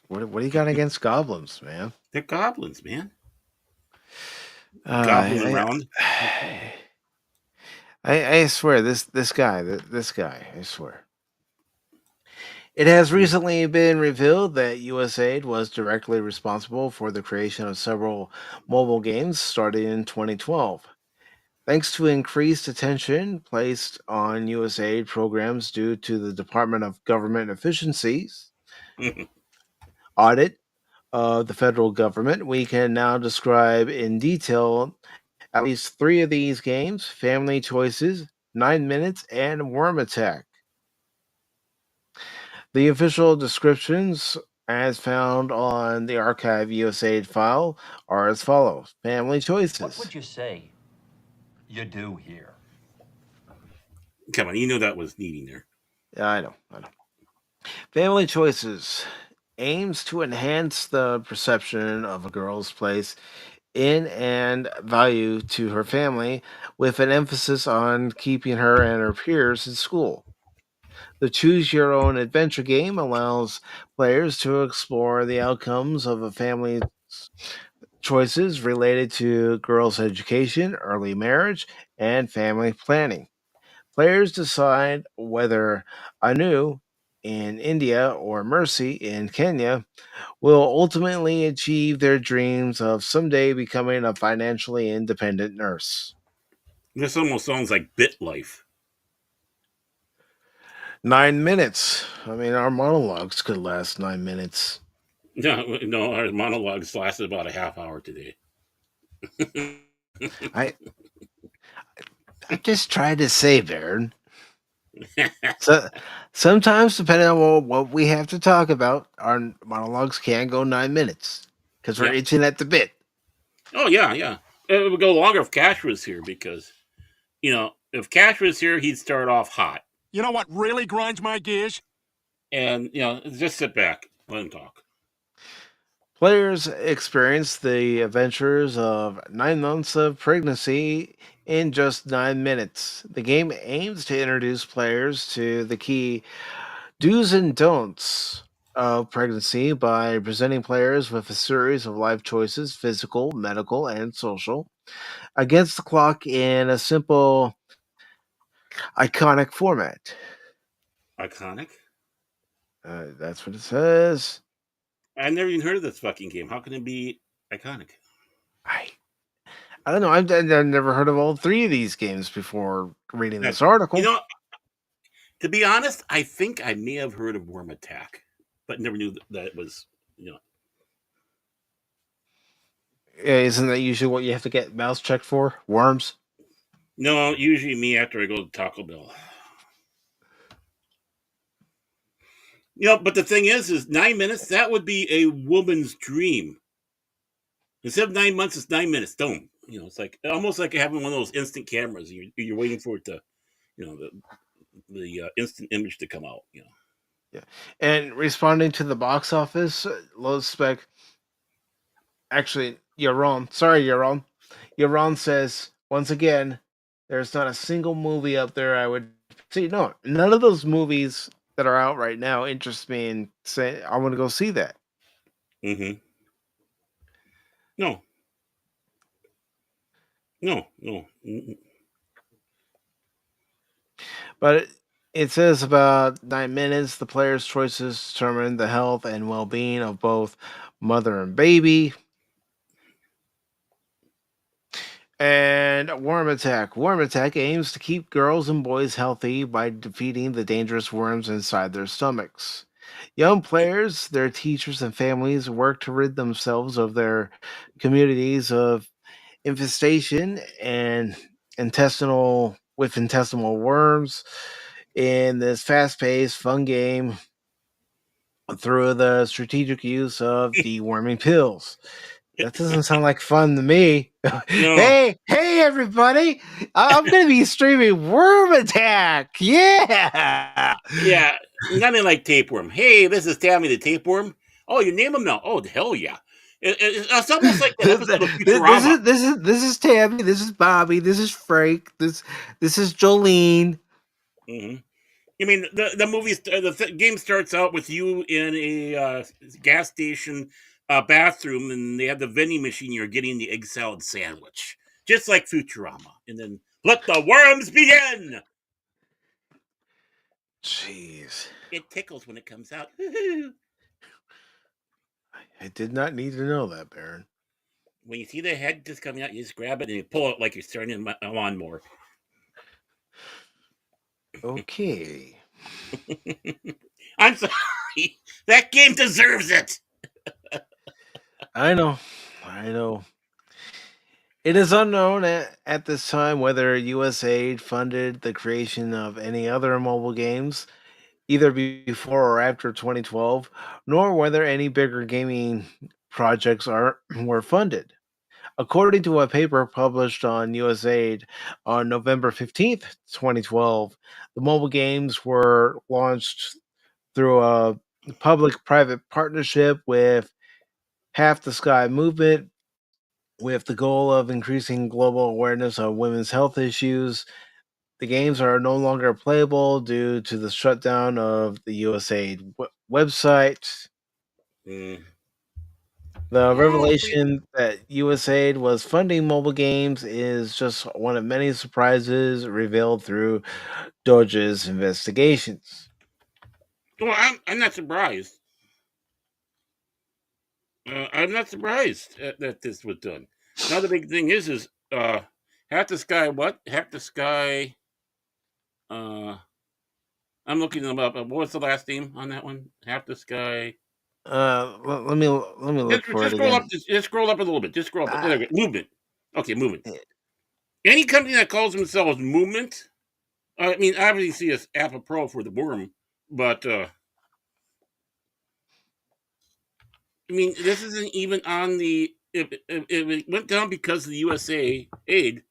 What do you got against goblins, man? They're goblins, man. Goblin Uh, around. I, I swear this guy, I swear. It has recently been revealed that USAID was directly responsible for the creation of several mobile games starting in 2012. Thanks to increased attention placed on USAID programs due to the Department of Government Efficiencies audit of the federal government, we can now describe in detail at least three of these games: Family Choices, 9 Minutes, and Worm Attack. The official descriptions, as found on the Archive USAID file, are as follows: Family What Choices. would you say you do here? Come on, you know that was needing there. Yeah, I know. Family Choices aims to enhance the perception of a girl's place in and value to her family, with an emphasis on keeping her and her peers in school. The Choose Your Own Adventure game allows players to explore the outcomes of a family's choices related to girls' education, early marriage, and family planning. Players decide whether Anu in India or Mercy in Kenya will ultimately achieve their dreams of someday becoming a financially independent nurse. This almost sounds like Bit Life. 9 minutes. I mean, our monologues could last 9 minutes. No, no, our monologues lasted about a half hour today. I I'm just trying to say, Baron. So sometimes, depending on what we have to talk about, our monologues can go 9 minutes because we're Yep. itching at the bit. Oh yeah, yeah. It would go longer if Cash was here because if Cash was here, he'd start off hot, You know what really grinds my gears? and just sit back, let him talk. Players experience the adventures of 9 months of pregnancy in just 9 minutes. The game aims to introduce players to the key do's and don'ts of pregnancy by presenting players with a series of life choices: physical, medical, and social, against the clock in a simple, iconic format. Iconic. That's what it says. I've never even heard of this fucking game. How can it be iconic? I I don't know. I've never heard of all three of these games before reading That this article. to be honest, I think I may have heard of Worm Attack, but never knew that it was. Yeah, isn't that usually what you have to get mouse checked for? Worms? No, usually me after I go to Taco Bell. But the thing is 9 minutes. That would be a woman's dream. Instead of 9 months, it's 9 minutes. Don't. It's like almost like having one of those instant cameras. You're waiting for it to, the instant image to come out. Yeah. And responding to the box office, low spec. Actually, you're wrong. Sorry, you're wrong. Yaron says, once again, there's not a single movie up there I would see. No, none of those movies that are out right now interest me and say, I want to go see that. Mm-hmm. No. No. No. But It says about 9 minutes. The player's choices determine the health and well-being of both mother and baby. And worm attack. Worm attack aims to keep girls and boys healthy by defeating the dangerous worms inside their stomachs. Young players, their teachers, and families work to rid themselves of their communities of infestation and intestinal worms in this fast-paced, fun game through the strategic use of deworming pills. That doesn't sound like fun to me. No, Hey, everybody! I'm gonna be streaming Worm Attack. Yeah. yeah, nothing like tapeworm. Hey, this is Tammy the tapeworm. Oh, you name him now? Oh, hell yeah! It's almost like that episode of Futurama. This is Tammy. This is Bobby. This is Frank. This is Jolene. Hmm. I mean, the movie, game starts out with you in a gas station bathroom, and they have the vending machine. You're getting the egg salad sandwich, just like Futurama. And then let the worms begin. Jeez, It tickles when it comes out. I did not need to know that, Baron. When you see the head just coming out, you just grab it and you pull it like you're starting a lawnmower. Okay. I'm sorry. That game deserves it. I know. It is unknown at this time whether USAID funded the creation of any other mobile games, either before or after 2012, nor whether any bigger gaming projects were funded. According to a paper published on USAID on November 15th, 2012, the mobile games were launched through a public private partnership with Half the Sky Movement with the goal of increasing global awareness of women's health issues. The games are no longer playable due to the shutdown of the USAID website. Mm. The Oh, revelation that USAID was funding mobile games is just one of many surprises revealed through Doge's investigations. well, I'm not surprised. I'm not surprised that this was done. Now the big thing is half the sky. What half the sky? Uh, I'm looking them up. What was the last name on that one? Half the sky. Let me look for Just it scroll up. again. Just scroll up a little bit. Just scroll up. There Uh, we go. Movement. Okay, movement. eh, Any company that calls themselves Movement. I mean, obviously it's Apple Pro for the worm, but I mean, this isn't even on the. If it went down because of the USA aid,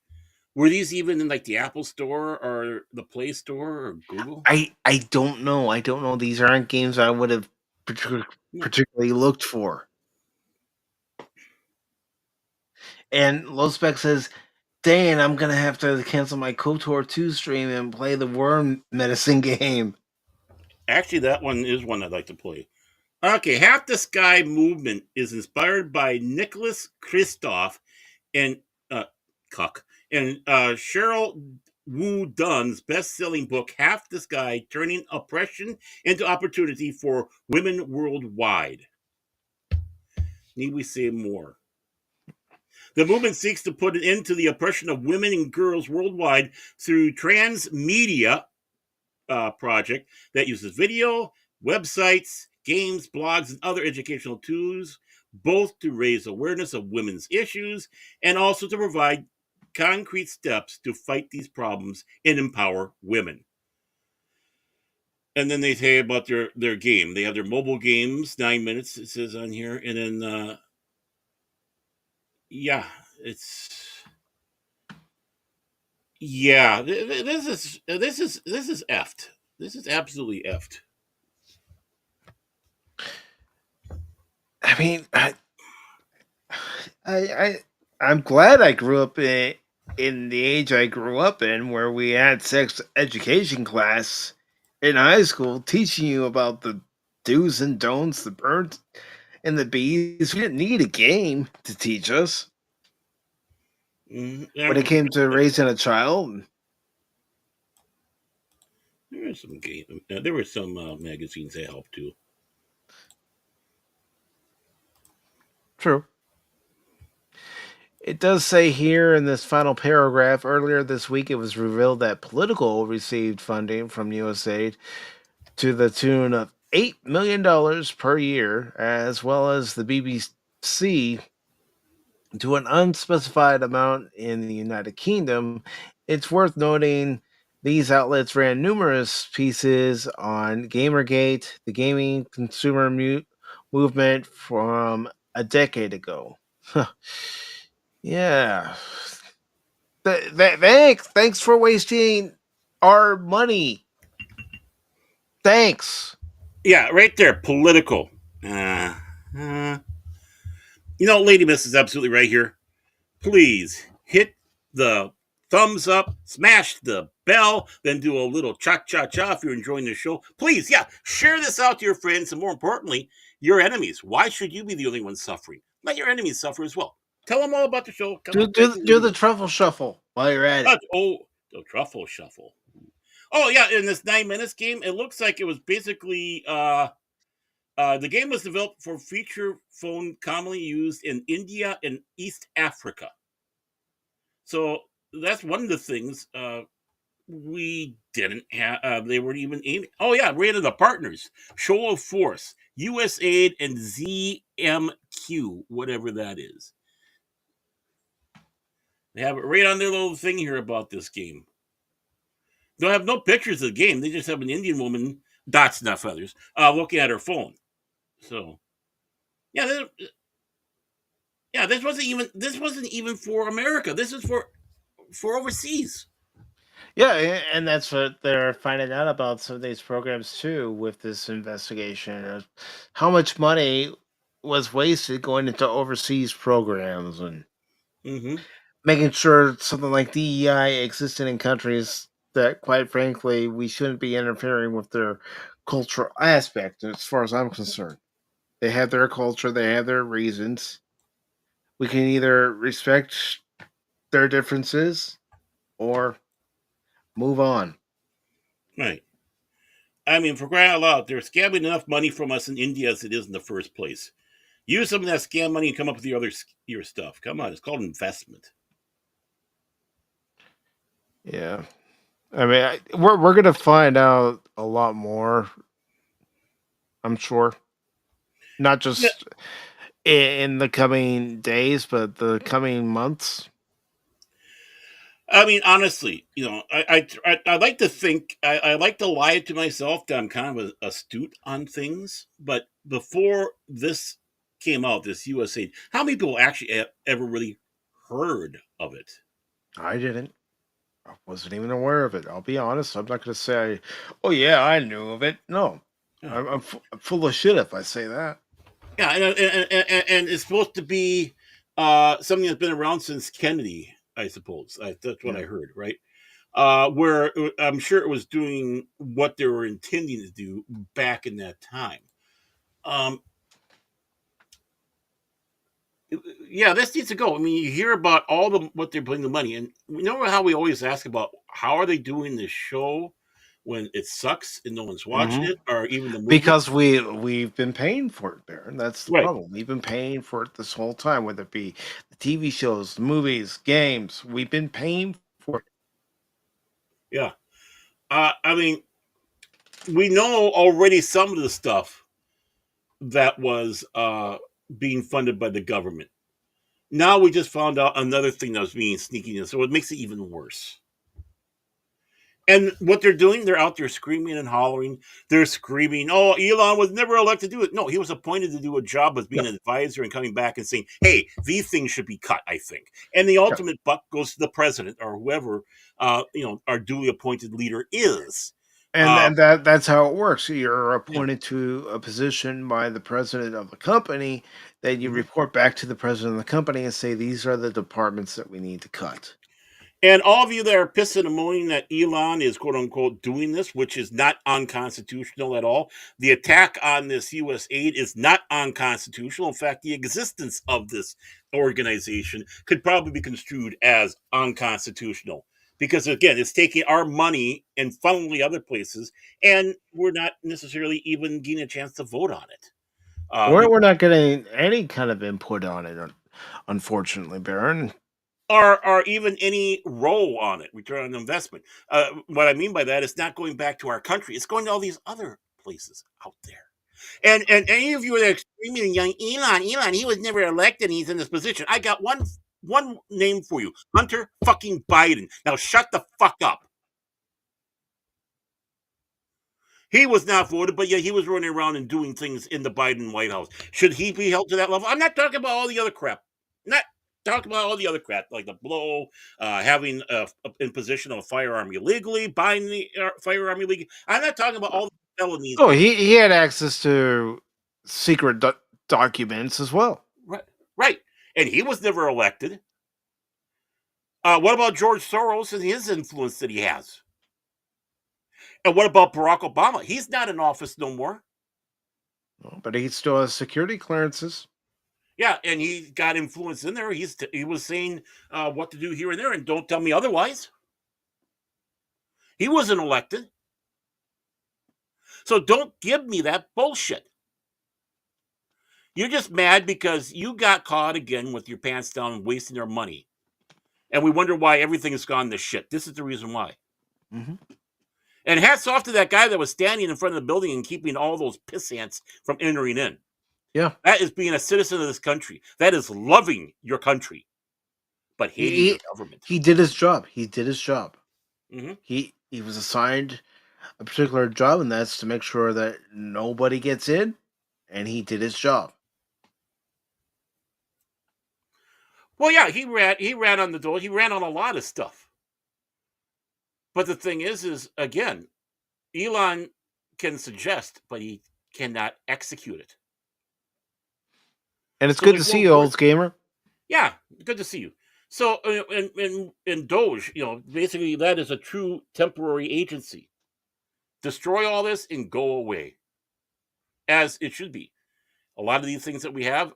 were these even in like the Apple Store or the Play Store or Google? I don't know. I don't know. These aren't games I would have No. particularly looked for. And Low Spec says, "Dan, I'm gonna have to cancel my KOTOR 2 stream and play the worm medicine game." Actually, that one is one I'd like to play. Okay, Half the Sky Movement is inspired by Nicholas Kristoff and Cuck and Cheryl Wu Dunn's best-selling book Half the Sky: Turning Oppression into Opportunity for Women Worldwide. Need we say more? The movement seeks to put an end to the oppression of women and girls worldwide through transmedia project that uses video, websites, games, blogs, and other educational tools, both to raise awareness of women's issues and also to provide concrete steps to fight these problems and empower women. And then they say about their game. They have their mobile games, 9 minutes, it says on here. And then, yeah, it's. Yeah, this is effed. This is absolutely effed. I mean, I I'm glad I grew up in the age I grew up in, where we had sex education class in high school, teaching you about the do's and don'ts, the birds and the bees. We didn't need a game to teach us when it came to raising a child. was some game. There were some magazines that helped too. True. It does say here in this final paragraph earlier this week it was revealed that Political received funding from USAID to the tune of $8 million per year, as well as the BBC to an unspecified amount in the United Kingdom. It's worth noting these outlets ran numerous pieces on Gamergate, the gaming consumer movement from a decade ago. Yeah. Thanks for wasting our money. Thanks. Yeah, right there, political. Uh, uh, Lady Miss is absolutely right here. Please hit the thumbs up, smash the bell, then do a little cha cha cha if you're enjoying the show. Please, yeah, share this out to your friends and more importantly, your enemies. Why should you be the only one suffering? Let your enemies suffer as well. Tell them all about the show. Come Do on, thank do, you, do Lady the Miss. truffle shuffle while you're at it. Oh, the truffle shuffle. Oh yeah, in this 9 minutes game, it looks like it was basically the game was developed for feature phone commonly used in India and East Africa. So that's one of the things we didn't have. They weren't even aiming. Oh yeah, rated the partners: Show of Force, USAID, and ZMQ, whatever that is. They have it right on their little thing here about this game. They'll have no pictures of the game. They just have an Indian woman, dots not feathers, looking at her phone. So yeah, this wasn't even for America. This is for overseas. Yeah, and that's what they're finding out about some of these programs too with this investigation of how much money was wasted going into overseas programs and Mm-hmm. making sure something like DEI existed in countries that, quite frankly, we shouldn't be interfering with their cultural aspect as far as I'm concerned. They have their culture, they have their reasons. We can either respect their differences or move on. Right. I mean, for crying out loud, they're scamming enough money from us in India as it is in the first place. Use some of that scam money and come up with your stuff. Come on, it's called investment. Yeah. I mean, we're gonna find out a lot more. I'm sure, not Yeah, just in the coming days, but the coming months. I mean, honestly, I like to think I like to lie to myself that I'm kind of astute on things. But before this came out, this USA, how many people actually ever really heard of it? I didn't. I wasn't even aware of it. I'll be honest. I'm not gonna say, "Oh yeah, I knew of it." No, Yeah. I'm full of shit if I say that. Yeah, and it's supposed to be something that's been around since Kennedy, I suppose. That's what I Yeah. heard, right? Where I'm sure it was doing what they were intending to do back in that time. Um, yeah, this needs to go. I mean, you hear about all the what they're putting the money, and we know how we always ask about how are they doing this show when it sucks and no one's watching Hmm. it, or even the movie. Because we've been paying for it, Baron. That's the Right. problem. We've been paying for it this whole time, whether it be the TV shows, the movies, games. We've been paying for it. Yeah. I mean, we know already some of the stuff that was being funded by the government. Now we just found out another thing that was being sneaking in, so it makes it even worse. And what they're doing, they're out there screaming and hollering. They're screaming, "Oh, Elon was never elected to do it." No, he was appointed to do a job as Yeah, being an advisor and coming back and saying, "Hey, these things should be cut." I think, and the yeah. ultimate buck goes to the president or whoever, our duly appointed leader is. And Uh, that's how it works. You're yeah. appointed to a position by the president of the company, then you Mhm. report back to the president of the company and say these are the departments that we need to cut. And all of you that are pissing and moaning that Elon is quote unquote doing this, which is not unconstitutional at all, the attack on this U.S. aid is not unconstitutional. In fact, the existence of this organization could probably be construed as unconstitutional because again, it's taking our money and funneling other places, and we're not necessarily even getting a chance to vote on it. We're not getting any kind of input on it, unfortunately, Baron. Or even any role on it, return on investment. What I mean by that is not going back to our country; it's going to all these other places out there. And any of you that are screaming, young Elon, he was never elected. And he's in this position. I got one name for you, Hunter fucking Biden. Now shut the fuck up. He was not voted, but yet he was running around and doing things in the Biden White House. Should he be held to that level? I'm not talking about all the other crap. Not talking about all the other crap, like the blow, having in possession of a firearm illegally, buying the firearm illegally. I'm not talking about all the felonies. Oh, he had access to secret documents as well. Right, right. And he was never elected. What about George Soros and his influence that he has? And what about Barack Obama? He's not in office no more. But he still has security clearances. Yeah, and he got influence in there. He was saying what to do here and there, and don't tell me otherwise. He wasn't elected. So don't give me that bullshit. You're just mad because you got caught again with your pants down and wasting our money. And we wonder why everything has gone to shit. This is the reason why. Mm-hmm. And hats off to that guy that was standing in front of the building and keeping all those piss ants from entering in. Yeah. That is being a citizen of this country. That is loving your country, but hating your government. He did his job. He did his job. Mm-hmm. He was assigned a particular job, and that's to make sure that nobody gets in, and he did his job. Well, yeah, he ran on the door. He ran on a lot of stuff. But the thing is again, Elon can suggest, but he cannot execute it. And it's good to see you, old gamer. Yeah, good to see you. So, in Doge, basically that is a true temporary agency. Destroy all this and go away, as it should be. A lot of these things that we have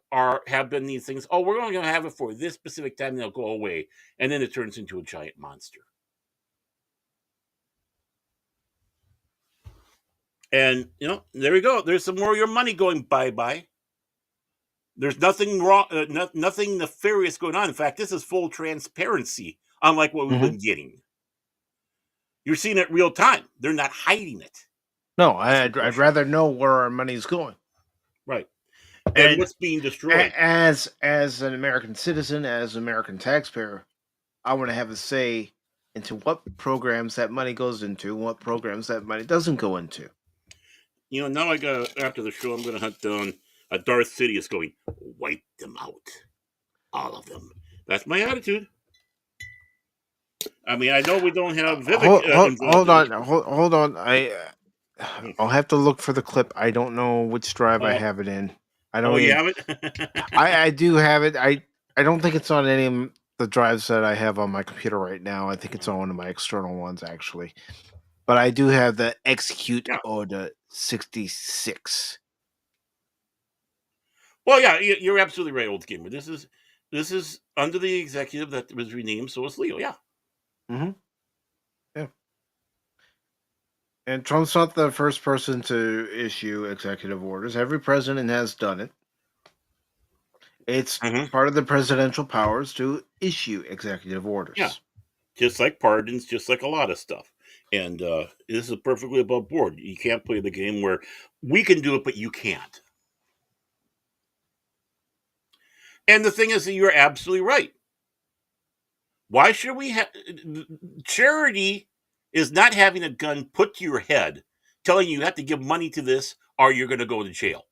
been these things. Oh, we're only going to have it for this specific time, and they'll go away, and then it turns into a giant monster. And there we go. There's some more of your money going bye-bye. There's nothing wrong, nothing nefarious going on. In fact, this is full transparency, unlike what we've been getting. You're seeing it real time. They're not hiding it. No, I'd rather know where our money's going. Right. And what's being destroyed. As an American citizen, as an American taxpayer, I want to have a say into what programs that money goes into and what programs that money doesn't go into. Now after the show, I'm going to hunt down a Darth Sidious going, wipe them out. All of them. That's my attitude. I mean, I know we don't have Vivek. Hold on. I'll have to look for the clip. I don't know which drive I have it in. I don't. You have it? I do have it. I don't think it's on any of the drives that I have on my computer right now. I think it's on one of my external ones actually. But I do have the Execute Order 66. Well, yeah, you're absolutely right, old gamer. This is under the executive that was renamed, so it's legal. Yeah. Mm-hmm. Yeah. And Trump's not the first person to issue executive orders. Every president has done it. It's part of the presidential powers to issue executive orders. Yeah. Just like pardons, just like a lot of stuff. And this is perfectly above board. You can't play the game where we can do it, but you can't. And the thing is that you're absolutely right. Why should we have... Charity is not having a gun put to your head telling you have to give money to this or you're going to go to jail.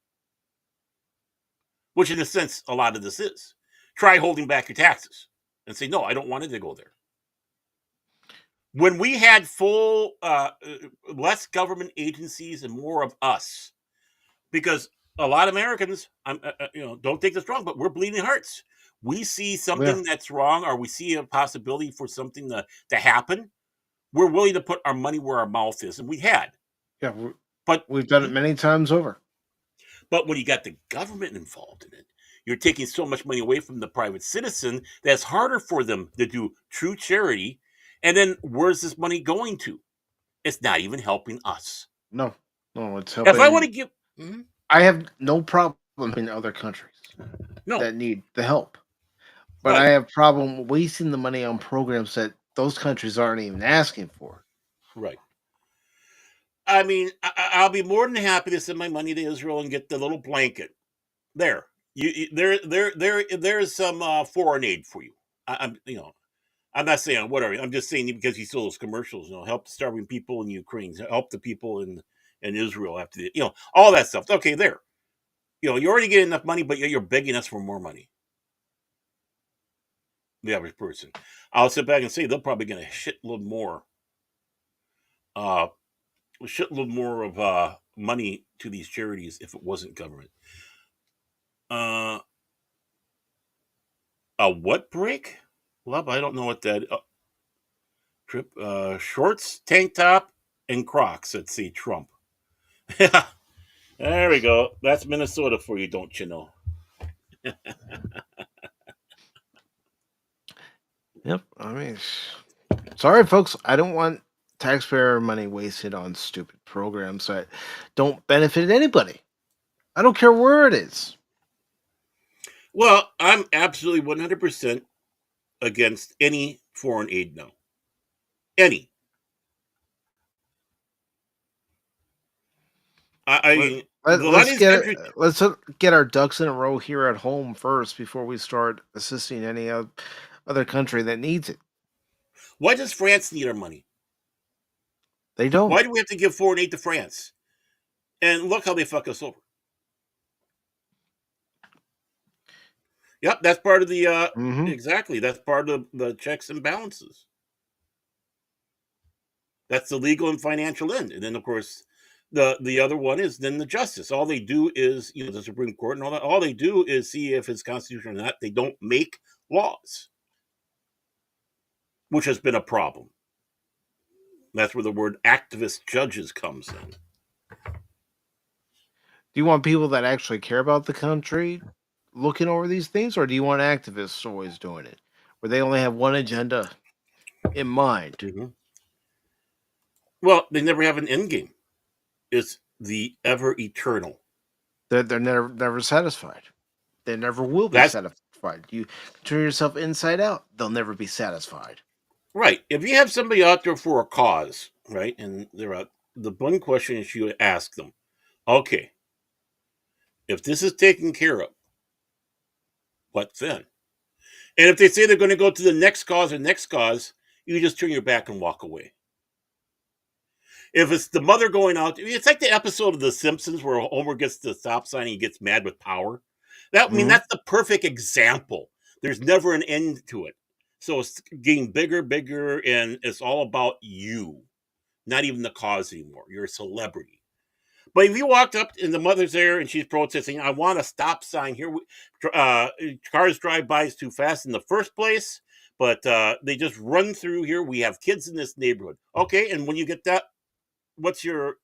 Which in a sense, a lot of this is. Try holding back your taxes and say, no, I don't want it to go there. When we had full, less government agencies and more of us, because a lot of Americans, don't take this wrong, but we're bleeding hearts. We see something that's wrong, or we see a possibility for something to happen. We're willing to put our money where our mouth is, and we had. Yeah, but we've done it many times over. But when you got the government involved in it, you're taking so much money away from the private citizen that's harder for them to do true charity. And then where's this money going to? It's not even helping us. No, no, it's If I want helping. to give, Mhm. I have no problem in other countries No, that need the help, but I right, have problem wasting the money on programs that those countries aren't even asking for. right. I mean, I'll be more than happy to send my money to Israel and get the little blanket. There, there's some foreign aid for you. I'm not saying whatever. I'm just saying because you saw those commercials. Help the starving people in Ukraine, help the people in Israel after all that stuff. Okay, there. You already get enough money, but you're begging us for more money. The average person. I'll sit back and say they'll probably get a uh, shitload more of money to these charities if it wasn't government. Uh, a what break? Well, I don't know what that trip. Shorts, tank top, and Crocs. Let's see, Trump. Yeah, there we go. That's Minnesota for you, don't you know? Yep. I mean, sorry, folks. I don't want taxpayer money wasted on stupid programs that don't benefit anybody. I don't care where it is. Well, I'm absolutely 100% against any foreign aid now. Any. I Let, mean, a lot of let's these countries. get our ducks in a row here at home first before we start assisting any other country that needs it. Why does France need our money? They don't. Why do we have to give foreign aid to France? And look how they fuck us over. Yep, that's part of the Hmm. exactly. That's part of the checks and balances. That's the legal and financial end. And then of course the other one is then the justice. All they do is, the Supreme Court and all that, all they do is see if it's constitutional or not. They don't make laws, which has been a problem. That's where the word activist judges comes in. Do you want people that actually care about the country looking over these things, or do you want activists always doing it, where they only have one agenda in mind? Mhm. Well, they never have an end game. It's the ever eternal. They're never satisfied. They never will be That's satisfied. You turn yourself inside out, they'll never be satisfied. right. If you have somebody out there for a cause, right, and they're out, the one question is you ask them, okay, if this is taken care of, what then? And if they say they're going to go to the next cause or next cause, you just turn your back and walk away. If it's the mother going out, it's like the episode of The Simpsons where Homer gets the stop sign and he gets mad with power. Mhm. That's the perfect example. There's never an end to it. So it's getting bigger, bigger, and it's all about you, not even the cause anymore. You're a celebrity. But if you walked up and the mother's there and she's protesting, I want a stop sign here. Uh, Cars drive by too fast in the first place, but they just run through here. We have kids in this neighborhood. Okay, and when you get that, what's your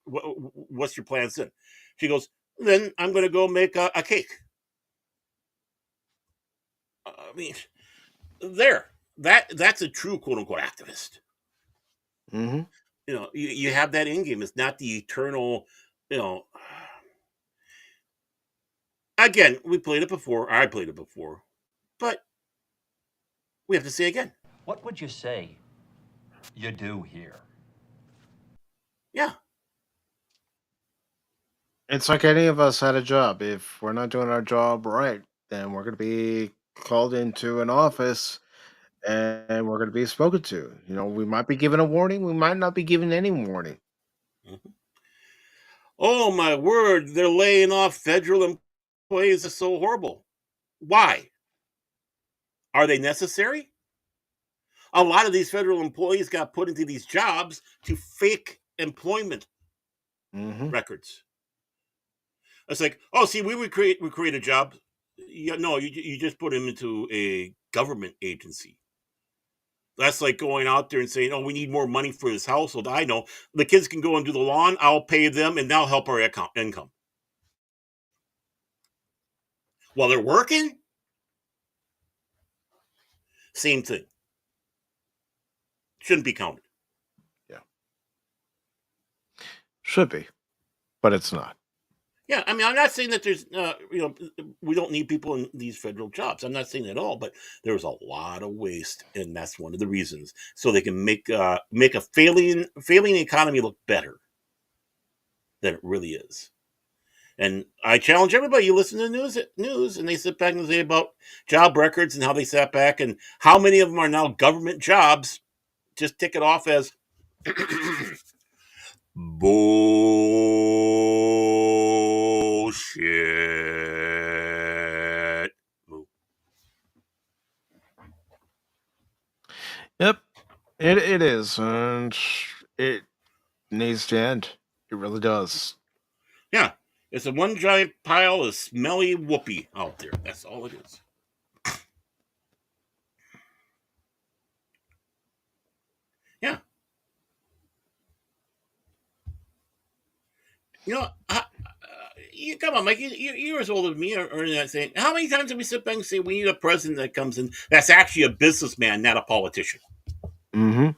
plans then? She goes, then I'm going to go make a cake. I mean, there. That's a true quote unquote activist. Mhm. You have that in game. It's not the eternal, you know. Again, we played it before. I played it before, but we have to say again. What would you say you do here? Yeah, It's like any of us had a job. If we're not doing our job right, then we're going to be called into an office and we're going to be spoken to. We might be given a warning, we might not be given any warning. mhm. Oh my word! They're laying off federal employees. It's so horrible. Why? Are they necessary? A lot of these federal employees got put into these jobs to fake employment Hmm. records. It's like, oh, see, we create a job. Yeah, no, you just put him into a government agency. That's like going out there and saying, oh, we need more money for this household. I know the kids can go and do the lawn. I'll pay them, and they'll help our income while they're working. Same thing. shouldn't be counted. Should be, but it's not. Yeah, I mean, I'm not saying that there's, we don't need people in these federal jobs. I'm not saying that at all, but there's a lot of waste, and that's one of the reasons. So they can make a failing economy look better than it really is. And I challenge everybody: you listen to the news, and they sit back and say about job records and how they sat back, and how many of them are now government jobs. Just tick it off as bullshit. Yep, it is, and it needs to end. It really does. Yeah, it's a one giant pile of smelly whoopee out there. That's all it is. Yeah. You know, you come on, Mike. You're as old as me, or that saying. How many times have we sit back and say we need a president that comes in that's actually a businessman, not a politician? Mm-hmm. And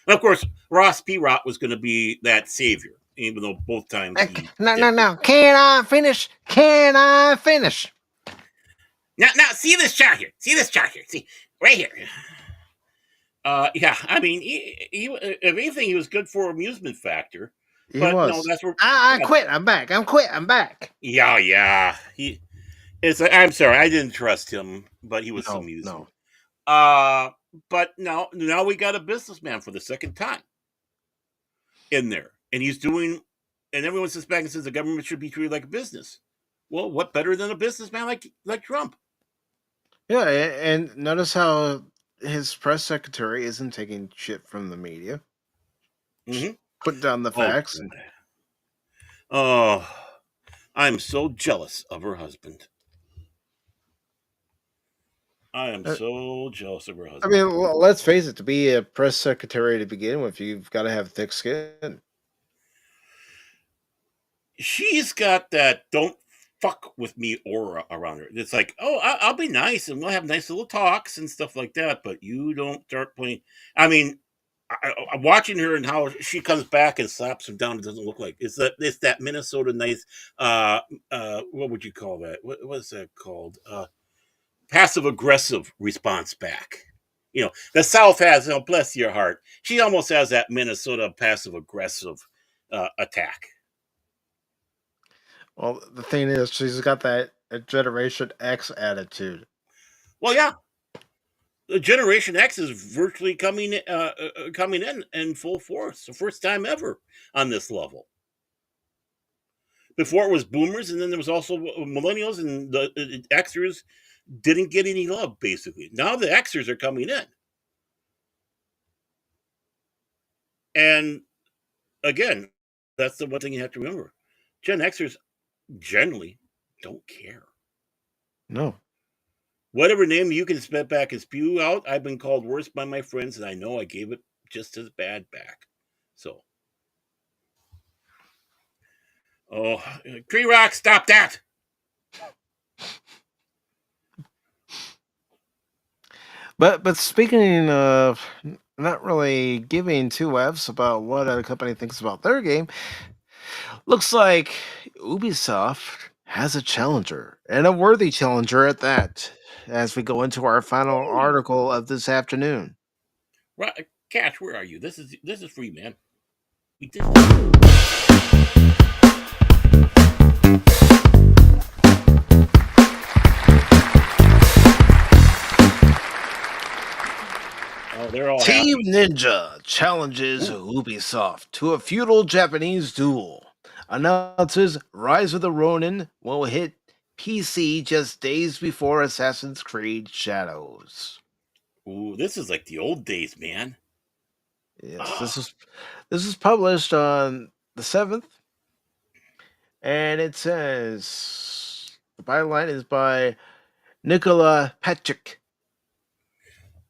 of course, Ross Perot was going to be that savior, even though both times he No. Can I finish? Can I finish? Now, see this chart here. See this chart here. See right here. Yeah, I mean, if anything, he was good for amusement factor. He But was. no, that's where. I quit. I'm back. I'm back. Yeah. I'm sorry, I didn't trust him, but he was No, amusing. no. But now we got a businessman for the second time in there, and he's doing. And everyone sits back and says the government should be treated like a business. Well, what better than a businessman like Trump? Yeah, and notice how his press secretary isn't taking shit from the media. Mm-hmm. Put down the facts. Oh, I'm so jealous of her husband. I am so jealous of her husband. I mean, let's face it. To be a press secretary to begin with, you've got to have thick skin. She's got that "don't fuck with me" aura around her. It's like, oh, I'll be nice and we'll have nice little talks and stuff like that, but you don't start playing. I mean, I'm watching her and how she comes back and slaps him down. It doesn't look like it's that Minnesota nice. What would you call that? What's that called? Passive aggressive response back. The South has, bless your heart. She almost has that Minnesota passive aggressive attack. Well, the thing is, she's got that Generation X attitude. Well, yeah, the Generation X is virtually coming in full force, the first time ever on this level. Before it was Boomers, and then there was also Millennials, and the Xers didn't get any love. Basically, now the Xers are coming in, and again, that's the one thing you have to remember: Gen Xers generally don't care. No. Whatever name you can spit back and spew out, I've been called worse by my friends, and I know I gave it just as bad back. So, Tree Rock, stop that! But speaking of not really giving two F's about what a company thinks about their game, looks like Ubisoft has a challenger, and a worthy challenger at that, as we go into our final article of this afternoon. Right, Cash, where are you? This is free, man. We did. Oh, they're all Team happy. Ninja challenges Ubisoft to a feudal Japanese duel. Announces Rise of the Ronin will hit PC just days before Assassin's Creed Shadows. Ooh, this is like the old days, man. Yes, this is published on the 7th, and it says the byline is by Nicola Patrick.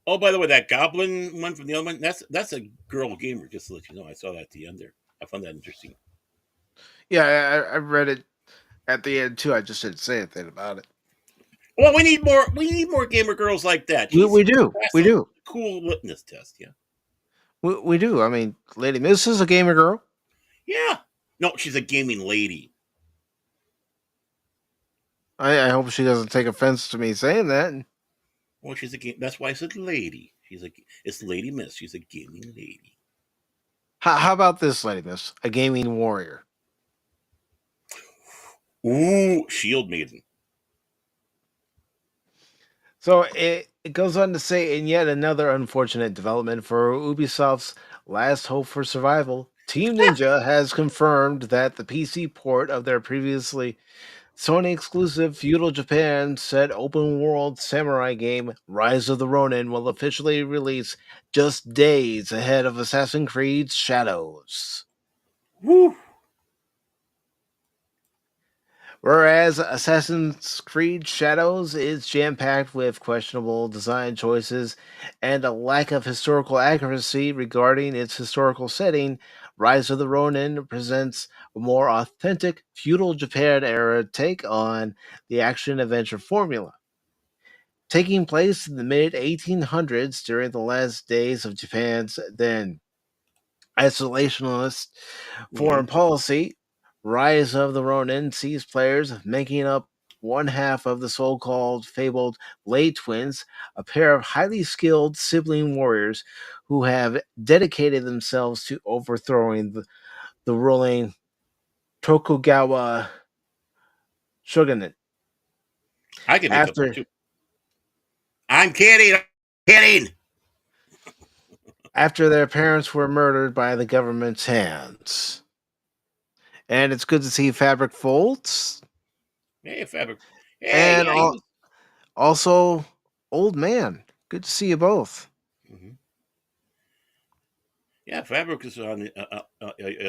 Oh, by the way, that Goblin one from the other one, that's a girl gamer, just to let you know. I saw that at the end there. I found that interesting. Yeah, I read it at the end too. I just didn't say anything about it. Well, we need more gamer girls like that. We do. A We do. cool litmus test, yeah. We do. I mean, Lady Miss is a gamer girl. Yeah. No, she's a gaming lady. I hope she doesn't take offense to me saying that. Well, she's a game. That's why I said lady. It's Lady Miss. She's a gaming lady. How about this, Lady Miss? A gaming warrior. Ooh, Shield Maiden. So it goes on to say, in yet another unfortunate development for Ubisoft's last hope for survival, Team Ninja has confirmed that the PC port of their previously Sony exclusive Feudal Japan set open world samurai game Rise of the Ronin will officially release just days ahead of Assassin's Creed Shadows. Woo. Whereas Assassin's Creed Shadows is jam packed with questionable design choices and a lack of historical accuracy regarding its historical setting, Rise of the Ronin presents a more authentic feudal Japan era take on the action adventure formula. Taking place in the mid 1800s during the last days of Japan's then isolationist Mm-hmm. foreign policy, Rise of the Ronin sees players making up one half of the so called fabled Blade Twins, a pair of highly skilled sibling warriors who have dedicated themselves to overthrowing the ruling Tokugawa shogunate. I can make up one After too. I'm kidding. I'm kidding. after their parents were murdered by the government's hands. And it's good to see Fabric Folds Hey, Fabric. Hey, and yeah, he was. also Old Man. Good to see you both. Mhm. Yeah, Fabric was on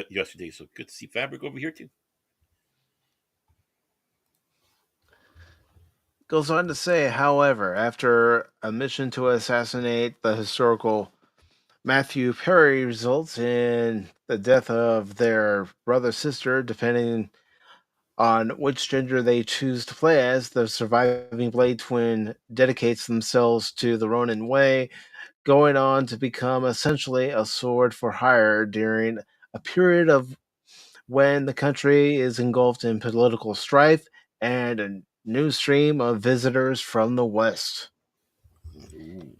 yesterday, so good to see Fabric over here too. Goes on to say, however, after a mission to assassinate the historical Matthew Perry results in the death of their brother sister, depending on which gender they choose to play as, the surviving Blade twin dedicates themselves to the Ronin way, going on to become essentially a sword for hire during a period of when the country is engulfed in political strife and a new stream of visitors from the West. Ooh.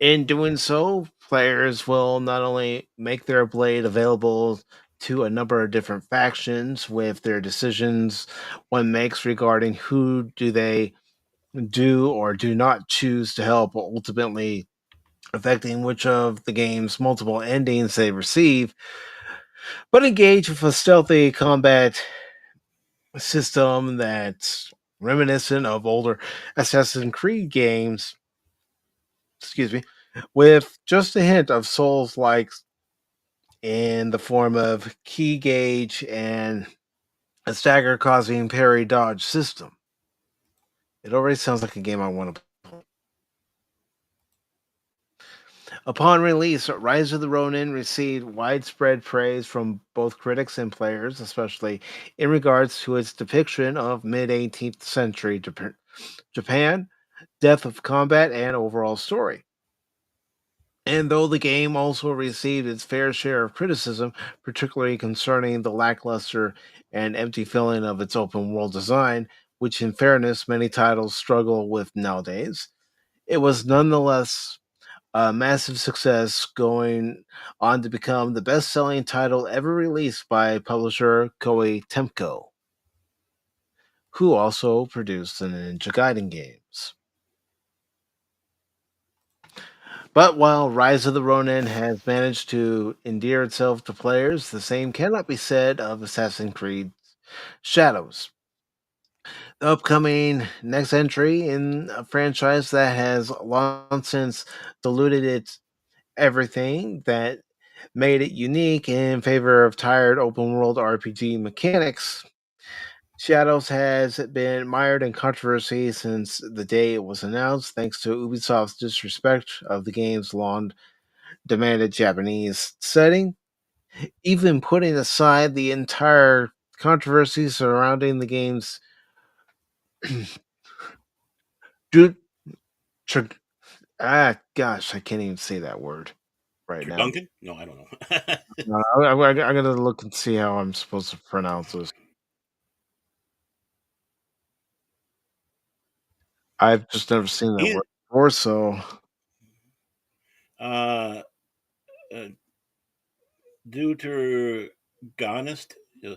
In doing so, players will not only make their blade available to a number of different factions with their decisions one makes regarding who do they do or do not choose to help, ultimately affecting which of the game's multiple endings they receive, but engage with a stealthy combat system that's reminiscent of older Assassin's Creed games, excuse me, with just a hint of Souls like in the form of key gauge and a stagger causing parry dodge system. It already sounds like a game I want to play. Upon release, Rise of the Ronin received widespread praise from both critics and players, especially in regards to its depiction of mid 18th century Japan, depth of combat, and overall story. And though the game also received its fair share of criticism, particularly concerning the lackluster and empty feeling of its open world design, which in fairness many titles struggle with nowadays, it was nonetheless a massive success, going on to become the best selling title ever released by publisher Koei Temco, who also produced the Ninja Gaiden games. But while Rise of the Ronin has managed to endear itself to players, the same cannot be said of Assassin's Creed Shadows, the upcoming next entry in a franchise that has long since diluted its everything that made it unique in favor of tired open world RPG mechanics. Shadows has been mired in controversy since the day it was announced, thanks to Ubisoft's disrespect of the game's long demanded Japanese setting. Even putting aside the entire controversy surrounding the game's du- tr- gosh, I can't even say that word. right now. Duncan? No, I don't know. I gotta look and see how I'm supposed to pronounce this. I've just never seen that He, word before, so uh, uh, Deuteragonist, uh,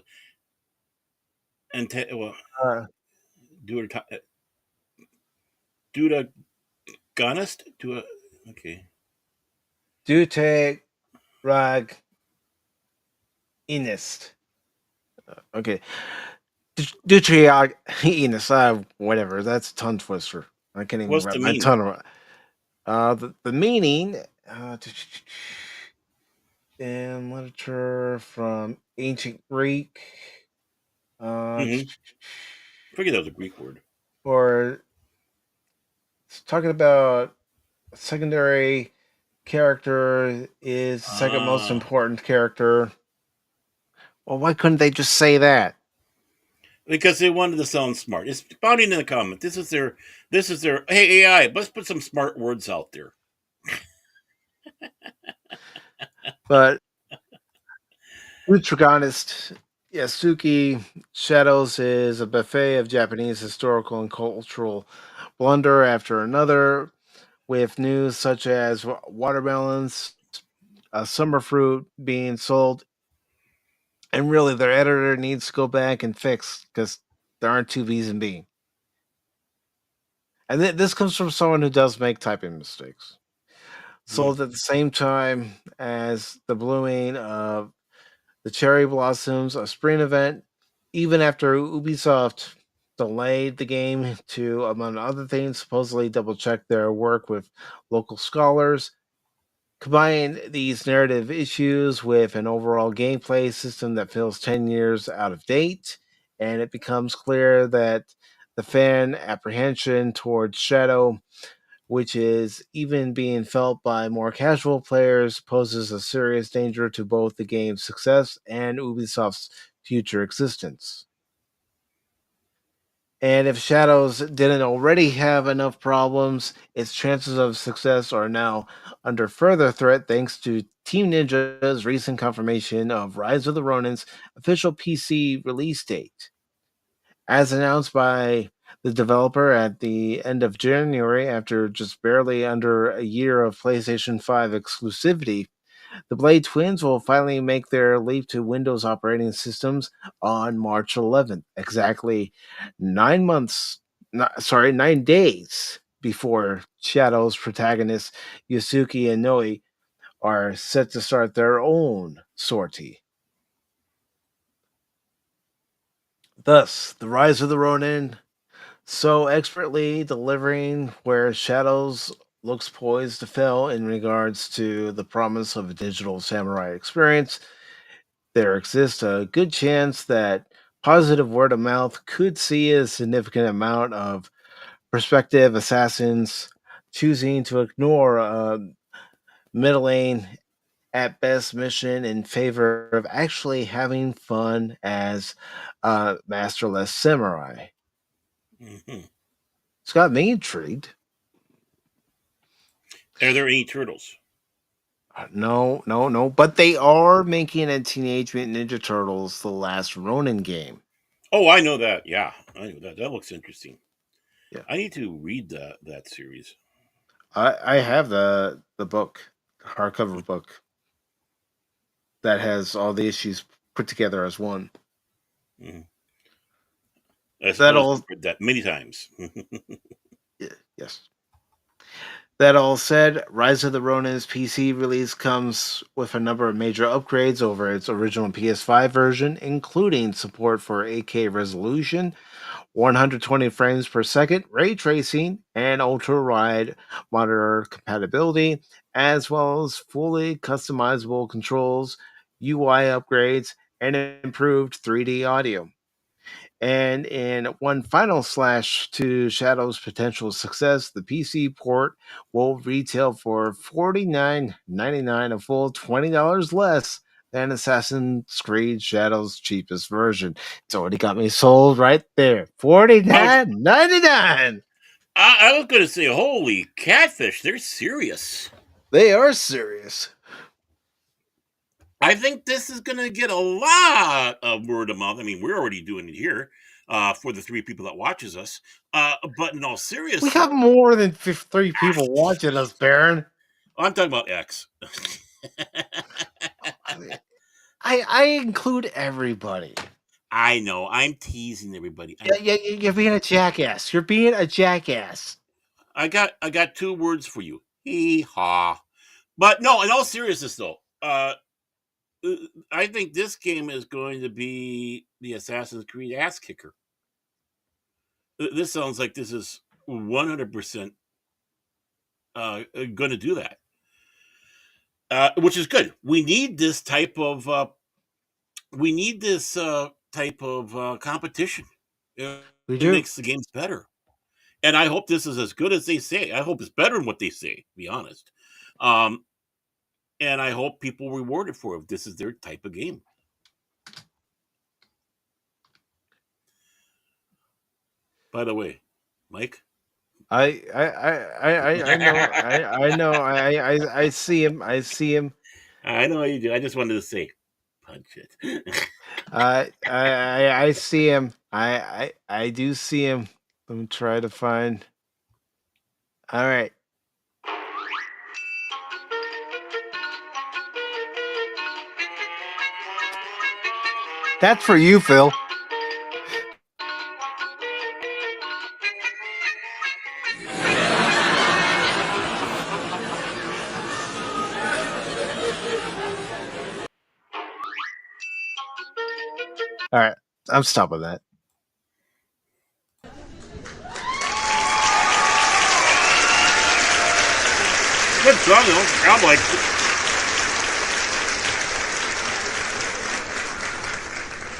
well, uh, Deuteragonist, okay. Dute Rag Inist. Okay. Dutriog Enos, whatever. That's a tongue twister. I can't even What's wrap the my meaning? tongue around. The meaning in literature from ancient Greek, uh, Mm-hmm. I figured that was a Greek word. or it's talking about a secondary character is the second most Uh, important character. Well, why couldn't they just say that? because they wanted to sound smart. It's bounding in the comment. This is their, hey, AI, let's put some smart words out there. But protagonist Yasuki Shadows is a buffet of Japanese historical and cultural blunder after another, with news such as watermelons, summer fruit being sold, and really their editor needs to go back and fix because there aren't two V's and B. And this comes from someone who does make typing mistakes. Hmm. Sold at the same time as the blooming of the cherry blossoms, a spring event, even after Ubisoft delayed the game to, among other things, supposedly double check their work with local scholars. Combine these narrative issues with an overall gameplay system that feels 10 years out of date, and it becomes clear that the fan apprehension towards Shadow, which is even being felt by more casual players, poses a serious danger to both the game's success and Ubisoft's future existence. And if Shadows didn't already have enough problems, its chances of success are now under further threat thanks to Team Ninja's recent confirmation of Rise of the Ronin's official PC release date. As announced by the developer at the end of January, after just barely under a year of PlayStation 5 exclusivity, the Blade twins will finally make their leap to Windows operating systems on March 11th, exactly 9 months, 9 days before Shadow's protagonists Yusuke and Noe are set to start their own sortie. Thus, the rise of the Ronin, so expertly delivering where Shadows looks poised to fail in regards to the promise of a digital samurai experience, there exists a good chance that positive word of mouth could see a significant amount of prospective assassins choosing to ignore a middling at best mission in favor of actually having fun as a masterless samurai. Hmm. It's got me intrigued. Are there any turtles? No, no, no. But they are making a Teenage Mutant Ninja Turtles: The Last Ronin game. Oh, I know that. Yeah, I know that. That looks interesting. Yeah, I need to read that series. I have the book, hardcover book that has all the issues put together as one. Mhm. I That suppose all, I've read that many times. yes. That all said, Rise of the Ronin's PC release comes with a number of major upgrades over its original PS5 version, including support for 8K resolution, 120 frames per second, ray tracing, and ultra wide monitor compatibility, as well as fully customizable controls, UI upgrades, and improved 3D audio. And in one final slash to Shadow's potential success, the PC port will retail for $49.99, a full $20 less than Assassin's Creed Shadow's cheapest version. It's already got me sold right there. I was $49.99. I was going to say, holy catfish! They're serious. They are serious. I think this is going to get a lot of word of mouth. I mean, we're already doing it here for the 3 people that watches us. But in all We seriousness, got more than 3 people watching us, Baron. I'm talking about X. I include everybody. I know. I'm teasing everybody. You're being a jackass. You're being a jackass. I got 2 words for you. Hee haw. But no, in all seriousness though, I think this game is going to be the Assassin's Creed ass kicker. This sounds like this is 100% going to do that, which is good. We need this type of competition. It We do. makes the games better, and I hope this is as good as they say. I hope it's better than what they say. To be honest, um, and I hope people reward it for it if this is their type of game. By the way, Mike, I know I see him. I see him. I know you do. I just wanted to say, punch it. I see him. I do see him. Let me try to find. All right. That's for you, Phil. All right. I'm stopping that. Good song, though. Crowd likes it.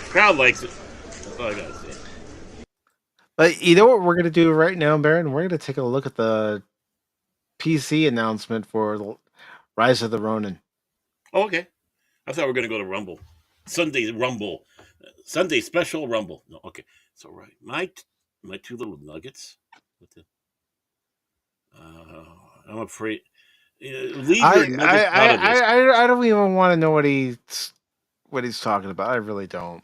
Crowd likes it. That's all I gotta say. But you know what we're gonna do right now, Baron? We're gonna take a look at the PC announcement for Rise of the Ronin. Oh, okay. I thought we were gonna go to Rumble. Sunday Rumble. Sunday special Rumble. No, okay. So right. My 2 little nuggets. What the I'm afraid. Leave your nuggets out of this. I don't even want to know what he's talking about. I really don't.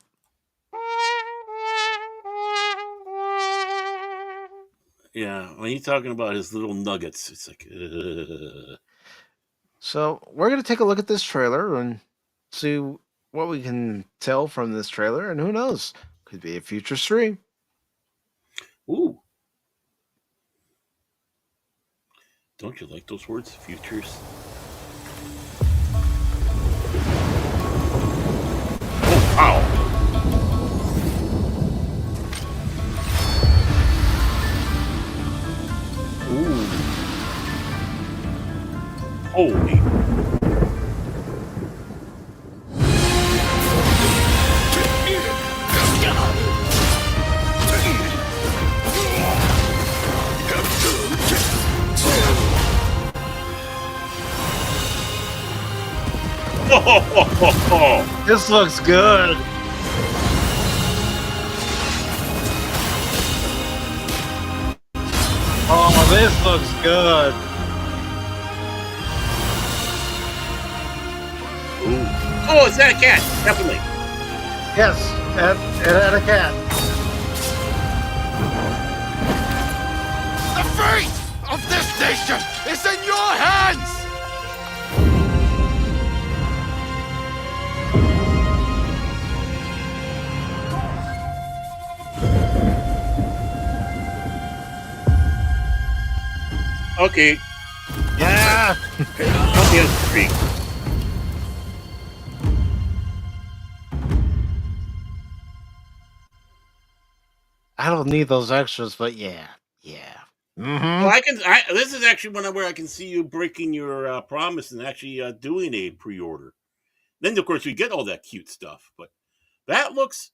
Yeah, when he's talking about his little nuggets, it's like. So we're gonna take a look at this trailer and see what we can tell from this trailer, and who knows, could be a future stream. Ooh. Don't you like those words, futures? Oh, wow. Ooh. Holy. This looks good. Oh, this looks good. Ooh. Oh, is that a cat? Definitely. Yes, it had a cat. The fate of this nation is in your hands! Okay. Yeah. Okay, that's great. I don't need those extras, but yeah. Mm-hmm. Well, this is actually one where I can see you breaking your promise and actually doing a pre-order. Then, of course, you get all that cute stuff. But that looks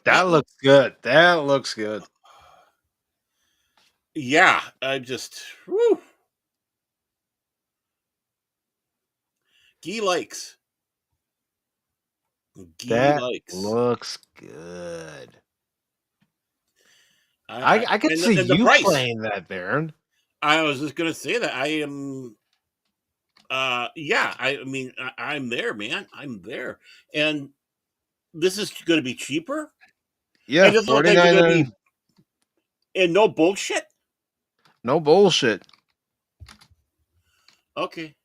That looks good. That looks good. Yeah, I just. Whew. Guy likes. That likes. looks good. I I could see the you price. playing that, Baron. I was just gonna say that I am. Yeah, I mean, I'm there, man. I'm there, and this is going to be cheaper, Yeah, and this looks like they're 49 going to be and and no bullshit. no bullshit. Okay,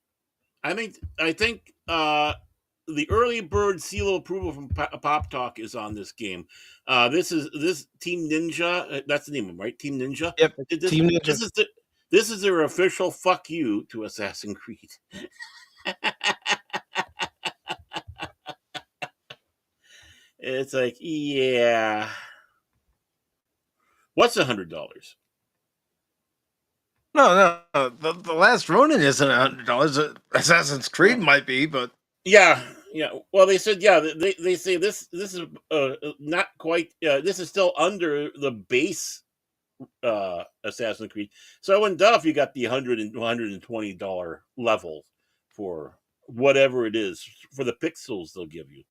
I think the early bird seal of approval from Pop Talk is on this game. This Team Ninja. That's the name of them, right? Team Ninja. Yep. That did this. Team Ninja. This is their official fuck you to Assassin's Creed. It's like, yeah. What's $100? No. The last Ronin isn't $100. Assassin's Creed might be, but Yeah, yeah. Well, they said yeah. They say this is not quite. This is still under the base Assassin's Creed. So I wouldn't doubt if you got the $120 level for whatever it is for the pixels they'll give you.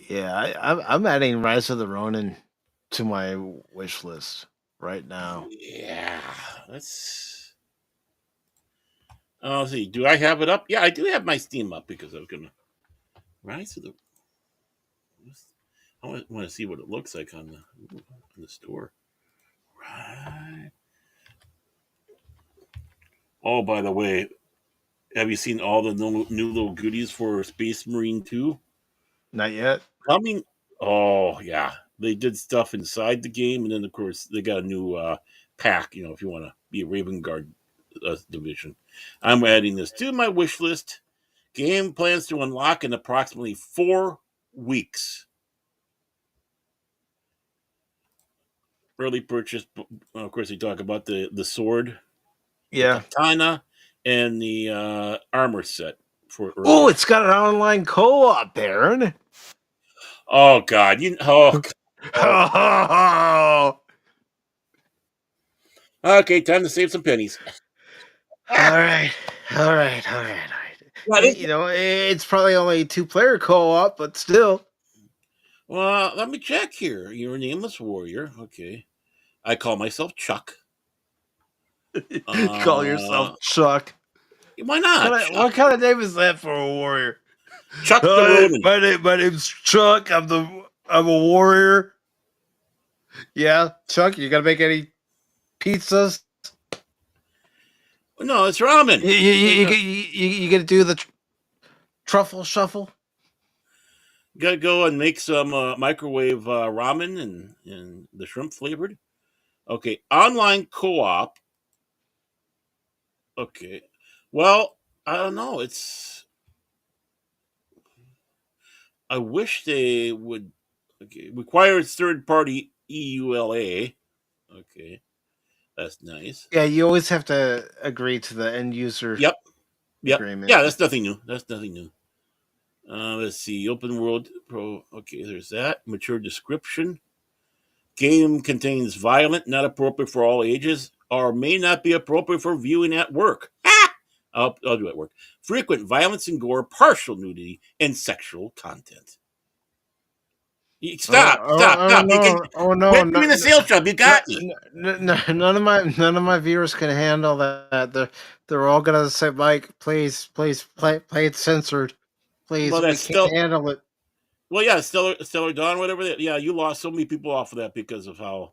yeah, I'm adding Rise of the Ronin to my wish list right now. Yeah, let's. Let's see. Do I have it up? Yeah, I do have my Steam up because I was gonna Rise of the. I want to see what it looks like on the store. Right. Oh, by the way, have you seen all the new little goodies for Space Marine 2? Not yet. Coming. Oh, yeah. They did stuff inside the game, and then, of course, they got a new pack, if you want to be a Raven Guard division. I'm adding this to my wish list. Game plans to unlock in approximately 4 weeks. Early purchase. Of course, they talk about the sword, Yeah. katana, and the armor set for early. Oh, it's got an online co-op, Baron. Oh God! Oh. Okay, time to save some pennies. All right. Well, It's probably only a 2-player co-op, but still. well, let me check here. You're a nameless warrior. Okay, I call myself Chuck. Call yourself Chuck. Why not? What kind of name is that for a warrior? Chuck the Ronin. My name's Chuck. I'm a warrior. Yeah, Chuck. You gotta make any pizzas? No, it's ramen. You gotta do the truffle shuffle. Gotta go and make some microwave ramen and the shrimp flavored. Okay, online co-op. Okay, well, I don't know. I wish they would. Okay, requires third party EULA. Okay, that's nice. Yeah, you always have to agree to the end user Yep. agreement. Yeah, that's nothing new. Let's see. Open World Pro. Okay, there's that. Mature description. Game contains violent, not appropriate for all ages, or may not be appropriate for viewing at work. I'll do it at work. Frequent violence and gore, partial nudity, and sexual content. Stop! No! Quit doing the sales job. You got me. None of my viewers can handle that. They're all gonna say, Mike, please play it censored. Please, Well, we that's can't still. handle it. Well, yeah, Stellar Dawn, whatever. Yeah, you lost so many people off of that because of how,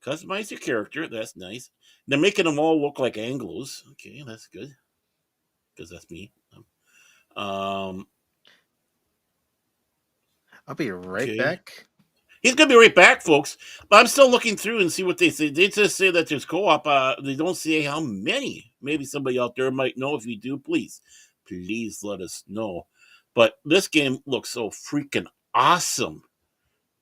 customize your character. That's nice. They're making them all look like Anglos. Okay, that's good. Because that's me. Um, I'll be right okay. back. He's gonna be right back, folks. But I'm still looking through and see what they say. They just say that there's co-op. They don't say how many. Maybe somebody out there might know. If you do, please let us know. But this game looks so freaking awesome.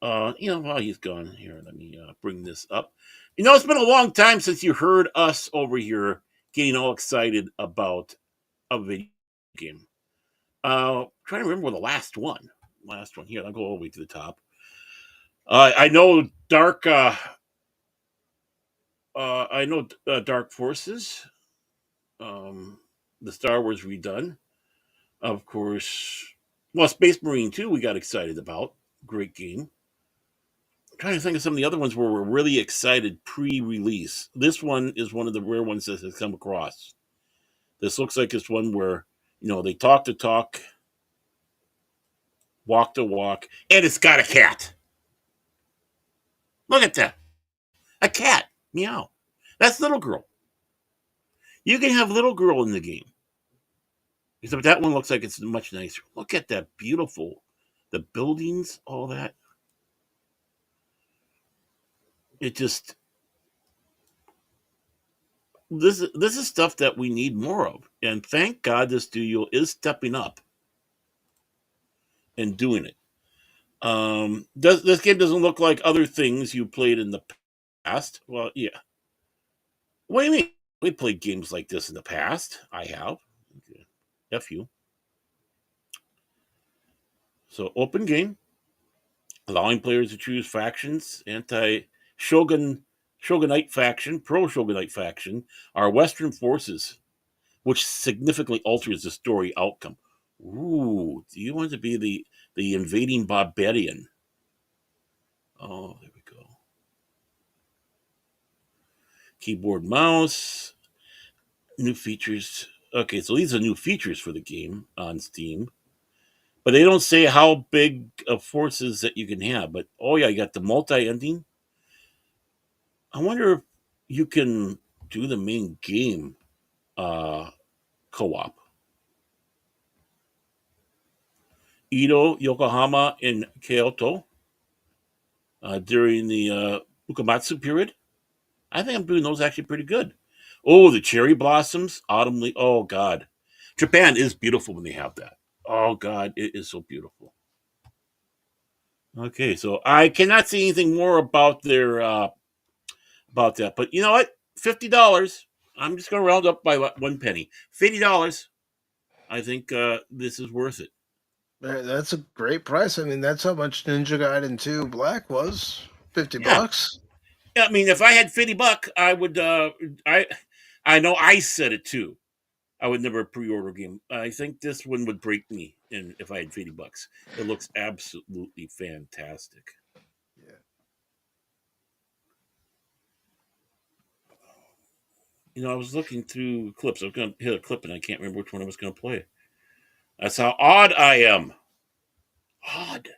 While he's gone here, let me bring this up. It's been a long time since you heard us over here getting all excited about a video game. Trying to remember the last one. Here. I'll go all the way to the top. I know Dark. I know Dark Forces. The Star Wars redone, of course. Well, Space Marine 2 we got excited about. Great game. trying to think of some of the other ones where we're really excited pre-release. This one is one of the rare ones that has come across. This looks like it's one where they talk the talk, walk the walk, and it's got a cat. Look at that, a cat, meow. That's Little Girl. You can have Little Girl in the game. Except that one looks like it's much nicer. Look at that beautiful, the buildings, all that. It just this is stuff that we need more of, and thank God the studio is stepping up and doing it. This game doesn't look like other things you played in the past? Well, yeah. What do you mean? We played games like this in the past. I have. F you. So open game, allowing players to choose factions, Shogunite faction, pro Shogunite faction, are Western forces, which significantly alters the story outcome. Ooh, do you want to be the invading barbarian? Oh, there we go. Keyboard, mouse, new features. Okay, so these are new features for the game on Steam. But they don't say how big of forces that you can have. But oh yeah, you got the multi-ending. I wonder if you can do the main game co-op. Edo, Yokohama, and Kyoto during the Ukamatsu period. I think I'm doing those actually pretty good. Oh, the cherry blossoms, autumn leaf. Oh God, Japan is beautiful when they have that. Oh God, it is so beautiful. Okay, so I cannot see anything more about their about that, but you know what? $50. I'm just going to round up by 1 penny. $50. I think this is worth it. That's a great price. I mean, that's how much Ninja Gaiden 2 Black was. 50 Yeah. bucks. Yeah, I mean, if I had $50, I would. I know I said it too. I would never pre-order a game. I think this one would break me, if I had $50. It looks absolutely fantastic. Yeah. I was looking through clips. I was going to hit a clip, and I can't remember which one I was going to play. That's how odd I am. Odd.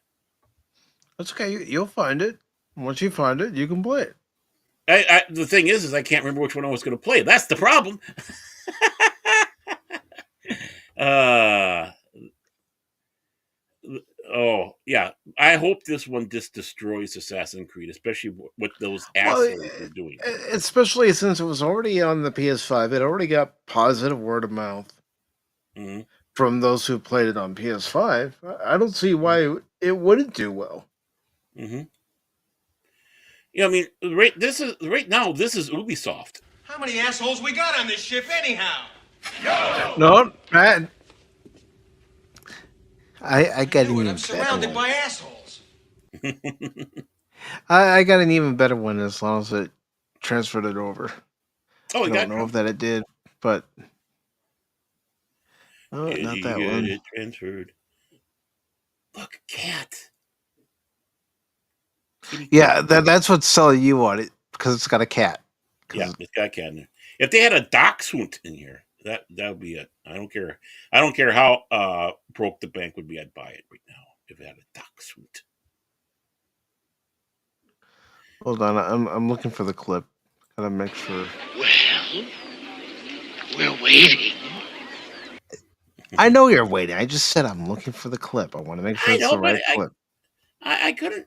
That's okay. You'll find it. Once you find it, you can play it. The thing is I can't remember which one I was going to play. That's the problem. Oh yeah, I hope this one just destroys Assassin's Creed, especially what those assholes are doing. Especially since it was already on the PS5, it already got positive word of mouth from those who played it on PS5. I don't see why it wouldn't do well. Mm-hmm. Yeah, I mean, right now. This is Ubisoft. How many assholes we got on this ship anyhow? No, Matt. I got an even I'm surrounded better by one. assholes. I got an even better one as long as it transferred it over. Oh, I don't know if that it did, but oh, not that one. It transferred. Look, cat. Yeah, that's what's selling you on it because it's got a cat. Yeah, it's got a cat in there. If they had a dachshund in here, that would be it. I don't care. I don't care how broke the bank would be. I'd buy it right now if it had a dachshund. Hold on, I'm looking for the clip. Gotta make sure. Well, we're waiting. I know you're waiting. I just said I'm looking for the clip. I want to make sure it's the right clip. I couldn't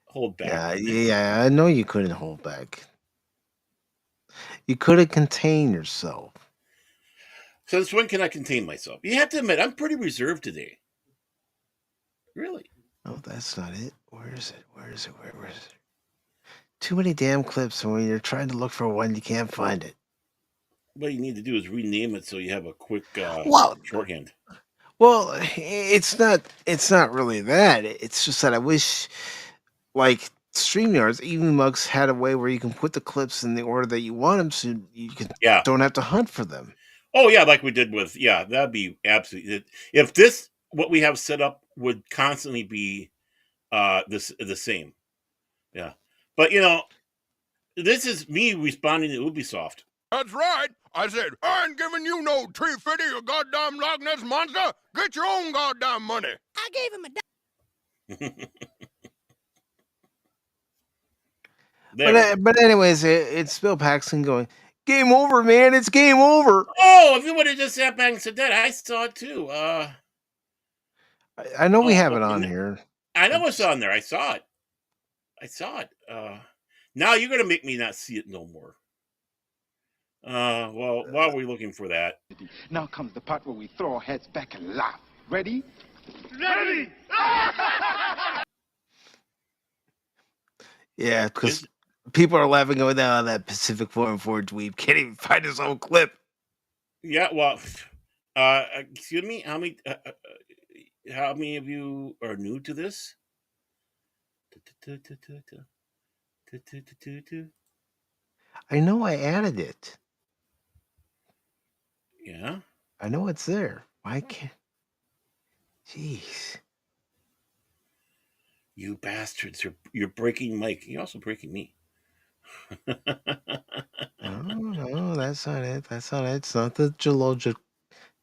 hold back. Yeah, I know you couldn't hold back. You couldn't contain yourself. Since when can I contain myself? You have to admit, I'm pretty reserved today. Really? Oh, that's not it. Where is it? Where is it? Where is it? Too many damn clips, and when you're trying to look for one, you can't find it. What you need to do is rename it so you have a quick shorthand. Well, it's not really that. It's just that I wish, like StreamYard's, even Mugs had a way where you can put the clips in the order that you want them, so you don't have to hunt for them. Oh yeah, like we did with that'd be absolutely. If what we have set up would constantly be the same. Yeah, but this is me responding to Ubisoft. That's right. I said, I ain't giving you no 350, you goddamn Loch Ness monster. Get your own goddamn money. I gave him a But anyways, it's Bill Paxton going, "Game over, man! It's game over." Oh, if you would have just sat back and said that, I saw it too. I know we have it on here. I know it's on there. I saw it. Now you're gonna make me not see it no more. Well, while we're looking for that, Now comes the part where we throw our heads back and laugh. Ready? Ready! Yeah, because people are laughing going down that Pacific414 dweeb can't even find his own clip. yeah. Well, excuse me. How many of you are new to this? I know I added it. Yeah. I know it's there. Why can't? Jeez. You bastards! You're breaking Mike. You're also breaking me. No, that's not it. That's not it. It's not the Geologic.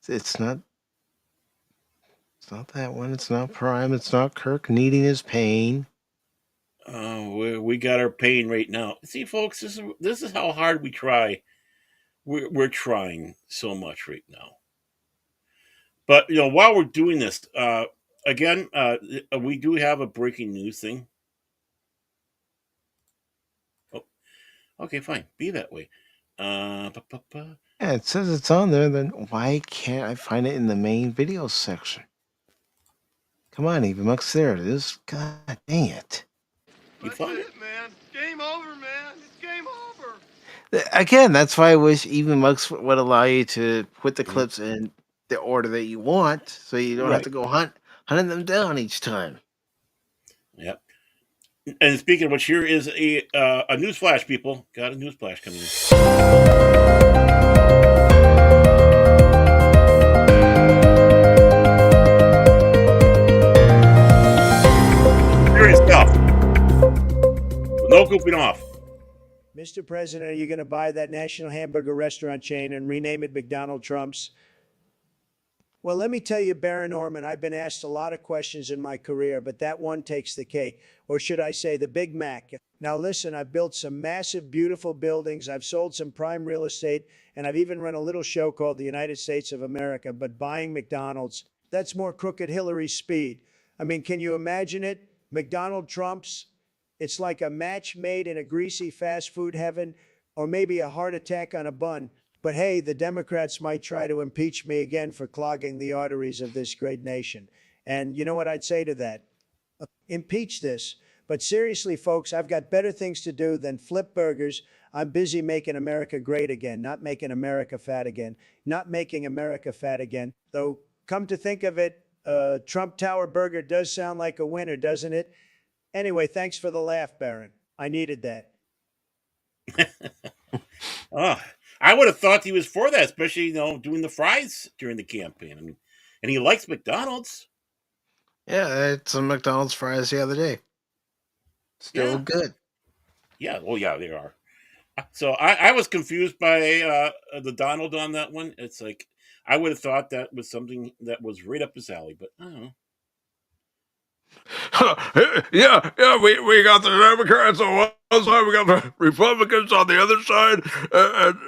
It's not. It's not that one. It's not Prime. It's not Kirk needing his pain. We got our pain right now. See, folks, this is how hard we try. We're trying so much right now. But while we're doing this, again, we do have a breaking news thing. Oh, okay, fine. Be that way. Yeah, it says it's on there. Then why can't I find it in the main video section? Come on, Evamux. There it is. God dang it. You found it? man. Game over, man. It's game over. Again, that's why I wish Evamux would allow you to put the clips in the order that you want, so you don't have to go hunting them down each time. Yep. And speaking of which, here is a news flash, people. Got a news flash coming in. Serious stuff. No goofing off. Mr. President, are you going to buy that national hamburger restaurant chain and rename it McDonald Trump's? Well, let me tell you, Baron Norman, I've been asked a lot of questions in my career, but that one takes the cake. Or should I say the Big Mac? Now, listen, I've built some massive, beautiful buildings. I've sold some prime real estate, and I've even run a little show called the United States of America. But buying McDonald's, that's more crooked Hillary speed. I mean, can you imagine it? McDonald Trump's? It's like a match made in a greasy fast food heaven, or maybe a heart attack on a bun. But hey, the Democrats might try to impeach me again for clogging the arteries of this great nation. And you know what I'd say to that? Impeach this. But seriously, folks, I've got better things to do than flip burgers. I'm busy making America great again, not making America fat again, not making America fat again. Though, come to think of it, Trump Tower Burger does sound like a winner, doesn't it? Anyway, thanks for the laugh, Baron. I needed that. Oh, I would have thought he was for that, especially doing the fries during the campaign. I mean, and he likes McDonald's. Yeah, it's some McDonald's fries the other day. Still good. Yeah, well, yeah, they are. So I was confused by the Donald on that one. It's like I would have thought that was something that was right up his alley, but I don't know. Yeah, we got the Democrats on one side, we got the Republicans on the other side, and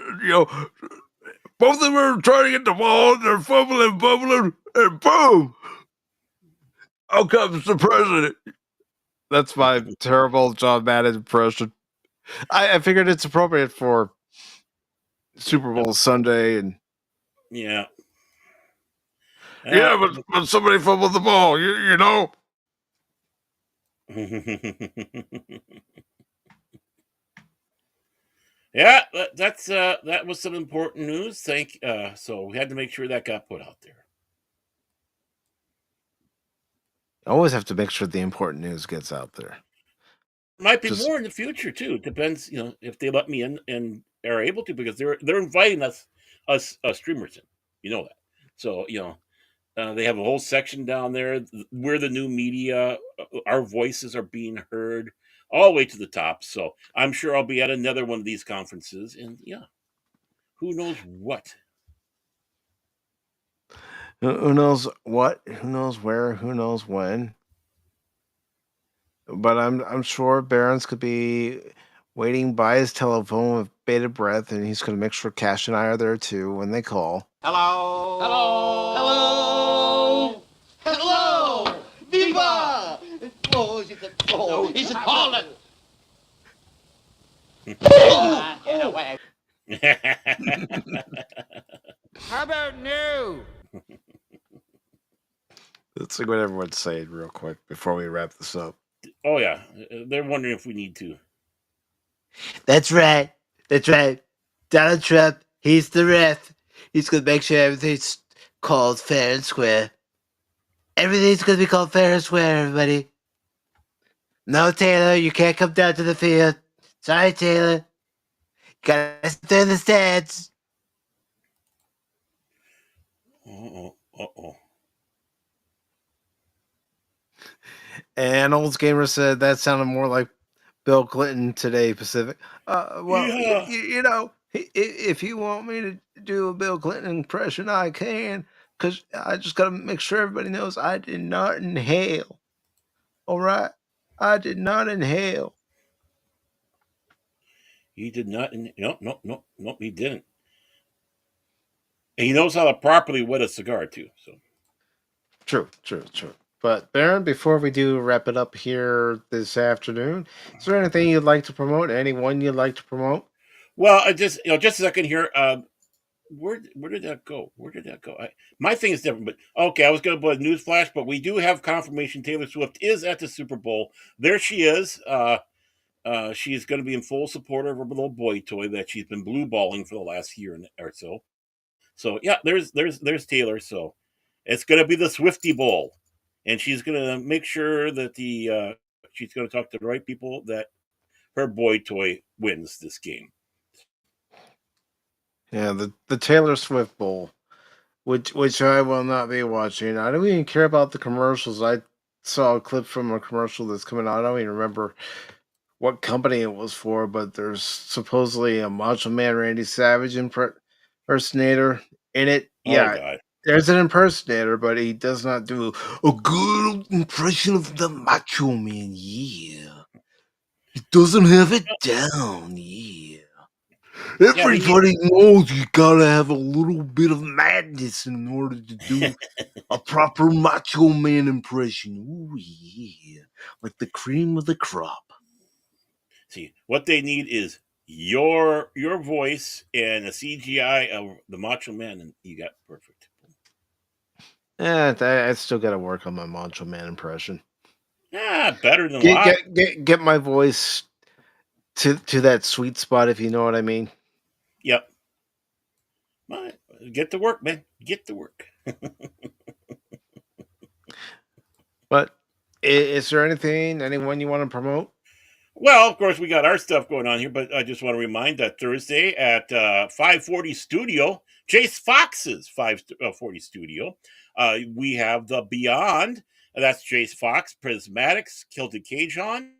both of them are trying to get the ball, and they're fumbling, and boom! Out comes the president. That's my terrible John Madden impression. I figured it's appropriate for Super Bowl Sunday, and yeah, but somebody fumbled the ball, you know. Yeah, that was some important news. So we had to make sure that got put out there. I always have to make sure the important news gets out there. Might be more in the future too. It depends, if they let me in and are able to, because they're inviting us streamers in. You know that. So They have a whole section down there. We're the new media. Our voices are being heard all the way to the top. So I'm sure I'll be at another one of these conferences. And yeah, who knows what? Who knows what? Who knows where? Who knows when? But I'm sure Barons could be waiting by his telephone with bated breath, and he's going to make sure Cash and I are there too when they call. Hello. Hello. Hello. Hello. Viva. Oh, he's calling. Get away. How about new? Let's see what everyone's saying real quick before we wrap this up. Oh yeah, they're wondering if we need to. That's right. That's right. Donald Trump, he's the ref. He's going to make sure everything's called fair and square. Everything's going to be called fair and square, everybody. No, Taylor, you can't come down to the field. Sorry, Taylor. You gotta sit there in the stands. Uh-oh. And Olds Gamer said that sounded more like Bill Clinton today, Pacific. Well, Yeah. you know, if you want me to do a Bill Clinton impression, I can, because I just got to make sure everybody knows I did not inhale. All right? I did not inhale. He did not. No, he didn't. And he knows how to properly wet a cigar too. So True. But Baron, before we do wrap it up here this afternoon, is there anything you'd like to promote? Anyone you'd like to promote? well, I just just a second here. Where did that go? My thing is different, but okay. I was going to put a news flash, but we do have confirmation. Taylor Swift is at the Super Bowl. There she is. She's going to be in full support of her little boy toy that she's been blue balling for the last year or so. So yeah, there's Taylor. So it's going to be the Swifty Bowl, and she's going to make sure that she's going to talk to the right people that her boy toy wins this game. Yeah, the Taylor Swift Bowl, which I will not be watching. I don't even care about the commercials. I saw a clip from a commercial that's coming out. I don't even remember what company it was for, but there's supposedly a Macho Man Randy Savage impersonator in it. Oh Yeah, God. there's an impersonator, but he does not do a good impression of the Macho Man. Yeah, he doesn't have it down. Yeah. Yeah, we need. Everybody knows you gotta have a little bit of madness in order to do a proper Macho Man impression. Ooh, yeah. Like the cream of the crop. See, what they need is your voice and a CGI of the Macho Man, and you got perfect. I still gotta work on my Macho Man impression. Better than a lot. Get my voice to that sweet spot, if you know what I mean. Yep. Well, get to work, man. Get to work. But is there anyone you want to promote? Well, of course, we got our stuff going on here, but I just want to remind that Thursday at 540 Studio, Jace Fox's 540 Studio, we have the Beyond. That's Jace Fox, Prismatics, Kilted Cajon,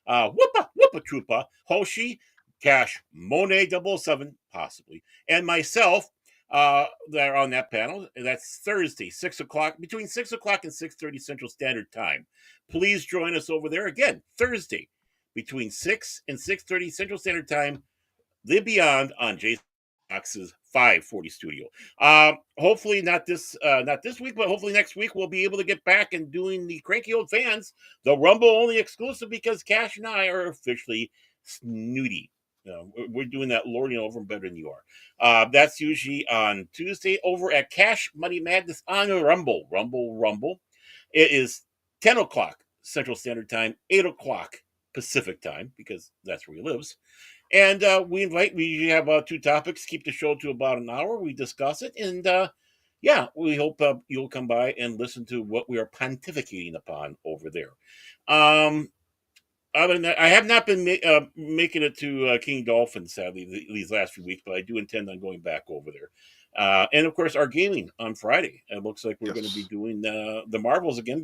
Whoopa Troopa, Hoshi, Cash, Monet 007, possibly, and myself. That are on that panel. That's Thursday, 6 o'clock, between 6 o'clock and 6:30 Central Standard Time. Please join us over there again, Thursday, between 6 and 6:30 Central Standard Time. The Beyond on Jason Fox's 540 Studio. Hopefully not this week, but hopefully next week we'll be able to get back and doing the Cranky Old Fans, the Rumble only exclusive, because Cash and I are officially snooty. We're doing that lording over and better than you are. That's usually on Tuesday over at Cash Money Madness on Rumble. Rumble. It is 10 o'clock Central Standard Time, 8 o'clock Pacific Time, because that's where he lives. And we usually have two topics, keep the show to about an hour. We discuss it. And we hope you'll come by and listen to what we are pontificating upon over there. other than that, I have not been making it to King Dolphin, sadly, these last few weeks, but I do intend on going back over there. And of course, our gaming on Friday. It looks like we're going to be Yes. doing the Marvels again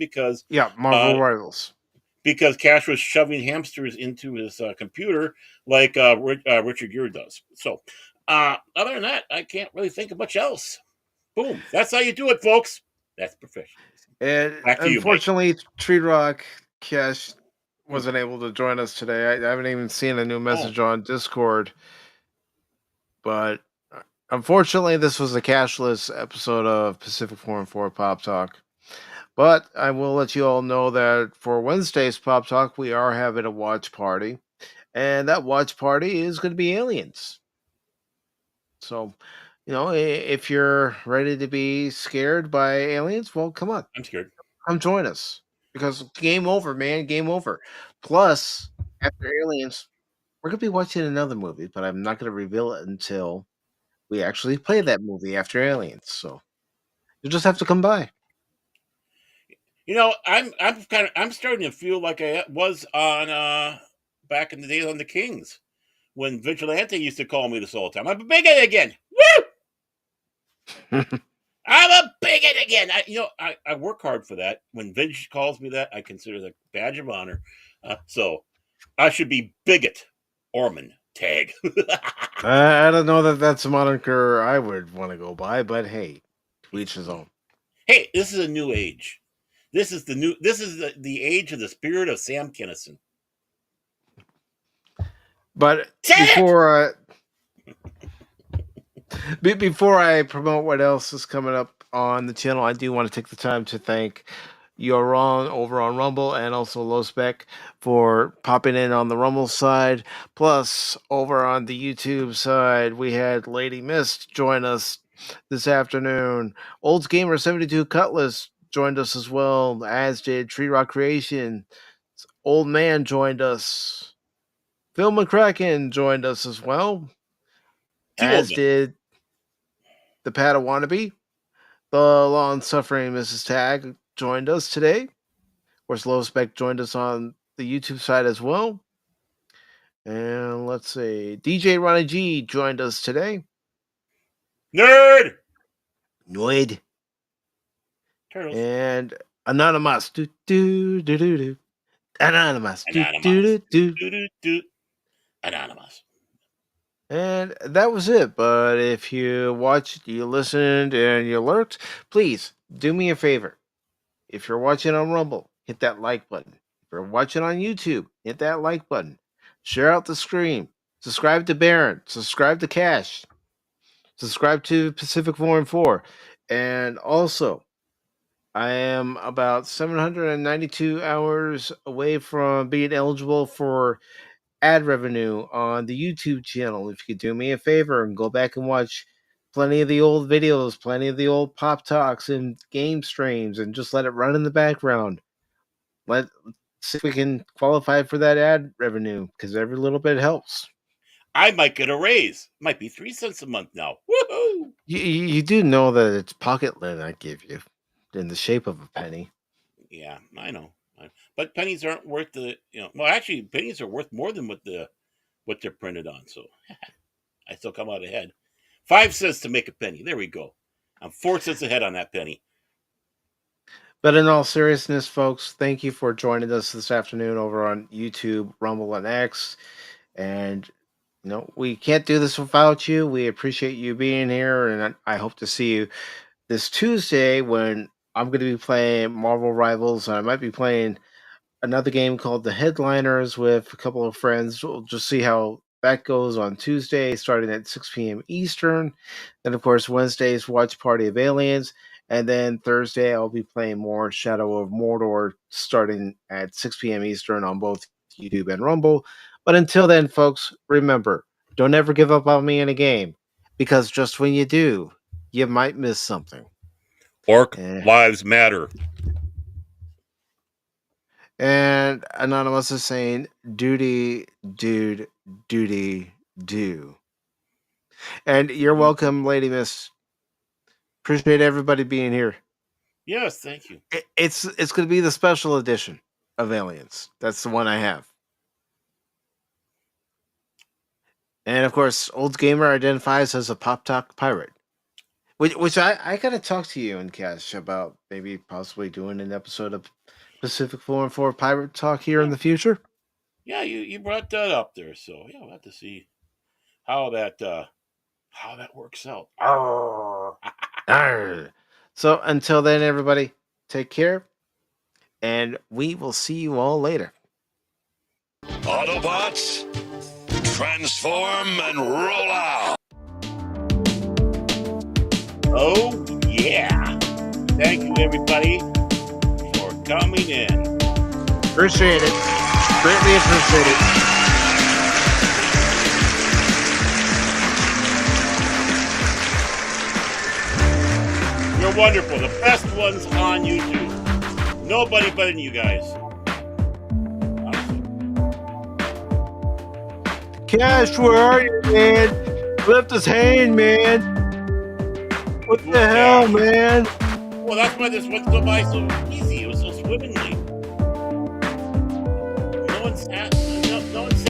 Yeah, uh, Marvel Rivals. because Cash was shoving hamsters into his computer like Richard Gere does. So, other than that, I can't really think of much else. Boom. That's how you do it, folks. That's professionalism. And Back to you, Mike. unfortunately, Tree Rock Cash Hmm. wasn't able to join us today. I haven't even seen a new Oh, message on Discord, but unfortunately, this was a cashless episode of Pacific414 Pop Talk. But I will let you all know that for Wednesday's Pop Talk, we are having a watch party, and that watch party is going to be aliens. So, if you're ready to be scared by aliens, well, come on, I'm scared. come join us because game over, man, game over. Plus, after aliens, we're going to be watching another movie, but I'm not going to reveal it until we actually play that movie after aliens. So, you just have to come by. I'm starting to feel like I was on back in the days on the Kings when Vigilante used to call me this all the time. I'm a bigot again. Woo! I'm a bigot again. I work hard for that. When Vig calls me that, I consider it a badge of honor. So I should be bigot Orman tag. I don't know that that's a moniker I would want to go by, but hey, to each his own. Hey, this is a new age. This is the age of the spirit of Sam Kinison. But Say it! before I promote what else is coming up on the channel, I do want to take the time to thank You're Wrong over on Rumble and also Low Spec for popping in on the Rumble side. Plus, over on the YouTube side, we had Lady Mist join us this afternoon. Olds Gamer 72 Cutlass joined us as well, as did Tree Rock Creation. Old Man joined us. Phil McCracken joined us as well, Two old as men. did the Padawannabe. The long suffering Mrs. Tag joined us today. Of course, Low Spec joined us on the YouTube side as well. And let's see, DJ Ronnie G joined us today. Nerd! Noid. Turtles. And Anonymous. Do, do, do, do, do. Anonymous. Do, do, Anonymous. do, do. Do-do-do. Anonymous. And that was it. But if you watched, you listened, and you lurked, please do me a favor. If you're watching on Rumble, hit that like button. If you're watching on YouTube, hit that like button. Share out the stream. Subscribe to Baron. Subscribe to Cash. Subscribe to Pacific 4 and 4. And also, I am about 792 hours away from being eligible for ad revenue on the YouTube channel. If you could do me a favor and go back and watch plenty of the old videos, plenty of the old pop talks and game streams, and just let it run in the background. Let's see if we can qualify for that ad revenue because every little bit helps. I might get a raise. Might be 3 cents a month now. Woohoo! You do know that it's pocket lint I give you in the shape of a penny. Yeah, I know. But pennies aren't worth well, actually, pennies are worth more than what they're printed on. So I still come out ahead. 5 cents to make a penny. There we go. I'm 4 cents ahead on that penny. But in all seriousness, folks, thank you for joining us this afternoon over on YouTube, Rumble, and X. And we can't do this without you. We appreciate you being here, and I hope to see you this Tuesday when I'm going to be playing Marvel Rivals, and I might be playing another game called The Headliners with a couple of friends. We'll just see how that goes on Tuesday, starting at 6 p.m. Eastern. Then, of course, Wednesday's Watch Party of Aliens. And then Thursday, I'll be playing more Shadow of Mordor starting at 6 p.m. Eastern on both YouTube and Rumble. But until then, folks, remember, don't ever give up on me in a game, because just when you do, you might miss something. Orc lives matter. And Anonymous is saying, duty, dude, duty, do. And you're welcome, Lady Miss. Appreciate everybody being here. Yes, thank you. It's going to be the special edition of Aliens. That's the one I have. And of course, Old Gamer identifies as a Pop Talk pirate. Which I gotta talk to you and Cash about maybe possibly doing an episode of Pacific 414 Pirate Talk here in the future. Yeah, you brought that up there, so yeah, we'll have to see how that works out. Arr. Arr. So until then, everybody, take care, and we will see you all later. Autobots, transform and roll out. Oh yeah! Thank you everybody for coming in. Appreciate it. Greatly appreciate it. You're wonderful. The best ones on YouTube. Nobody better than you guys. Cash, where are you, man? Left us hanging, man. What the hell, man? Well, that's why this went so by so easy. It was so swimmingly. No one's asked.